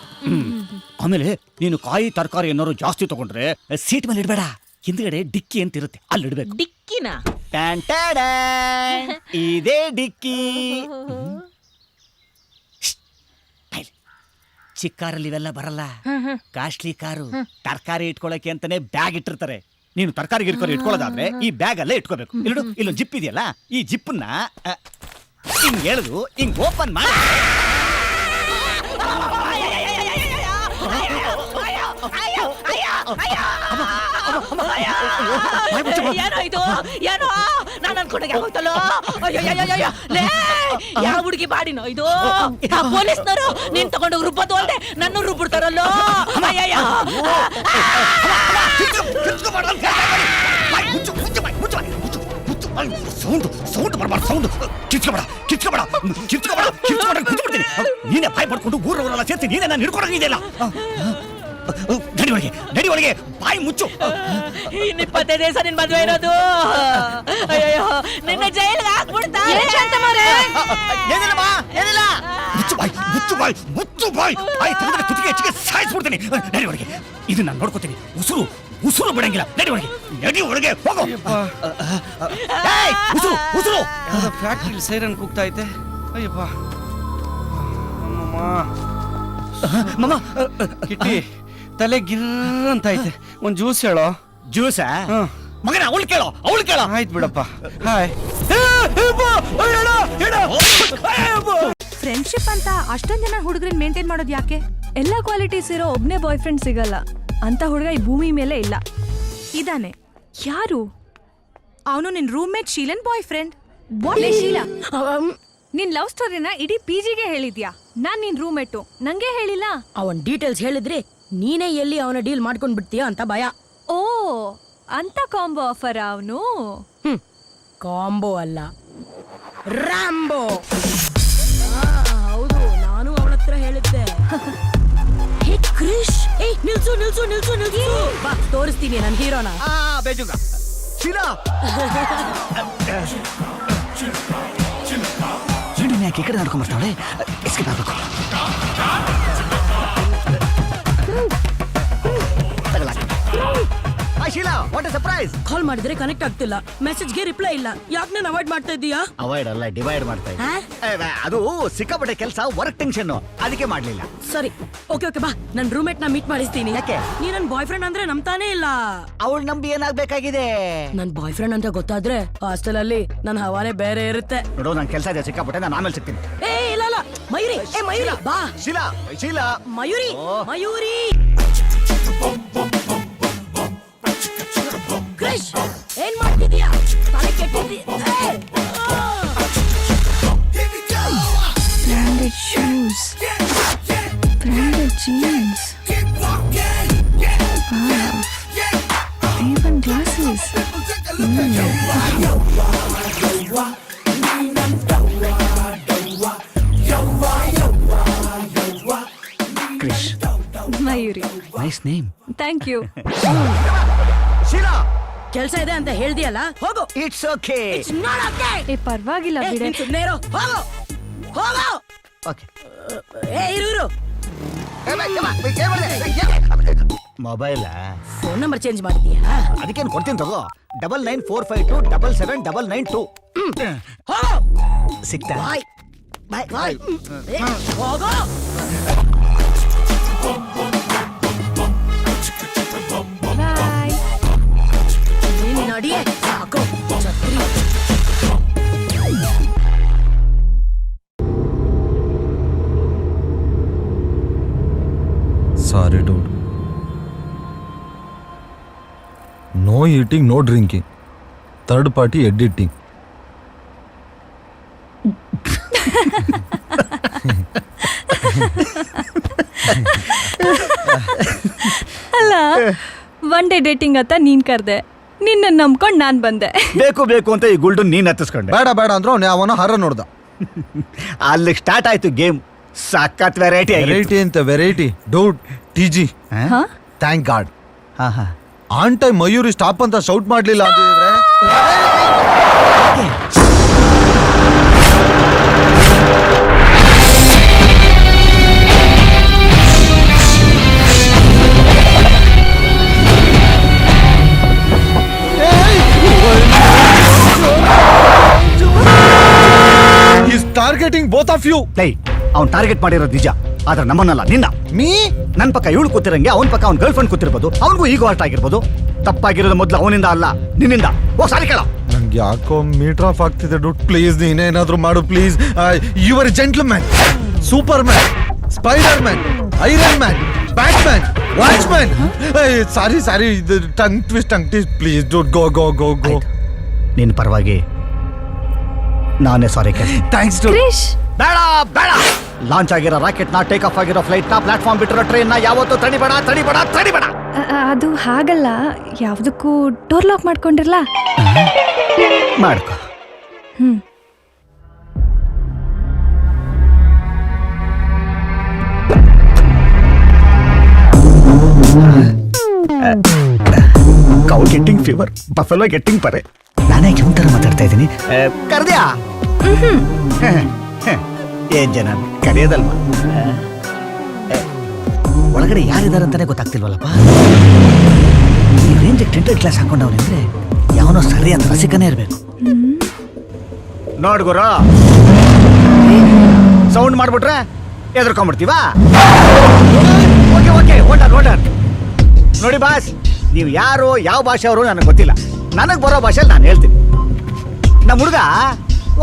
ಆಮೇಲೆ ನೀನು ಕಾಯಿ ತರಕಾರಿ ಏನಾದ್ರು ಜಾಸ್ತಿ ತಗೊಂಡ್ರೆ ಸೀಟ್ ಮೇಲೆ ಇಡ್ಬೇಡ, ಹಿಂದ್ಗಡೆ ಡಿಕ್ಕಿ ಅಂತ ಇರುತ್ತೆ, ಅಲ್ಲಿ ಇಡ್ಬೇಕು. ಡಿಕ್ಕಿನ? ಇದೇ ಡಿಕ್ಕಿ. ಚಿಕ್ಕ ಕಾರಲ್ಲಿ ಇವೆಲ್ಲ ಬರಲ್ಲ, ಕಾಸ್ಟ್ಲಿ ಕಾರು. ತರಕಾರಿ ಇಟ್ಕೊಳಕ್ಕೆ ಅಂತಾನೆ ಬ್ಯಾಗ್ ಇಟ್ಟಿರ್ತಾರೆ. ನೀನು ತರಕಾರಿ ಗಿರ್ಕಾರಿ ಇಟ್ಕೊಳ್ಳೋದಾದ್ರೆ ಈ ಬ್ಯಾಗ್ ಅಲ್ಲೇ ಇಟ್ಕೋಬೇಕು. ಇಲ್ಲೊಂದು ಜಿಪ್ ಇದೆಯಲ್ಲ, ಈ ಜಿಪ್ಪನ್ನ ಹಿಂಗ್ ಎಳೆದು ಹಿಂಗ್ ಓಪನ್ ಮಾಡಿ. ಏನೋ ಇದು? ಏನೋ ನಾನು ಅನ್ಕೊಂಡಾಗ ಆಗೋಯ್ತಲ್ಲೋ. ಯಾವ ಹುಡುಗಿ ಬಾಡಿನೋ ಇದು? ಪೊಲೀಸ್ನವರು ನೀನ್ ತಗೊಂಡು ರುಬ್ಬೋದು ಅಲ್ದೆ ನನ್ನ ರುಬ್ಬಿಡ್ತಾರಲ್ಲೋ. ಸೌಂಡ್ ಬರಬಾರ್ದು, ಸೌಂಡ್. ಕಿಚ್ಕೊಬೇಡ. ನೀನೇ ಬಾಯ್ ಪಡ್ಕೊಂಡು ಊರವರೆಲ್ಲ ಸೇರ್ತಿ ನೀನೇ ನಾನು ಹಿಡ್ಕೊಡಂಗಿದೆಯಲ್ಲ. ನಡಿ ಒಳಗೆ, ಬಾಯಿ ಮುಚ್ಚು. 25 ದಿವಸ ನಿನ್ ಮದ್ವೆ ಇರೋದು. ಅಯ್ಯೋ, ನಿನ್ನ ಜೈಲ್ಗೆ ಹಾಕ್ಬಿಡ್ತಾರೆ. ಮುಚ್ಚು ಬಾಯ್ ತೆಗೆದ್ರೆ ಕುತ್ತಿಗೆ ಹೆಚ್ಚಿಗೆ ಸಾಯಿಸ್ಬಿಡ್ತೀನಿ. ನಡಿ ಒಳಗೆ, ಇದು ನಾನು ನೋಡ್ಕೋತೀನಿ. ಉಸುರು ಬಿಡಂಗಿಲ್ಲ. ನಡಿ ಒಳಗೆ ಹೋಗೋ. ಉಸುರು. ಫ್ಯಾಕ್ಟ್ರಿ ಸೈರನ್ ಕೂಗ್ತಾ ಐತೆ. ಅಯ್ಯಪ್ಪ ಮಮ್ಮ, ಕಿಟ್ಟಿ ತಲೆ ಗಿರ್ರ ಅಂತ ಐತೆ. ಒಂದ್ ಜ್ಯೂಸ್ ಹೇಳೋ. ಜ್ಯೂಸಾ? ಮಗನ ಅವಳು ಕೇಳೋ. ಆಯ್ತು ಬಿಡಪ್ಪ. ಹಾಯ್. ಫ್ರೆಂಡ್ಶಿಪ್ ಅಂತ ಅಷ್ಟೊಂದ್ ಜನ ಹುಡುಗರನ್ನ ಮೇಂಟೈನ್ ಮಾಡೋದು ಯಾಕೆ? ಎಲ್ಲ ಕ್ವಾಲಿಟೀಸ್ ಇರೋ ಒಬ್ನೇ ಬಾಯ್ ಫ್ರೆಂಡ್ ಸಿಗಲ್ಲ ಅಂತ ಹುಡುಗ ಈ ಭೂಮಿ ಮೇಲೆ ಇಲ್ಲ. ಇದಾನೆ. ಯಾರು ಅವನು? ನಿನ್ ರೂಮ್ಮೇಟ್ ಶೀಲನ್ ಬಾಯ್ ಫ್ರೆಂಡ್. ಶೀಲಾ, ನಿನ್ ಲವ್ ಸ್ಟೋರಿನ ಇಡೀ ಪಿಜಿಗೆ ಹೇಳಿದ್ಯಾ. ನಾನ್ ನಿನ್ ರೂಮ್ಮೇಟು, ನಂಗೆ ಹೇಳಿಲ್ಲ. ಅವನ್ ಡೀಟೇಲ್ಸ್ ಹೇಳಿದ್ರೆ ನೀನೇ ಎಲ್ಲಿ ಅವನ ಡೀಲ್ ಮಾಡ್ಕೊಂಡ್ ಬಿಡ್ತೀಯ ಅಂತ ಭಯ. ಓ, ಅಂತ ಕಾಂಬೋ ಆಫರ್ ಅವನು. ಕಾಂಬೋ ಅಲ್ಲ, ರಾಂಬೋ. ಹೌದು, ನಾನು ಅವಳ ಹತ್ರ ಹೇಳಿದ್ದೆ. ಹೇ ಕ್ರಿಶ್, ನಿಲ್ಸು ನಿಲ್ಸು ನಿಲ್ಸು ನಿಲ್ಸು. ಬಾ ತೋರಿಸ್ತೀನಿ ನನ್ ಹೀರೋನ. ಬೇಜುಗ ಶೀಲಾ, ಯಾಕೆ ಈ ಕಡೆ ನಡ್ಕೊಂಡ್ ಬರ್ತಾವಳೆ? ಎಸ್ಕೇಪ್ ಆಗ್ಬೇಕು. Sheela, what a surprise. Call ಮಾಡಿದ್ರೆ ಕನೆಕ್ಟ್ ಆಗ್ತಿಲ್ಲ, ಮೆಸೇಜ್ಗೆ ರಿಪ್ಲೈ ಇಲ್ಲ. ಯಾಕೆ ನಾನು ಅವಾಯ್ಡ್ ಮಾಡ್ತಾ ಇದ್ದೀಯಾ? ಅವಾಯ್ಡ್ ಅಲ್ಲ, ಡಿವೈಡ್ ಮಾಡ್ತಾ ಇದ್ದೆ. ಅದು ಸಿಕ್ಕಾಪಟ್ಟೆ ಕೆಲಸ, ವರ್ಕ್ ಟೆನ್ಷನ್, ಅದಕ್ಕೆ ಮಾಡ್ಲಿಲ್ಲ. ಸರಿ, ಓಕೆ ಓಕೆ, ಬಾ ನನ್ ರೂಮ್ಮೇಟ್ ನ ಮೀಟ್ ಮಾಡಿಸ್ತೀನಿ. ಯಾಕೆ? ನೀ ನನ್ ಬಾಯ್ ಫ್ರೆಂಡ್ ಅಂದ್ರೆ ನಂಬ್ತಾನೆ ಇಲ್ಲ. ಅವಳು ನಂಬಿ ಏನಾಗ್ಬೇಕಾಗಿದೆ? ನನ್ ಬಾಯ್ ಫ್ರೆಂಡ್ ಅಂತ ಗೊತ್ತಾದ್ರೆ ಹಾಸ್ಟೆಲ್ ಅಲ್ಲಿ ನನ್ ಹವಾನೆ ಬೇರೆ ಇರುತ್ತೆ. ನೋಡು, ನನ್ ಕೆಲಸ ಇದೆ ಸಿಕ್ಕಾಪಟ್ಟೆ, ನಾನು ಆಮೇಲೆ ಸಿಗ್ತೀನಿ. ಇಲ್ಲ ಇಲ್ಲ, ಮಯೂರಿ, ಮಯೂರಿ ಬಾ. ಶೀಲಾ, ಶೀಲಾ, ಮಯೂರಿ, ಮಯೂರಿ. ಕ್ರಿಶ್, ಏನ್ ಮಾಡ್ತಿದ್ಯಾ? ತಲೆ ಕೆಟ್ಟಿದ್ಯಾ? Branded shoes, branded jeans, even glasses. Krish, Mayuri, nice name. Thank you. Sheela, ಕೆಲ್ಸ ಇದೆ ಅಂತ ಹೇಳ್ದಿಯಲ್ಲ, ಹೋಗು. It's okay. ಪರವಾಗಿಲ್ಲ ಬಿಡೆ. ಸುಮ್ಮನೆ ಇರೋ, ಹೋಗು ಹೋಗು. ಓಕೆ. ಇರು. ಮೊಬೈಲ್ ಫೋನ್ ನಂಬರ್ ಚೇಂಜ್ ಮಾಡ್ತೀಯಾ? ಅದಕ್ಕೇನು ಕೊಡ್ತೀನಿ ತಗೋ. 9945277992. ಹೋಗು. ಸಿಗ್ತಾ? ಬಾಯ್ ಬಾಯ್ ಬಾಯ್. ಹೋಗು. ಬಾಯ್. ನೀನು ನಡಿಯೇ ಸಾಕು. ಛತ್ರಿ. Sorry dude. No eating, no drinking. Third party editing. ಅಲ್ಲ, ಒನ್ ಡೇ ಡೇಟಿಂಗ್ ಅಂತ ನೀನ್ ಕರ್ದೆ, ನಿನ್ನ ನಂಬ್ಕೊಂಡ್ ನಾನ್ ಬಂದೆ. ಬೇಕು ಬೇಕು ಅಂತ ಈ ಗುಲ್ಡು ನೀನ್ ಹತ್ತಿಸ್ಕೊಂಡೆ. ಬೇಡ ಬೇಡ ಅಂದ್ರೆ ಅವ್ನು ಯಾವನೋ ಹರ ನೋಡ್ದ. ಅಲ್ಲಿ ಸ್ಟಾರ್ಟ್ ಆಯ್ತು ಗೇಮ್. ಸಖತ್ ವೆರೈಟಿ. ವೆರೈಟಿ ಅಂತ variety doubt. TG, thank god. On time Mayuri stop ಅಂತ ಶೌಟ್ ಮಾಡ್ಲಿಲ್ಲ ಅಂತಿದ್ರೆ ಟಾರ್ಗೆಟಿಂಗ್ ಬೋತ್ ಆಫ್ ಯು. ಅವ್ನ್ ಟಾರ್ಗೆಟ್ ಮಾಡಿರೋದು ನಿಜ, ಆದ್ರೆ ನಮ್ಮನ್ನಲ್ಲ, ನಿನ್ನ. ನನ್ ಪಕ್ಕ ಇವಳು ಕೂತಿರಂಗೆ ಅವನ್ ಪಕ್ಕ ಅವ್ನ ಗರ್ಲ್ ಫ್ರೆಂಡ್ ಕೂತಿರ್ಬೋದು. ಅವನಿಗೂ ಈಗೋ ಅರ್ಥ ಆಗಿರ್ಬೋದು. ತಪ್ಪಾಗಿರೋದು ಮೊದ್ಲು ಅವನಿಂದ ಅಲ್ಲ, ನಿನ್ನಿಂದ. ಹೋಗ್ ಸಾರಿ ಕೇಳ. ನಂಗೆ ಯಾಕೋ ಮೀಟರ್ ಆಫ್ ಆಗ್ತಿದೆ ಡೂಟ್. ಪ್ಲೀಸ್ ನೀನೇನಾದ್ರೂ ಮಾಡು please. Your gentleman, superman, spiderman, iron man, batman, watchman. Sorry tongue twist please dude. Go go go go. ನಿನ್ ಪರವಾಗಿ ನಾನೇ ಸಾರಿ ಕೇಳ್ತೀನಿ. ಥ್ಯಾಂಕ್ಸ್. ಬೇಡ ಬೇಡ. ಲಾಂಚ್ ಆಗಿರೋ ರಾಕೆಟ್ ನ, ಟೇಕ್ ಆಫ್ ಆಗಿರೋ ಫ್ಲೈಟ್ ನ, ಪ್ಲಾಟ್ಫಾರ್ಮ್ ಬಿಟ್ಟಿರೋ ಟ್ರೈನ್ ನ ಯಾವತ್ತೂ ತಡಿಬೇಡ ತಡಿಬೇಡ ತಡಿಬೇಡ. ಅದು ಹಾಗಲ್ಲ, ಯಾವ್ದಕ್ಕೂ ಡೋರ್ ಲಾಕ್ ಮಾಡ್ಕೊಂಡಿರ್ಲ. ಮಾಡ್ಕೊ. Cow getting fever, buffalo getting ಪರೆ. ನಾನೇ ಕೆಮ್ಮು ತರ ಮಾತಾಡ್ತಾ ಇದ್ದೀನಿ. ಕರ್ದ್ಯಾ? ಏನ್ ಜನ ಕರೆಯೋದಲ್ವಾ? ಒಳಗಡೆ ಯಾರಿದಾರಂತಾನೆ ಗೊತ್ತಾಗ್ತಿಲ್ವಲ್ಲಪ್ಪ. ಈ ರೇಂಜ್ ಟೆಂಟೆಡ್ ಕ್ಲಾಸ್ ಹಾಕೊಂಡವನಿದ್ರೆ ಯಾವನೋ ಸರಿ ಅಂತ ರಸಿಕನೇ ಇರ್ಬೇಕು. ನೋಡ್ ಗುರು, ಸೌಂಡ್ ಮಾಡ್ಬಿಟ್ರೆ ಎದ್ರಕೊಂಡ್ಬಿಡ್ತೀವಾ? Okay okay, voter. ನೋಡಿ ಬಾಸ್, ನೀವು ಯಾರು ಯಾವ ಭಾಷೆಯವರು ನನಗೆ ಗೊತ್ತಿಲ್ಲ. ನನಗೆ ಬರೋ ಭಾಷೆಯಲ್ಲಿ ನಾನು ಹೇಳ್ತೀನಿ. ನಮ್ಮ ಹುಡುಗ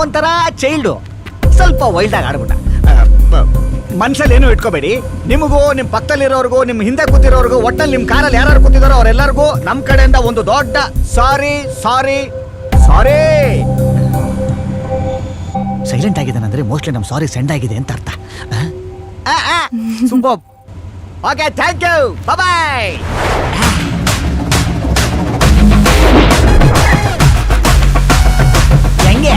ಒಂಥರ ಚೈಲ್ಡು, ಸ್ವಲ್ಪ ವೈಲ್ಡ್ ಆಗಿ ಆಡ್ಬಿಟ್ಟ. ಮನ್ಸಲ್ಲಿ ಏನು ಇಟ್ಕೋಬೇಡಿ. ನಿಮಗೂ ನಿಮ್ ಪಕ್ಕದಲ್ಲಿರೋರ್ಗು ನಿಮ್ ಹಿಂದೆ ಕೂತಿರೋರ್ಗು ಒಟ್ಟಲ್ಲಿ ನಿಮ್ ಕಾರಲ್ಲಿ ಯಾರು ಕೂತಿದಾರೋ ಅವರೆಲ್ಲರಿಗೂ ನಮ್ ಕಡೆಯಿಂದ ಒಂದು ದೊಡ್ಡ ಸಾರಿ ಸಾರಿ ಸಾರಿ. ಸೈಲೆಂಟ್ ಆಗಿದ್ದಾನಂದ್ರೆ ಮೋಸ್ಟ್ಲಿ ನಮ್ ಸಾರಿ ಸೆಂಡ್ ಆಗಿದೆ ಅಂತ ಅರ್ಥ. ಸೂಪರ್. ಓಕೆ, ಥ್ಯಾಂಕ್ ಯು, ಬಾಯ್. ಹೆಂಗೆ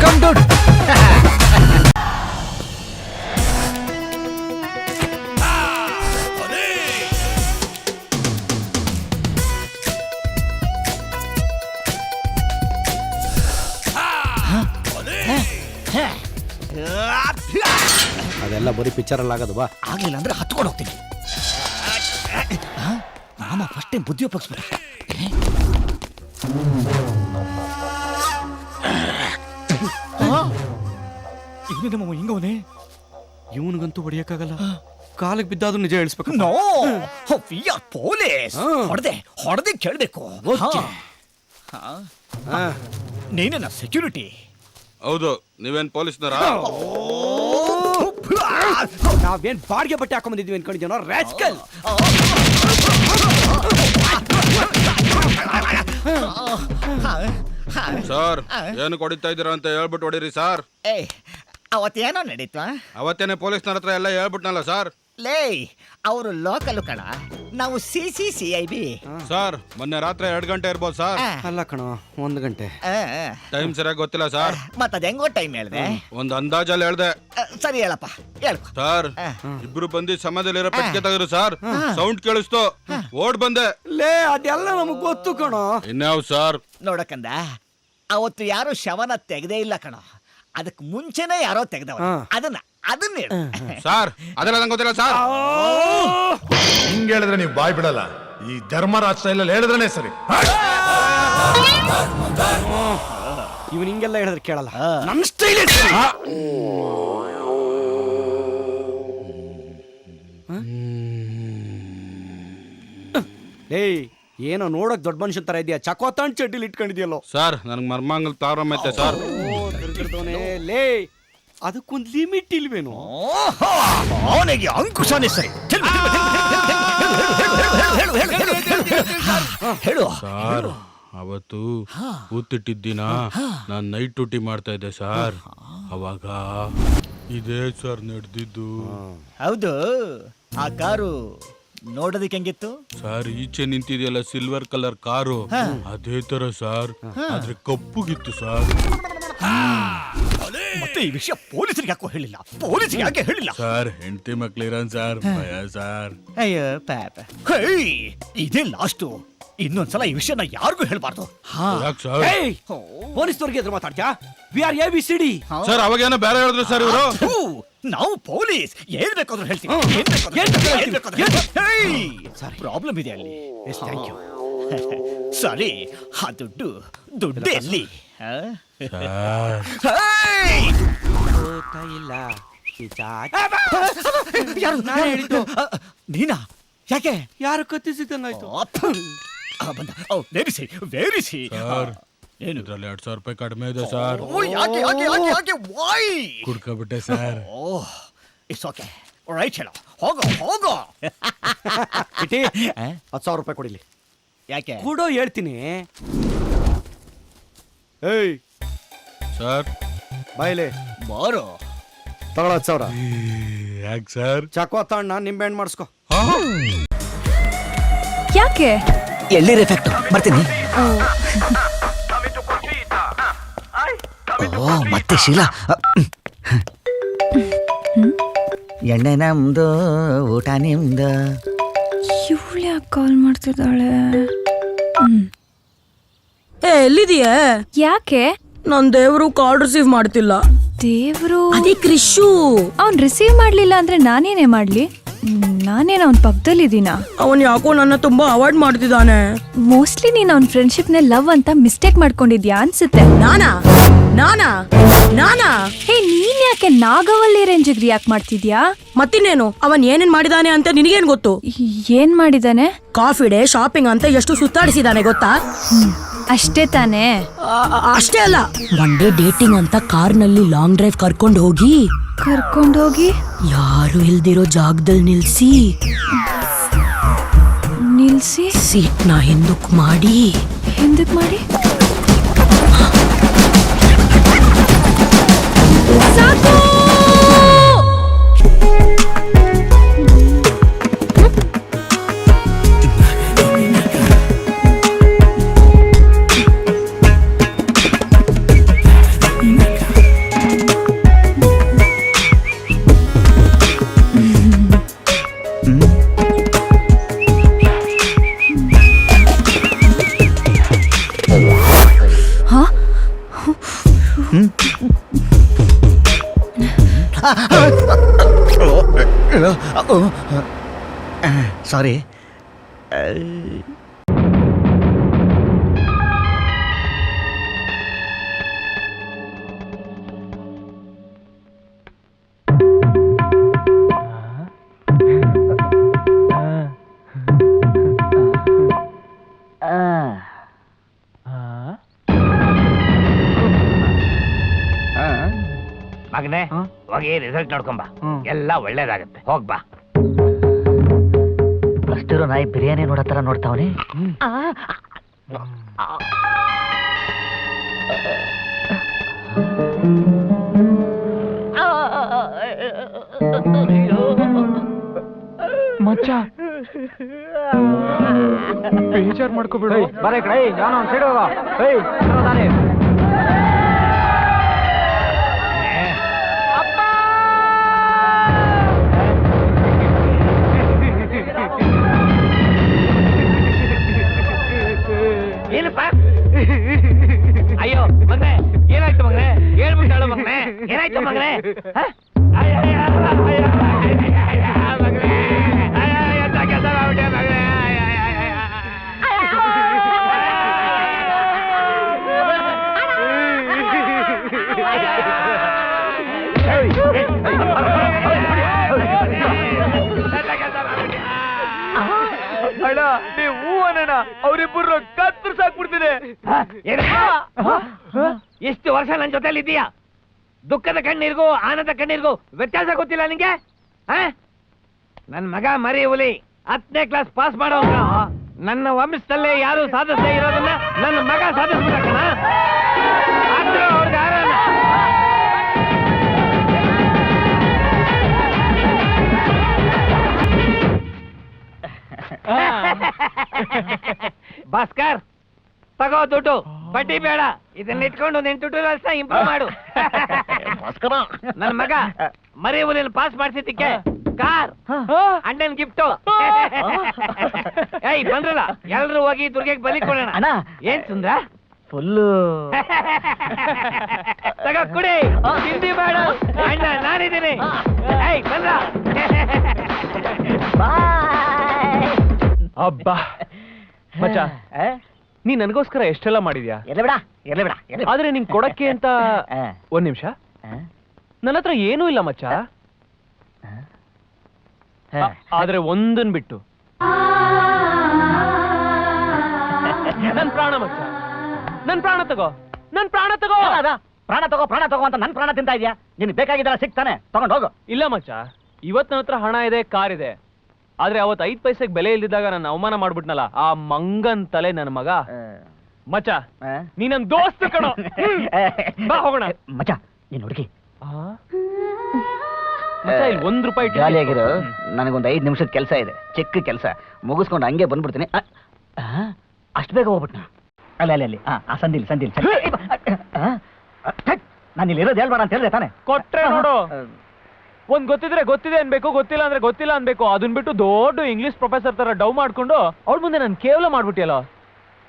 ಕಮ್ ಡುಡ್. ಅದೆಲ್ಲ ಬರೀ ಪಿಕ್ಚರಲ್ಲಿ ಆಗೋದು ಬಾ. ಆಗ್ಲಿಲ್ಲ ಅಂದ್ರೆ ಹತ್ಕೊಂಡು ಹೋಗ್ತೀನಿ. ಮಾಮ ಫಸ್ಟ್ ಟೈಮ್ ಬುದ್ಧಿ ಉಪಯೋಗಿಸ್ಬಿಟ್ಟ. ಇವನೇನಮ್ಮ ಹಿಂಗವನೇ? ಇವನಿಗಂತೂ ಹೊಡಿಯಕ್ಕಾಗಲ್ಲ. ಕಾಲಿಗೆ ಬಿದ್ದಾದ್ರು ನಿಜ ಹೇಳಿಸ್ಬೇಕು. No, we are police. ಹೊಡೆದೆ ಕೇಳಬೇಕು. ನೀನೇನ ಸೆಕ್ಯೂರಿಟಿ? ಹೌದು. ನೀವೇನ್ ಪೊಲೀಸ್ನರಾ? ನಾವೇನ್ ಬಾಡಿಗೆ ಬಟ್ಟೆ ಹಾಕೊಂಡ್ಬಂದಿದ್ವಿ ಅನ್ಕೊಂಡಿದ್ದೀನೋ ರಾಸ್ಕಲ್. ಸರ್, ಏನು ಹೊಡಿತಾ ಇದ್ದೀರಾ ಅಂತ ಹೇಳ್ಬಿಟ್ಟು ಹೊಡೀರಿ ಸರ್. ಅವತ್ತೇನೋ ನಡೀತು. ಅವತ್ತೇನೆ ಪೊಲೀಸ್ನರ ಹತ್ರ ಎಲ್ಲ ಹೇಳ್ಬಿಟ್ನಲ್ಲ ಸರ್. ಲೇ, ಅವರು ಲೋಕಲ್ ಕಣ, ನಾವು CIB. ಸರ್, ಮೊನ್ನೆ ರಾತ್ರಿ 2 ಗಂಟೆ ಇರ್ಬೋದು ಸರ್. ಅಲ್ಲ ಕಣೋ, 1 ಗಂಟೆ. ಟೈಮ್ ಸರಿಯಾಗಿ ಗೊತ್ತಿಲ್ಲ ಸರ್. ಮತ್ತದ ಹೆಂಗೋ ಟೈಮ್ ಹೇಳ್ದೆ? ಒಂದು ಅಂದಾಜಲ್ಲಿ ಹೇಳ್ದೆ. ಸರಿ ಹೇಳಪ್ಪ, ಹೇಳ್ಕೊ. ಸರ್, ಇಬ್ರು ಬಂದು ಸಮಯದಲ್ಲಿರೋ ಪೆಟ್ಟಿಗೆ ತೆಗೆದ್ರು ಸರ್. ಸೌಂಡ್ ಕೇಳಿಸ್ತು, ಓಡ್ ಬಂದೆ. ಲೇ, ಅದೆಲ್ಲ ನಮಗ್ ಗೊತ್ತು ಕಣೋ. ಇನ್ಯಾವ್ ಸರ್? ನೋಡಕಂದ, ಅವತ್ತು ಯಾರು ಶವನ ತೆಗ್ದೇ ಇಲ್ಲ ಕಣೋ. ಅದಕ್ಕೆ ಮುಂಚೆನೆ ಯಾರೋ ತೆಗ್ದವ. ಅದನ್ನ ಹೇಳು ಸರ್. ಅದೆಲ್ಲ ನಂಗೆ ಗೊತ್ತಿಲ್ಲ ಸರ್. ಹಿಂಗ್ ಹೇಳಿದ್ರೆ ನೀವು ಬಾಯ್ ಬಿಡಲ್ಲ. ಈ ಧರ್ಮರಾಜ್ ಸ್ಟೈಲಲ್ಲಿ ಹೇಳಿದ್ರೇನೆ ಸರಿ. ಇವನ್ ಹಿಂಗೆಲ್ಲ ಹೇಳಿದ್ರೆ ಕೇಳಲ್ಲ. ನಮ್ ಸ್ಟೈಲ್. ಏಯ್, ಏನೋ ನೋಡಕ್ ದೊಡ್ಡ ಮನುಷ್ಯನ್ ತರ ಇದೆಯಾ? ಚಕೋತಾನ್ ಚಡ್ಡಿಲಿ ಇಟ್ಕೊಂಡಿದ್ಯಲ್ಲೋ. ಸರ್, ನನಗೆ ಮರ್ಮಾಂಗಲ್ ತಾರಮ್ಮ ಐತೆ ಸರ್. ಲೇ, ಅದಕ್ಕೊಂದು ಲಿಮಿಟ್ ಇಲ್ವೇನೋ? ಅವನಿಗೆ ಅಂಕುಶನೇ ಸರಿ. ಹೇಳು ಸರ್, ಅವತ್ತು ಕೂತಿಟ್ಟಿದ್ದಿನ ನಾನು ನೈಟ್ ಡ್ಯೂಟಿ ಮಾಡ್ತಾ ಇದ್ದೆ ಸರ್. ಅವಾಗ ಇದೇ ಸರ್ ನಡೆದಿದ್ದು. ಹೌದು. ಆ ಕಾರು ನೋಡೋದಕ್ಕೆ ಹೆಂಗಿತ್ತು ಸರ್? ಈಚೆ ನಿಂತಿದೆಯಲ್ಲ ಸಿಲ್ವರ್ ಕಲರ್ ಕಾರು, ಅದೇ ತರ ಸರ್. ಆದ್ರೆ ಕಪ್ಪುಗಿತ್ತು ಸರ್. ಮತ್ತೆ ಈ ವಿಷಯ ಪೊಲೀಸರಿಗೆ ಯಾಕೋ ಹೇಳಿಲ್ಲ? ಪೊಲೀಸರಿಗೆ ಯಾಕೆ ಹೇಳಿಲ್ಲ ಸರ್? ಹೆಂಡತಿ ಮಕ್ಳಿರನ್ ಸರ್, ಭಯ ಸರ್. ಅಯ್ಯೋ ಪಾಪ. ಇದೇ ಲಾಸ್ಟು. ಇನ್ನೊಂದ್ಸಲ ಈ ವಿಷಯನ ಯಾರಿಗೂ ಹೇಳ್ಬಾರ್ದು. ಪೊಲೀಸ್ನವ್ರಿಗೆ ಎದುರು ಮಾತಾಡ್ತೀಯಾ? We are ABCD. ಸರ್, ಅವಾಗೇನೋ ಬೇರೆ ಹೇಳಿದ್ರು ಸರ್ ಇವರು. ನಾವು ಪೊಲೀಸ್, ಏನ್ ಬೇಕಾದ್ರೂ ಹೇಳ್ತೀವಿ. ಪ್ರಾಬ್ಲಮ್ ಇದೆ ಅಲ್ಲಿ. Thank you. ಸಾರಿ, ಆ ದುಡ್ಡು ಎಲ್ಲಿ? ನೀನಾ? ಯಾಕೆ? ಯಾರು ಕತ್ತಿಸಿದ್ದಾಯ್ತು? ಬಂದ. ವೆರಿ ಸಿ. ಏನು ಇದ್ರಲ್ಲಿ 2,000 ರೂಪಾಯಿ ಕಡಿಮೆ ಇದೆ ಸರ್. ಕುಡ್ಕೊಬಿಟ್ಟೆ ಸರ್. It's okay, right. ಹೇಳೋ, ಹೋಗೋ. 10,000 ರೂಪಾಯಿ ಕೊಡಿಲಿ. ಯಾಕೆ? ಕೊಡೋ, ಹೇಳ್ತೀನಿ. ಏಯ್ ಸರ್, ಬಾಯ್ಲೆ ಬಾರೋ. ತಗೊಳ 10,000. ಯಾಕೆ ಸರ್? ಚಕೋತಣ್ಣ ನಿಂಬೆಹಣ್ಣು ಮಾಡಿಸ್ಕೊ. ಯಾಕೆ? ಎಳ್ನೀರ್ ಎಫೆಕ್ಟ್. ಬರ್ತೀನಿ. ಓ, ಮತ್ತೆ ಶೀಲಾ. ಎಣ್ಣೆ ನಮ್ದು, ಊಟ ನಿಮ್ದು. ಇವಳು ಯಾಕೆ ಕಾಲ್ ಮಾಡ್ತಿದ್ದಾಳೆ? ಎಲ್ಲಿದೀಯ? ಯಾಕೆ? ನನ್ ದೇವ್ರು ಕಾಲ್ ರಿಸೀವ್ ಮಾಡ್ತಿಲ್ಲ. ದೇವ್ರು? ಅದೇ ಕ್ರಿಶು. ಅವ್ನ್ ರಿಸೀವ್ ಮಾಡ್ಲಿಲ್ಲ ಅಂದ್ರೆ ನಾನೇನೇ ಮಾಡ್ಲಿ? ನಾನೇನು ಅವನ ಪಕ್ಕದಲ್ಲಿದ್ದೀನ. ಅವನ್ ಯಾಕೋ ನನ್ನ ತುಂಬಾ ಅವಾಯ್ಡ್ ಮಾಡ್ತಿದ್ದಾನೆ. ಮೋಸ್ಟ್ಲಿ ನೀನ್ ಅವನ್ ಫ್ರೆಂಡ್ಶಿಪ್ ನ ಲವ್ ಅಂತ ಮಿಸ್ಟೇಕ್ ಮಾಡ್ಕೊಂಡಿದ್ಯಾ ಅನ್ಸುತ್ತೆ. ನಾನಾ? ಹೇ, ನೀನ್ ಯಾಕೆ ನಾಗವಲ್ಲಿ ರೇಂಜಿಗೆ ರಿಯಾಕ್ಟ್ ಮಾಡ್ತಿದ್ಯಾ? ಮತ್ತಿನ್ನೇನು, ಅವನ್ ಏನೇನ್ ಮಾಡಿದಾನೆ ಅಂತ ನಿನಗೇನ್ ಗೊತ್ತು? ಏನ್ ಮಾಡಿದಾನೆ? ಕಾಫಿ ಡೇ, ಶಾಪಿಂಗ್ ಅಂತ ಎಷ್ಟು ಸುತ್ತಾಡಿಸಿದಾನೆ ಗೊತ್ತಾ? ಅಷ್ಟೇ ತಾನೇ? ಅಷ್ಟೇ ಅಲ್ಲ, ಒನ್ ಡೇ ಡೇಟಿಂಗ್ ಅಂತ ಕಾರ್ನಲ್ಲಿ ಲಾಂಗ್ ಡ್ರೈವ್ ಕರ್ಕೊಂಡು ಹೋಗಿ ಕರ್ಕೊಂಡೋಗಿ ಯಾರು ಇಲ್ದಿರೋ ಜಾಗದಲ್ಲಿ ನಿಲ್ಸಿ ಸೀಟ್ನ ಹಿಂದಕ್ಕೆ ಮಾಡಿ ಸಾಕು. ಸಾರಿ. ಮಗನೇ ಹೋಗಿ ರಿಸಲ್ಟ್ ನೋಡ್ಕೊಂಬ, ಎಲ್ಲ ಒಳ್ಳೇದಾಗತ್ತೆ. ಹೋಗ್ಬಾ. ಅಷ್ಟಿರೋ ನಾಯಿ ಬಿರಿಯಾನಿ ನೋಡೋ ತರ ನೋಡ್ತಾವನೆ. ಮಚ್ಚ ಬೇಜಾರ್ ಮಾಡ್ಕೋಬೇಡ. ಬರೇ ಕಡೆ ನಾನು ಒಂದು ಸೈಡ್ ಹೋಗ. ಏನಪ್ಪ? ಅಯ್ಯೋ ಮಗನೇ, ಏನಾಯ್ತು ಮಗನೇ? ಹೇಳ್ಬಿಟ್ಟಾಳು ಮಗನೇ, ಏನಾಯ್ತು ಮಗನೇ? ಅಣ್ಣ ನೀವು ಹೂ ಅಣ್ಣ, ಅವರಿಬ್ಬರು ಕತ್ತರಿಸಾಕ್ಬಿಡ್ತೀನಿ. ಎಷ್ಟು ವರ್ಷ ನನ್ನ ಜೊತೆಲಿ ಇದೀಯಾ? ದುಃಖದ ಕಣ್ಣೀರ್ಗೂ ಆನಂದ ಕಣ್ಣೀರ್ಗೂ ವ್ಯತ್ಯಾಸ ಗೊತ್ತಿಲ್ಲ ನಿಂಗೆ? ನನ್ನ ಮಗ ಮರಿ ಹುಲಿ 10ನೇ ಕ್ಲಾಸ್ ಪಾಸ್ ಮಾಡೋ ನನ್ನ ವಂಶದಲ್ಲೇ ಯಾರು ಸಾಧಿಸದೇ ಇರೋದನ್ನ ನನ್ನ ಮಗ ಸಾಧಿಸ್ಬಿಟ್ಟಣ. ಭಾಸ್ಕರ್ ತಗೋ ದುಡ್ಡು, ಬಡ್ಡಿ ಬೇಡ. ಇದನ್ನ ಇಟ್ಕೊಂಡು ನಿನ್ ಟ್ಯುಟೋರಿಯಲ್ಸ್ ಇಂಪ್ರೂವ್ ಮಾಡು. ನನ್ನ ಮಗ ಮರಿ ಹುಲಿನ ಪಾಸ್ ಮಾಡಿಸಿದ್ದಕ್ಕೆ ಕಾರ್ ಅಣ್ಣನ್ ಗಿಫ್ಟು. ಏಯ್ ಬಂದ್ರಲ್ಲ, ಎಲ್ರು ಹೋಗಿ ದುರ್ಗೆಗೆ ಬಲಿ ಕೊಡೋಣ. ಏನ್ ಸುಂದ್ರ ಫುಲ್ಲು ತಗೋ ಕುಡಿ, ತಿಂಡಿ ಬೇಡ. ಅಣ್ಣ ನಾನಿದ್ದೀನಿ. ಏಯ್ ಬಂದ್ರ. ಅಬ್ಬಾ ಮಚ್ಚ, ನೀ ನನಗೋಸ್ಕರ ಎಷ್ಟೆಲ್ಲ ಮಾಡಿದ್ಯಾ? ಆದ್ರೆ ನಿಂಗೆ ಕೊಡಕ್ಕೆ ಅಂತ ಒಂದ್ ನಿಮಿಷ, ನನ್ನ ಹತ್ರ ಏನೂ ಇಲ್ಲ ಮಚ್ಚ. ಆದ್ರೆ ಒಂದನ್ ಬಿಟ್ಟು ನನ್ ಪ್ರಾಣ ಮಚ್ಚ, ನನ್ ಪ್ರಾಣ ತಗೋ, ನನ್ ಪ್ರಾಣ ತಗೋ. ಪ್ರಾಣ ತಗೋ ಪ್ರಾಣ ತಗೋ ಅಂತ ನನ್ ಪ್ರಾಣ ತಿಂತಾ ಇದೆಯಾ? ನಿನ್ ಬೇಕಾಗಿದ್ದಲ್ಲ ಸಿಗ್ತಾನೆ, ತಗೊಂಡ್ ಹೋಗು. ಇಲ್ಲ ಮಚ್ಚ, ಇವತ್ ನನ್ನ ಹತ್ರ ಹಣ ಇದೆ, ಕಾರ್ ಇದೆ. ಆದ್ರೆ ಅವತ್ 5 ಪೈಸೆಗೆ ಬೆಲೆ ಇಲ್ದಿದ್ದಾಗ ನನ್ನ ಅವಮಾನ ಮಾಡ್ಬಿಟ್ನಲ್ಲ ಆ ಮಂಗನ್ ತಲೆ ನನ್ನ ಮಗ. ಮಚ್ಚ ನೀ ನನ್ ದೋಸ್ತ ಕಣೋ. ಬಾ ಹೋಗೋಣ. ಮಚ್ಚ ನೀನ್ ಹುಡುಗಿ ಮಚ್ಚ, ಇಲ್ಲಿ ₹1 ಜಾಲಿಯಾಗಿರು. ನನಗೊಂದು 5 ನಿಮಿಷದ ಕೆಲಸ ಇದೆ, ಚಿಕ್ಕ ಕೆಲಸ ಮುಗಿಸ್ಕೊಂಡು ಹಂಗೆ ಬಂದ್ಬಿಡ್ತೀನಿ. ಅಷ್ಟು ಬೇಗ ಹೋಗ್ಬಿಟ್ನ? ಅಲ್ಲಿ ಆ ಸಂದಿಲ್ ನಾನು ಇಲ್ಲಿ ಇರೋದು ಹೇಳ್ಬೇಡ ಅಂತ ಹೇಳಿದೆ ತಾನೆ? ಕೊಟ್ರೆ ನೋಡು, ಒಂದ್ ಗೊತ್ತಿದ್ರೆ ಗೊತ್ತಿದೆ ಅನ್ಬೇಕು, ಗೊತ್ತಿಲ್ಲ ಅಂದ್ರೆ ಗೊತ್ತಿಲ್ಲ ಅನ್ಬೇಕು. ಅದನ್ ಬಿಟ್ಟು ದೊಡ್ಡ ಇಂಗ್ಲಿಷ್ ಪ್ರೊಫೆಸರ್ ತರ ಡವ್ ಮಾಡ್ಕೊಂಡು ಅವಳ ಮುಂದೆ ನಾನು ಕೇವಲ ಮಾಡ್ಬಿಟ್ಟಿಯಲ್ಲ.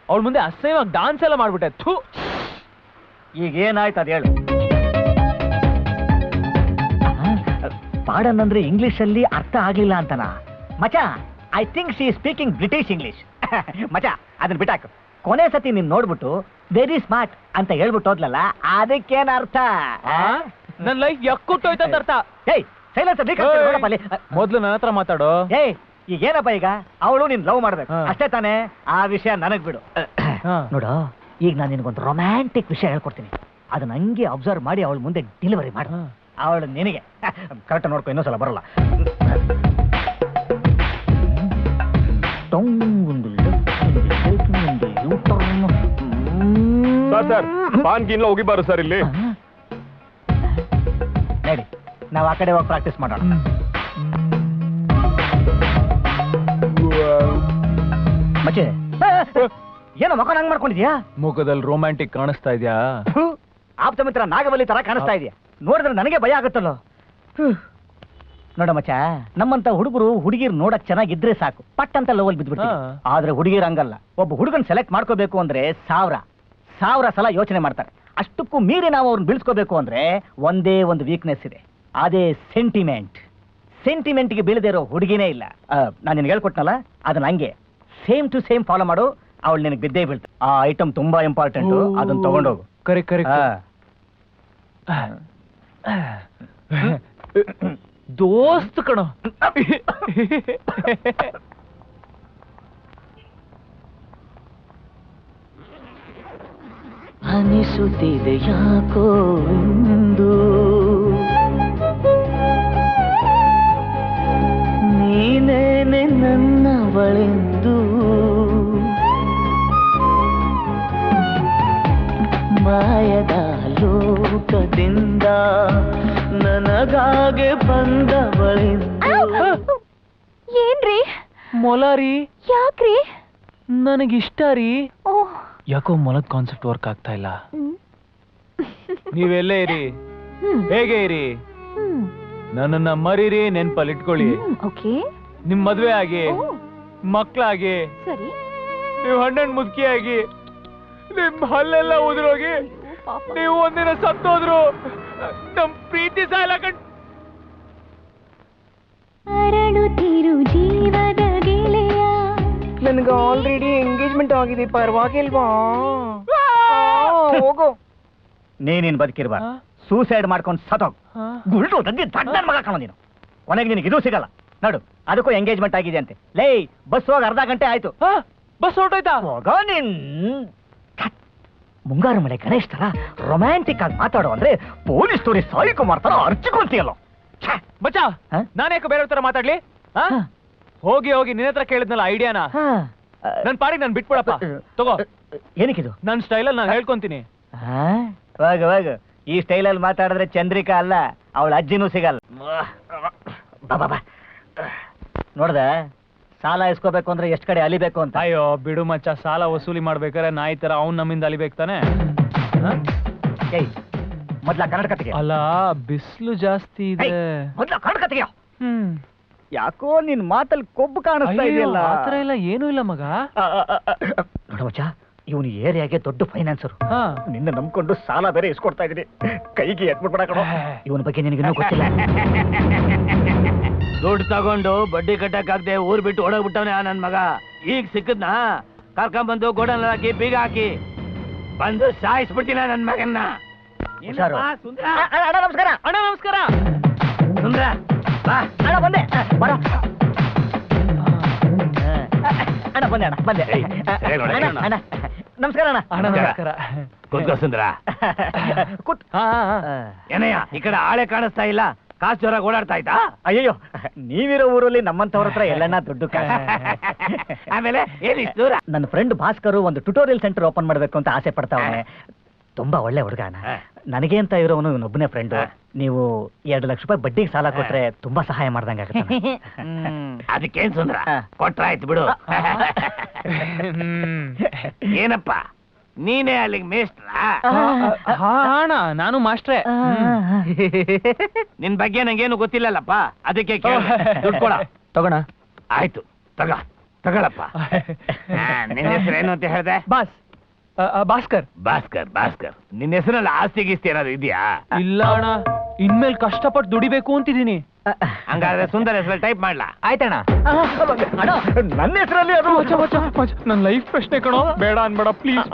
ಅವಳ ಮುಂದೆ ಅಸಹ್ಯವಾಗಿ ಡಾನ್ಸ್ ಎಲ್ಲ ಮಾಡ್ಬಿಟ್ಟೆ. ಥೂ, ಈಗ ಏನಾಯ್ತು ಅದ್ ಹೇಳು. ಪಾಡನ್ ಅಂದ್ರೆ ಇಂಗ್ಲಿಷ್ ಅಲ್ಲಿ ಅರ್ಥ ಆಗ್ಲಿಲ್ಲ ಅಂತನಾ? ಮಚಾ, I think she speaking British English. ಮಚಾ ಅದನ್ನ ಬಿಟ್ಟಾಕು. ಕೊನೆ ಸತಿ ನೀನ್ ನೋಡ್ಬಿಟ್ಟು ವೆರಿ ಸ್ಮಾರ್ಟ್ ಅಂತ ಹೇಳ್ಬಿಟ್ಟು ಹೋದ್ಲಲ್ಲ, ಅದಕ್ಕೇನ್ ಅರ್ಥ? ನನ್ ಲೈಫ್ ಯಕ್ಕುಟ್ಟೋಯ್ತು ಅಂತ ಅರ್ಥ. ಏಯ್ ಸೈಲೆನ್ಸ್ ಮೊದ್ಲು ನನ್ನ ಹತ್ರ ಮಾತಾಡೋ. ಏಯ್ ಈಗ ಏನಪ್ಪ, ಈಗ ಅವಳು ನೀನ್ ಲವ್ ಮಾಡ್ಬೇಕು ಅಷ್ಟೇ ತಾನೇ? ಆ ವಿಷಯ ನನಗ್ ಬಿಡು. ನೋಡು, ಈಗ ನಾನು ನಿನ್ಗೊಂದು ರೊಮ್ಯಾಂಟಿಕ್ ವಿಷಯ ಹೇಳ್ಕೊಡ್ತೀನಿ. ಅದನ್ನ ಹಂಗೆ ಅಬ್ಸರ್ವ್ ಮಾಡಿ ಅವಳ ಮುಂದೆ ಡೆಲಿವರಿ ಮಾಡು. ಅವಳು ನಿನಗೆ ಕರೆಕ್ಟ್ ನೋಡ್ಕೊ, ಇನ್ನೊಂದ್ಸಲ ಬರಲ್ಲ. ಸರ್ ಪಾನ್ಗಿನ್ಲ ಹೋಗಿಬಾರು ಸರ್ ಇಲ್ಲಿ. ನಡಿ, ನಾವು ಆ ಕಡೆ ಹೋಗಿ ಪ್ರಾಕ್ಟೀಸ್ ಮಾಡೋಣ. ಮಚ್ಚೆ ಏನೋ ಮಕ್ಕ ಹಂಗ್ ಮಾಡ್ಕೊಂಡಿದ್ಯಾ? ಮುಖದಲ್ಲಿ ರೊಮ್ಯಾಂಟಿಕ್ ಕಾಣಿಸ್ತಾ ಇದ್ಯಾ? ಆಪ್ತ ಮಿತ್ರ ನಾಗವಲ್ಲಿ ತರ ಕಾಣಿಸ್ತಾ ಇದೆಯಾ? ನೋಡಿದ್ರೆ ನನಗೆ ಭಯ ಆಗುತ್ತಲ್ಲೋ. ನೋಡ ಮಚ್ಚ, ನಮ್ಮಂತ ಹುಡುಗರು ಹುಡುಗಿರ್ ನೋಡಕ್ ಚೆನ್ನಾಗಿದ್ರೆ ಸಾಕು, ಪಟ್ ಅಂತ ಲೋವಲ್ ಬಿದ್ಬಿಡ್ತೀವಿ. ಆದ್ರೆ ಹುಡುಗಿರ್ ಹಂಗಲ್ಲ. ಒಬ್ಬ ಹುಡುಗನ್ ಸೆಲೆಕ್ಟ್ ಮಾಡ್ಕೋಬೇಕು ಅಂದ್ರೆ ಸಾವಿರ ಸಲ ಯೋಚನೆ ಮಾಡ್ತಾರೆ. ಅಷ್ಟಕ್ಕೂ ಮೀರಿ ನಾವು ಅವ್ರನ್ನ ಬೀಳ್ಸ್ಕೋಬೇಕು ಅಂದ್ರೆ ಒಂದೇ ಒಂದು ವೀಕ್ನೆಸ್ ಇದೆ, ಅದೇ ಸೆಂಟಿಮೆಂಟ್. ಸೆಂಟಿಮೆಂಟ್ಗೆ ಬೀಳದೇ ಇರೋ ಹುಡುಗಿನೇ ಇಲ್ಲ. ನಾನು ನಿನ್ಗೆ ಹೇಳ್ಕೊಟ್ನಲ್ಲ, ಅದನ್ನ ಹಂಗೆ ಸೇಮ್ ಟು ಸೇಮ್ ಫಾಲೋ ಮಾಡು, ಅವಳು ನಿನಗೆ ಬಿದ್ದೇ ಬೀಳ್ತು. ಆ ಐಟಮ್ ತುಂಬಾ ಇಂಪಾರ್ಟೆಂಟ್, ಅದನ್ನ ತಗೊಂಡೋಗು. ಕರೆಕ್ಟ್. ದೋಸ್ತ್ ಕಣ. ಅನಿಸುತ್ತಿದೆ ಯಾಕೋ ಇಂದು ನೀನೇನೆ ನನ್ನವಳೆಂದು, ಮಾಯದ ಲೋಕದಿಂದ ನನಗಾಗೆ ಬಂದವಳೆಂದು. ಏನ್ರಿ? ಮೊಲ ರೀ. ಯಾಕ್ರಿ? ನನಗಿಷ್ಟ ರೀ. ಯಾಕೋ ಮೊಲದ ಕಾನ್ಸೆಪ್ಟ್ ವರ್ಕ್ ಆಗ್ತಾ ಇಲ್ಲ. ನೀವೆಲ್ಲೇ ಇರಿ, ಹೇಗೆ ಇರಿ, ನನ್ನನ್ನ ಮರೀರಿ, ನೆನ್ಪಲ್ಲಿ ಇಟ್ಕೊಳ್ಳಿ. ನಿಮ್ ಮದ್ವೆ ಆಗಿ, ಮಕ್ಳಾಗಿ, ನೀವು ಹಣ್ಣನ್ ಮುದುಕಿಯಾಗಿ, ನಿಮ್ ಹಲ್ಲೆಲ್ಲ ಉದುರೋಗಿ, ನೀವು ಒಂದಿನ ಸತ್ತೋದ್ರು ನಮ್ ಪ್ರೀತಿ ಸಾಲಕಂಡ್ ಅರಳುತ್ತಿರು ಜೀವದ ಗೆಳೆಯ. ನನಗೆ ಆಲ್ರೆಡಿ ಎಂಗೇಜ್ಮೆಂಟ್ ಆಗಿದೆ, ಪರವಾಗಿಲ್ವಾ? ಹೋಗು. ನೀನ್ ಬದುಕಿರ್ಬಾರ, ಸೂಸೈಡ್ ಮಾಡ್ಕೊಂಡು ಸತ್ತೋಗ್. ಗುಳ್ಳು ತನ್ನ ಮಗ ಕಾಣ ನೀನು. ಕೊನೆಗೆ ನಿನಗೆ ಇದು ಸಿಗಲ್ಲ ನೋಡು. ಅದಕ್ಕೂ ಎಂಗೇಜ್ಮೆಂಟ್ ಆಗಿದೆ ಅಂತೆ. ಲೇ, ಬಸ್ ಹೋಗಿ ಅರ್ಧ ಗಂಟೆ ಆಯ್ತು. ಬಸ್ ಹೊರಟೋಯ್ತಾ? ಹೋಗೋ ನಿನ್. ಮುಂಗಾರು ಮಳೆ ಗಣೇಶ್ ತರ ರೊಮ್ಯಾಂಟಿಕ್ ಆಗಿ ಮಾತಾಡೋ ಅಂದ್ರೆ ಪೊಲೀಸ್ ಸ್ಟೋರಿ ಸಾಯಿ ಕುಮಾರ್ ತರ ಅರ್ಚಿಕೊಂತೀಯಲ್ಲ. ಬಚ್ಚ, ನಾನೇಕ ಬೇರೆ ತರ ಮಾತಾಡ್ಲಿ? ಹೋಗಿ ಹೋಗಿ ನಿನ್ನ ಹತ್ರ ಕೇಳಿದ್ನಲ್ಲ ಐಡಿಯಾನ, ನನ್ ಪಾಡಿಗೆ ನಾನು ಬಿಟ್ಬಿಡಪ್ಪ. ತಗೋ. ಏನಕ್ಕಿದು? ನನ್ ಸ್ಟೈಲಲ್ಲಿ ನಾನು ಹೇಳ್ಕೊಂತೀನಿ. ಹೋಗು, ಈ ಸ್ಟೈಲಲ್ಲಿ ಮಾತಾಡಿದ್ರೆ ಚಂದ್ರಿಕಾ ಅಲ್ಲ, ಅವಳ ಅಜ್ಜಿನೂ ಸಿಗಲ್ಲ. ಬಾ ನೋಡ್ದ, ಸಾಲ ಇಸ್ಕೋಬೇಕು ಅಂದ್ರೆ ಎಷ್ಟ್ ಕಡೆ ಅಲಿಬೇಕು ಅಂತ. ಅಯ್ಯೋ ಬಿಡು ಮಚ್ಚ, ಸಾಲ ವಸೂಲಿ ಮಾಡ್ಬೇಕಾರೆ ನಾಯಿ ತರ ಅವ್ನ್ ನಮ್ಮಿಂದ ಅಲಿಬೇಕು ತಾನೆ. ಮೊದ್ಲ ಕನ್ನಡ ಕತೆಗೆ ಅಲ್ಲ, ಬಿಸಿಲು ಜಾಸ್ತಿ ಇದೆ. ಮೊದ್ಲ ಕನ್ನಡ ಕತೆಗೆ. ಯಾಕೋ ನಿನ್ ಮಾತಲ್ಲಿ ಕೊಬ್ಬು ಕಾಣಿಸ್ತಾ ಇದೆಯಲ್ಲ. ಆತರ ಇಲ್ಲ, ಏನೂ ಇಲ್ಲ ಮಗ. ನೋಡ ಮಚ್ಚ, ಇವನು ಏರಿಯಾಗೆ ದೊಡ್ಡ ಫೈನಾನ್ಸರ್. ನಿನ್ನ ನಂಬ್ಕೊಂಡು ಸಾಲ ಬೇರೆ ಇಸ್ಕೊಡ್ತಾ ಇದೀನಿ, ಕೈಗೆ ಎತ್ಬಿಡ್ಬೇಡ ಕಣೋ. ಇವನ ಬಗ್ಗೆ ನಿನಗಿನ್ನೂ ಗೊತ್ತಿಲ್ಲ. ದುಡ್ಡು ತಗೊಂಡು ಬಡ್ಡಿ ಕಟ್ಟಕ್ಕಾಗದೆ ಊರ್ ಬಿಟ್ಟು ಓಡೋಗ್ಬಿಟ್ಟವನೆ ಆ ನನ್ ಮಗ. ಈಗ ಸಿಕ್ಕದ್ನ ಕರ್ಕೊಂಡ್ಬಂದು ಗೋಡನ್ ಹಾಕಿ ಬೀಗ ಹಾಕಿ ಬಂದು ಸಾಯಿಸ್ಬಿಡ್ತೀನ ನನ್ ಮಗನ್ನ. ನಮಸ್ಕಾರ. ಅಣ್ಣ ನಮಸ್ಕಾರ. ಸುಂದ್ರ ಬಾ. ಅಣ್ಣ ಬಂದೆ, ಬರ. ಅಣ್ಣ ಬಂದೆ, ಅಣ್ಣ ಬಂದೆ. ಅಣ್ಣ ನಮಸ್ಕಾರ. ಅಣ್ಣ ನಮಸ್ಕಾರ. ಕೂತ್ಕೋ ಸುಂದ್ರ. ಏನಯ್ಯ, ಈ ಕಡೆ ಆಳೆ ಕಾಣಿಸ್ತಾ ಇಲ್ಲ, ಕಾಸು ಜೋರಾಗಿ ಓಡಾಡ್ತಾ ಇದ್ದ? ಅಯ್ಯೋ, ನೀವಿರೋ ಊರಲ್ಲಿ ನಮ್ಮಂತವ್ರ ಹತ್ರ ಎಲ್ಲಣ್ಣ ದುಡ್ಡು. ಆಮೇಲೆ ಏನಿಷ್ಟು ದೂರ? ನನ್ನ ಫ್ರೆಂಡ್ ಭಾಸ್ಕರ್ ಒಂದು ಟ್ಯುಟೋರಿಯಲ್ ಸೆಂಟರ್ ಓಪನ್ ಮಾಡ್ಬೇಕು ಅಂತ ಆಸೆ ಪಡ್ತಾವನೆ. ತುಂಬಾ ಒಳ್ಳೆ ಹುಡುಗನ. ನನಗೆ ಅಂತ ಇರೋವನು ಇವನೊಬ್ಬನೇ ಫ್ರೆಂಡ್. ನೀವು 2 ಲಕ್ಷ ರೂಪಾಯಿ ಬಡ್ಡಿಗೆ ಸಾಲ ಕೊಟ್ರೆ ತುಂಬಾ ಸಹಾಯ ಮಾಡ್ದಂಗ ಆಗುತ್ತೆ. ಅದಕ್ಕೇನ್ ಸುಂದ್ರ, ಕೊಟ್ರಾಯ್ತು ಬಿಡು. ಏನಪ್ಪ ನೀನೇ ಅಲ್ಲಿಗೆ ಮೇಸ್ಟ್ರ? ಅಣ್ಣ ನಾನು ಮಾಸ್ಟ್ರೇ. ನಿನ್ ಬಗ್ಗೆ ನಂಗೇನು ಗೊತ್ತಿಲ್ಲಲ್ಲಪ್ಪ, ಅದಕ್ಕೆ ದುಡ್ಡು ಕೊಡ. ತಗೋಣ. ಆಯ್ತು, ತಗೊಳಪ್ಪ. ನಿನ್ನ ಹೆಸರೇನು ಅಂತ ಹೇಳ್ದೆ? ಭಾಸ್ಕರ್. ಭಾಸ್ಕರ್. ನಿನ್ನ ಹೆಸರಲ್ಲಿ ಆಸ್ತಿ ಗೀಸ್ತಿ ಏನಾದ್ರು ಇದೆಯಾ? ಇಲ್ಲ ಅಣ್ಣ, ಇನ್ಮೇಲೆ ಕಷ್ಟಪಟ್ಟು ದುಡಿಬೇಕು ಅಂತಿದ್ದೀನಿ. ಹಂಗಾದ್ರೆ ಸುಂದರ ಹೆಸರಲ್ಲಿ ಟೈಪ್ ಮಾಡ್ಲಾ? ಆಯ್ತಣ್ಣ. ನನ್ನ ಹೆಸರಲ್ಲಿ ಅದು ನನ್ನ ಲೈಫ್ ಪ್ರಶ್ನೆ ಕಣೋ, ಬೇಡ ಅನ್ಬೇಡ ಪ್ಲೀಸ್.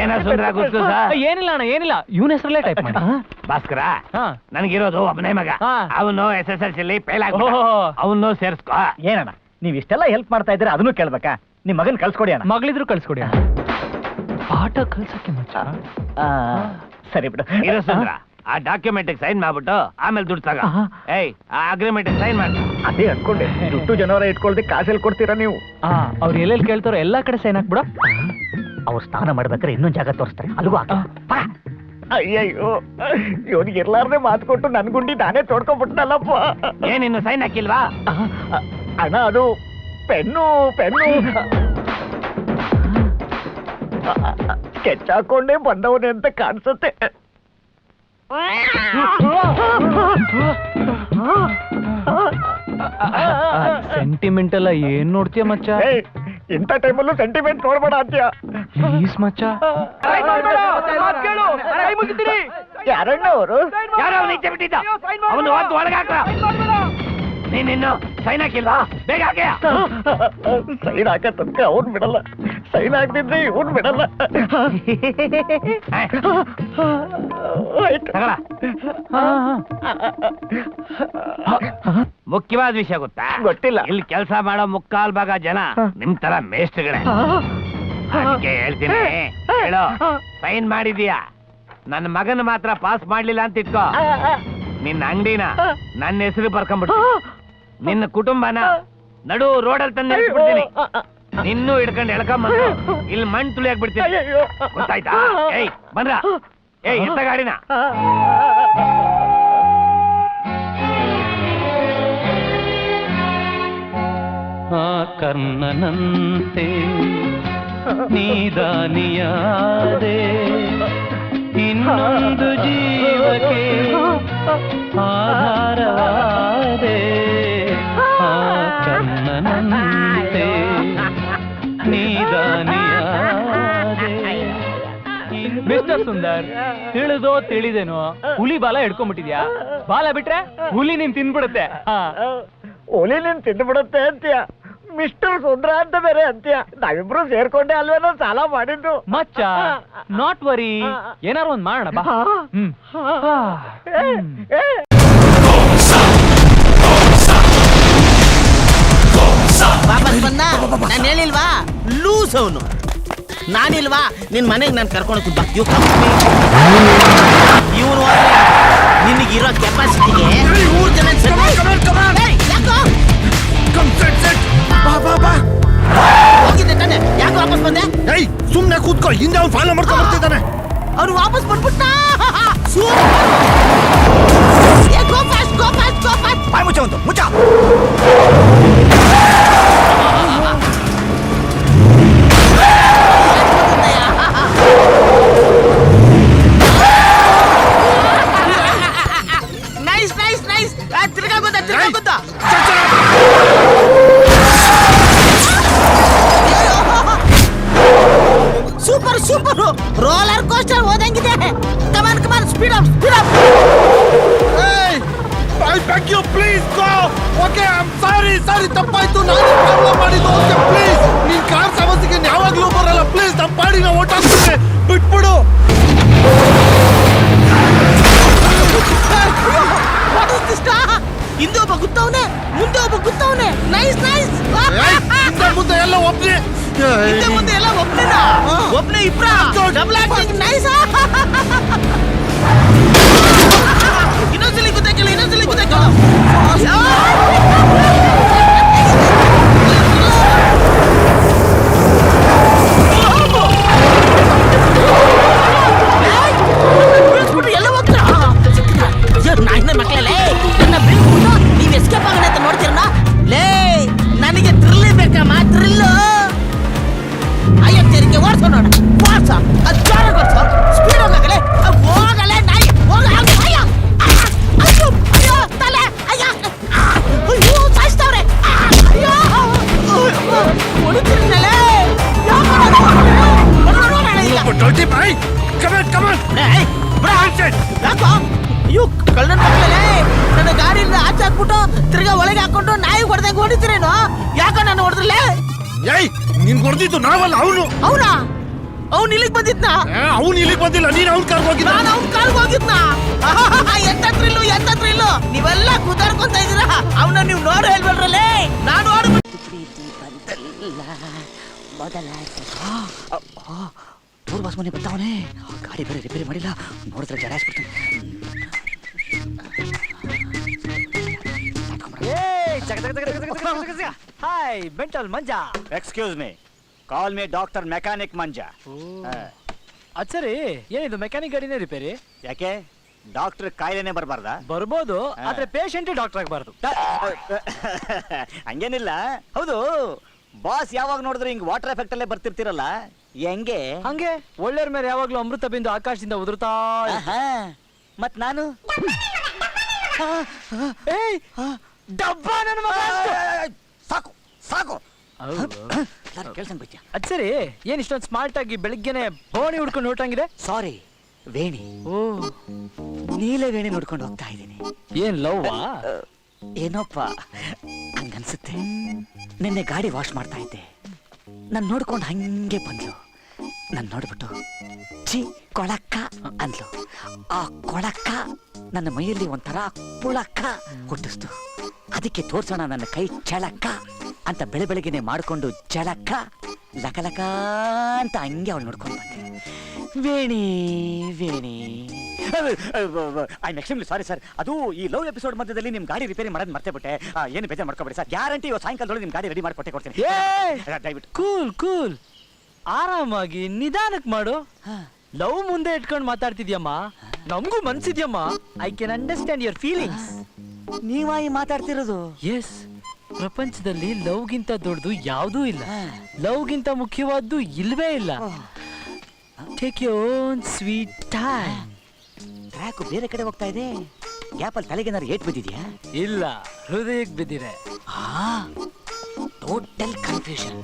ಏನ ಸುಂದರ ಗೊತ್ತು? ಏನಿಲ್ಲ ಅಣ್ಣ, ಏನಿಲ್ಲ, ಇವನ ಹೆಸರಲ್ಲೇ ಟೈಪ್ ಮಾಡಿ. ಭಾಸ್ಕರ, ನನಗಿರೋದು ಒಬ್ಬನೇ ಮಗ. ಅವನು SSLC ಫೇಲ್ ಆಗ, ಅವನು ಸೇರ್ಸ್ಕೋ. ಏನಣ್ಣ ನೀವ್ ಇಷ್ಟೆಲ್ಲ ಹೆಲ್ಪ್ ಮಾಡ್ತಾ ಇದ್ರೆ ಅದನ್ನು ಕೇಳ್ಬೇಕಾ? ನಿಮ್ ಮಗನ್ ಕಳ್ಸ್ಕೊಡಿ ಅಣ್ಣ. ಮಗಳಿದ್ರು ಕಳ್ಸ್ಕೊಡಿ ಅಣ್ಣ. ಪಾಠ ಕಲ್ಸಕ್ಕೆ ಮಚ್ಚ. ಸರಿ ಬಿಡು. ಇರೋ ಸುಂದರ, ಆ ಡಾಕ್ಯುಮೆಂಟ್ ಸೈನ್ ಮಾಡ್ಬಿಟ್ಟು ಆಮೇಲೆ ದುಡ್ಡು ತಗ. ಏಯ್ ಆ ಅಗ್ರಿಮೆಂಟ್ ಸೈನ್ ಮಾಡ. ಅದೇ ಅನ್ಕೊಂಡೆ, ದುಡ್ಡು ಜನವರ ಇಟ್ಕೊಳ್ದೆ ಕಾಸಲ್ಲಿ ಕೊಡ್ತೀರಾ ನೀವು? ಅವ್ರು ಎಲ್ಲೆಲ್ಲಿ ಕೇಳ್ತಾರೋ ಎಲ್ಲಾ ಕಡೆ ಸೈನ್ ಹಾಕ್ಬಿಡ. ಅವ್ರು ಸ್ನಾನ ಮಾಡ್ಬೇಕಾದ್ರೆ ಇನ್ನೊಂದ್ ಜಾಗ ತೋರಿಸ್ತಾರೆ, ಅಲ್ಗೂ ಅಯ್ಯಯ್ಯೋ, ಇವನಿಗೆ ಇರ್ಲಾರ್ದೆ ಮಾತು ಕೊಟ್ಟು ನನ್ ಗುಂಡಿ ನಾನೇ ತೊಡ್ಕೊಂಡ್ಬಿಟ್ನಲ್ಲಪ್ಪ. ಏನಿನ್ನು ಸೈನ್ ಹಾಕಿಲ್ವಾ? ಅಣ್ಣ ಅದು ಪೆನ್ನು ಕೆಚ್ಚಾಕೊಂಡೇ ಬಂದವನೇ ಅಂತ ಕಾಣಿಸುತ್ತೆ. ಸೆಂಟಿಮೆಂಟ್ ಎಲ್ಲ ಏನ್ ನೋಡ್ತೀಯ ಮಚ್ಚ? ಇಂಥ ಟೈಮಲ್ಲೂ ಸೆಂಟಿಮೆಂಟ್ ನೋಡ್ಬೇಡ ಅಂತ್ಯ. ಪ್ಲೀಸ್ ಮಚ್ಚ. ಯಾರಣ್ಣ ಅವರು? ಯಾರೋ ನೀಚೆ ಬಿಟ್ಟಿದ್ದ, ಅವನು ಒಂದು ಒಳಗಾಕ. ನೀನಿನ್ನು ಸೈನ್ ಹಾಕಿಲ್ವಾ? ಬೇಗ ಹಾಕ್ಯ. ಸೈನ್ ಹಾಕ ತನಕ ಅವ್ನ್ ಬಿಡಲ್ಲ, ಸೈನ್ ಹಾಕ್ತಿದ್ರೆ ಇವ್ನ್ ಬಿಡಲ್ಲ. ಮುಖ್ಯವಾದ ವಿಷಯ ಗೊತ್ತಾ? ಗೊತ್ತಿಲ್ಲ. ಇಲ್ಲಿ ಕೆಲಸ ಮಾಡೋ ಮುಕ್ಕಾಲ್ ಭಾಗ ಜನ ನಿಮ್ ತರ ಮೇಸ್ಟ್ಗಳೇ. ಅದಕ್ಕೆ ಹೇಳ್ತೀನಿ, ಹೇಳೋ ಸೈನ್ ಮಾಡಿದೀಯಾ? ನನ್ನ ಮಗನ ಮಾತ್ರ ಪಾಸ್ ಮಾಡ್ಲಿಲ್ಲ ಅಂತ ಇಟ್ಕೋ, ನಿನ್ನ ಅಂಗಡಿನ ನನ್ನ ಹೆಸರು ಬರ್ಕೊಂಡ್ಬಿಟ್ಟು ನಿನ್ನ ಕುಟುಂಬನ ನಡು ರೋಡಲ್ಲಿ ತಂದು ನಿಲ್ಸ್ಬಿಡ್ತೀನಿ. ನಿನ್ನೂ ಹಿಡ್ಕೊಂಡು ಎಳ್ಕೊಂಬಂದು ಇಲ್ಲಿ ಮಣ್ಣು ತುಳಿ ಹಾಕ್ಬಿಡ್ತೀನಿ, ಗೊತ್ತಾಯ್ತಾ? ಏಯ್ ಬಂದ್ರ, ಏಯ್ ಎತ್ತ ಗಾಡಿನ. ಆ ಕರ್ಣನಂತೆ ನೀದಾನಿಯಾದೆ, ಇನ್ನೊಂದು ಜೀವಕ್ಕೆ ಆಧಾರವಾದೆ. ಆ ಕರ್ಣನಂತೆ ನೀದಾನಿಯಾದೆ. ಮಿಸ್ಟರ್ ಸುಂದರ್, ತಿಳಿದೋ ತಿಳಿದೇನೋ ಹುಲಿ ಬಾಲ ಹಿಡ್ಕೊಂಡ್ಬಿಟ್ಟಿದ್ಯಾ. ಬಾಲ ಬಿಟ್ರೆ ಹುಲಿ ನೀನ್ ತಿನ್ಬಿಡುತ್ತೆ. ಹುಲಿ ನೀನ್ ತಿಂದ್ಬಿಡುತ್ತೆ ಅಂತ್ಯ, ಮಿಸ್ಟರ್ ಸುಂದ್ರ ಅಂತ ಬೇರೆ ಅಂತ್ಯ. ನಾವಿಬ್ರು ಸೇರ್ಕೊಂಡೆ ಅಲ್ವೇನೋ ಸಾಲ ಮಾಡಿದ್ದು. ಮಚ್ಚ ನಾಟ್ ವರಿ, ಏನಾರು ಒಂದ್ ಮಾಡೋಣ ಬಾ. ವಾಪಸ್ ಬಂದ. ನಾನು ಹೇಳಿಲ್ವಾ ಲೂಸ್ ಅವನು, ನಾನಿಲ್ವಾ ನಿನ್ ಮನೆಗೆ ನಾನು ಕರ್ಕೊಂಡು ಬಾ. ಇವನು ನಿನಗಿರೋ ಕೆಪಾಸಿಟಿಗೆ 3 ಜನ ಹೋಗಿದ್ದೆ ತಾನೆ, ಯಾಕೆ ವಾಪಸ್ ಬಂದೆ? ಸುಮ್ನೆ ಕೂತ್ಕೋ, ಹಿಂದೆ ಅವ್ನು ಫಾಲೋ ಮಾಡ್ಕೊಂಡು ಬರ್ತಿದ್ದಾನೆ. ಅವ್ರು ವಾಪಸ್ ಬಂದ್ಬಿಟ್ಟ. ಬಾಯ್ ಮುಚ್ಚ ಒಂದು ಮುಚ್ಚ. Nice nice nice. ತಿರ್ಗಾಗೋದ ತಿರ್ಗಾಗೋದ. ಸೂಪರ್ ಸೂಪರ್, ರೋಲರ್ ಕೋಸ್ಟರ್ ಹೋದಂಗಿದೆ. Come on come on, speed up speed up. I beg you, please go. Okay, I'm sorry, ತಪ್ಪಾಯ್ತು, ನಾನು ಪ್ರಾಬ್ಲಮ್ ಮಾಡಿದ್ದು. ಓಕೆ ಪ್ಲೀಸ್, ನೀನ್ ಕಾರ್ ಸಮಸ್ಯೆಗೆ ಯಾವಾಗ್ಲೂ ಬರಲ್ಲ. ಪ್ಲೀಸ್ ನಮ್ಮ ಪಾಡಿ ನಾವು ಓಟಾಡ್ತೀನಿ, ಬಿಟ್ಬಿಡು. ಹಿಂದೆ ಒಬ್ಬ ಗುತ್ತವನೆ, ಮುಂದೆ ಒಬ್ಬ ಗುತ್ತವನೆ. Nice nice. ಮುಂದೆ ಎಲ್ಲ ಒಬ್ಬನೇ, ಹಿಂದೆ ಮುಂದೆ ಎಲ್ಲ ಒಬ್ಬನೇನಾ? ಒಬ್ಬನೇ ಇಬ್ರ ಡಬಲ್ ಆಕ್ಟಿಂಗ್. ನೈಸ್. ಇನ್ನೊಂದ್ಸಲಿ ಗೊತ್ತಾಗಿಲ್ಲ, ಇನ್ನೊಂದ್ಸಲಿ ಗೊತ್ತಾಗಿಲ್ಲ. ಎಲ್ಲ ಹೋಗ್ತಾ ನಾಯಿನ ಮಕ್ಕಳಲ್ಲೇ ನನ್ನ ಬೀಳ್ಬಿಟ್ಟು ನೀವು ಎಸ್ಕೇಪ್ ಆಗೋಣ ಅಂತ ನೋಡ್ತೀರಣ್ಣ. ಲೇ ನನಗೆ ಥ್ರಿಲ್ ಬೇಕಮ್ಮ, ಥ್ರಿಲ್ಲು. ಅಯ್ಯತ್ತೇರಿಗೆ ಓಡಿಸೋ ನೋಡ, ಓಡಿಸ ಅದು ಜೋರ ಓಡಿಸೋ, ಸ್ಪೀಡ್ ಹೋಗಲೇ ಹೋಗಲೇ ನಾಯಿ ಹೋಗ. ಅಯ್ಯ ಅಯ್ಯೋ ಅಯ್ಯೋ ತಲೆ, ಅಯ್ಯ ಅಯ್ಯೋ ಸಾಯಿಸ್ತವ್ರೆ. ಅಯ್ಯೋ ಹೊಡಿತೀರಲ್ಲೇ ಯಾಕೋ? ಅಯ್ಯೋ ಕಳ್ಳನ ಮಕ್ಕಳೇ, ನನ್ನ ಗಾಡಿಯಿಂದ ಆಚೆ ಹಾಕ್ಬಿಟ್ಟು ತಿರ್ಗಾ ಒಳಗೆ ಹಾಕೊಂಡು ನಾಯಿ ಹೊಡೆದಂಗೆ ಹೊಡಿತೀರೇನು? ಯಾಕೋ ನಾನು ಹೊಡೆದ್ರಲ್ಲೇ? ಏಯ್ ನೀನ್ ಹೊಡೆದಿದ್ದು ನಾವಲ್ಲ, ಅವನು. ಅವನಾ? ಅವ್ನು ಇಲ್ಲಿಗೆ ಬಂದಿದ್ನಾ? ಅವ್ನು ಇಲ್ಲಿಗೆ ಬಂದಿಲ್ಲ, ನೀನ್ ಅವ್ನ ಕಾರ್ಗೆ ಹೋಗಿದ್ದ. ನಾನು ಅವ್ನ ಕಾರ್ಗೆ ಹೋಗಿದ್ನಾ? ಎಂತ ಥ್ರಿಲ್ಲು, ಎಂತ ಥ್ರಿಲ್ಲು. ನೀವೆಲ್ಲ ಕುದಾಡ್ಕೊಂತ ಇದೀರಾ, ಅವನ ನೀವು ನೋಡಿ ಹೇಳ್ಬೇಡ್ರಲ್ಲೇ. ನಾನು ಓಡ್ಬಿಟ್ಟು ಪ್ರೀತಿ ಬಂತಲ್ಲ ಮೊದಲ ಪೂರ್ವಾಸ್ ಮನೆ ಬರ್ತಾವನೆ. ಗಾಡಿ ಬೇರೆ ರಿಪೇರಿ ಮಾಡಿಲ್ಲ, ನೋಡಿದ್ರೆ ಜಡಾಯಿಸ್ಬಿಡ್ತಾನೆ. Hi mental Manja. Excuse me, call me doctor mechanic Manja. ಅದ್ ಸರಿ, ಏನಿದು ಮೆಕ್ಯಾನಿಕ್ ಗಾಡಿನೇ ರಿಪೇರಿ? ಯಾಕೆ ಡಾಕ್ಟರ್ ಕಾಯಿಲೆನೆ ಬರಬಾರ್ದ? ಬರ್ಬೋದು, ಆದ್ರೆ ಪೇಷಂಟ್ ಡಾಕ್ಟರ್ ಆಗಬಾರ್ದು. ಹಂಗೇನಿಲ್ಲ. ಹೌದು, ಬಾಸ್ ಯಾವಾಗ ನೋಡಿದ್ರೆ ಹಿಂಗ್ ವಾಟರ್ ಎಫೆಕ್ಟ್ ಅಲ್ಲೇ ಬರ್ತಿರ್ತಿರಲ್ಲ, ಹೆಂಗೆ? ಹಂಗೆ ಒಳ್ಳೆಯವ್ರ ಮೇಲೆ ಯಾವಾಗ್ಲೂ ಅಮೃತ ಬಿಂದು ಆಕಾಶದಿಂದ ಉದುರ್ತಾ ಮತ್ ನಾನು ಡಬ್ಬ ನನ್ನ ಮಗ. ಸಾಕು ಸಾಕು ಕೆಲ್ಸ ಬಿಟ್ಟ. ಅದ್ ಸರಿ, ಏನ್ ಇಷ್ಟೊಂದು ಸ್ಮಾರ್ಟ್ ಆಗಿ ಬೆಳಿಗ್ಗೆನೆ ಬೋಣಿ ಹುಡ್ಕೊಂಡು ಹೊರಟಂಗಿದೆ? ಸಾರಿ, ವೇಣಿ. ಓ, ನೀಲೇ ವೇಣಿ ನೋಡ್ಕೊಂಡು ಹೋಗ್ತಾ ಇದ್ದೀನಿ. ಏನ್ ಲವ್ವಾ? ಏನೋಪ್ಪ ಹಂಗನ್ಸುತ್ತೆ. ನಿನ್ನೆ ಗಾಡಿ ವಾಶ್ ಮಾಡ್ತಾ ಇದ್ದೆ, ನಾನು ನೋಡ್ಕೊಂಡು ಹಂಗೆ ಬಂದ್ಲು. ನಾನು ನೋಡ್ಬಿಟ್ಟು ಛೀ ಕೊಳಕ್ಕ ಅಂದ್ಲು. ಆ ಕೊಳಕ್ಕ ನನ್ನ ಮೈಯಲ್ಲಿ ಒಂಥರ ಪುಳಕ್ಕ ಹುಟ್ಟಿಸ್ತು. ಅದಕ್ಕೆ ತೋರ್ಸೋಣ ನನ್ನ ಕೈ ಚಳಕ್ಕ ಅಂತ ಬೆಳಗ್ಗೆನೆ ಮಾಡ್ಕೊಂಡು ಜಳಕ್ಕ ಲಕಲಕ ಅಂತ ಹಂಗೆ ಅವಳು ನೋಡ್ಕೊಂಡು ಬಂದೆ. ವೇಣಿ ವೇಣಿ. ಐ ಎಕ್ಸ್ಟ್ರೀಮ್ಲಿ ಸಾರಿ ಸರ್, ಅದು ಈ ಲವ್ ಎಪಿಸೋಡ್ ಮಧ್ಯದಲ್ಲಿ ನಿಮ್ ಗಾಡಿ ರಿಪೇರಿ ಮಾಡೋದು ಮರ್ತೇ ಬಿಟ್ಟೆ. ಏನು ಬೇಜಾರು ಮಾಡ್ಕೊಬೇಡಿ ಸರ್, ಗ್ಯಾರಂಟಿ ಇವತ್ತು ಸಾಯಂಕಾಲದೊಳಗೆ ನಿಮ್ ಗಾಡಿ ರೆಡಿ ಮಾಡಿ ಕೊಡ್ತೀನಿ. ದಯವಿಟ್ಟು ಕೂಲ್ ಕೂಲ್, ಆರಾಮಾಗಿ ನಿಧಾನಕ್ ಮಾಡು. ಲವ್ ಮುಂದೆ ಇಟ್ಕೊಂಡು ಮಾತಾಡ್ತಿದ್ಯಮ್ಮ, ನಮಗೂ ಮನ್ಸಿದ್ಯಮ್ಮ. I can understand your feelings. ನೀವಾಗಿ ಮಾತಾಡ್ತಿರೋದು? ಎಸ್, ಪ್ರಪಂಚದಲ್ಲಿ ಲವ್ಗಿಂತ ದೊಡ್ಡದು ಯಾವುದೂ ಇಲ್ಲ. ಲವ್ಗಿಂತ ಮುಖ್ಯವಾದ್ದು ಇಲ್ವೇ ಇಲ್ಲ. Take your own sweet time. Track ಬೇರೆ ಕಡೆ ಹೋಗ್ತಾ ಇದೆ. ಗ್ಯಾಪಲ್ಲಿ ತಲೆಗೇನಾರು ಏಟ್ ಬಿದ್ದಿದ್ಯಾ? ಇಲ್ಲ, ಹೃದಯಕ್ಕೆ ಬಿದ್ದಿದೆ. Total confusion.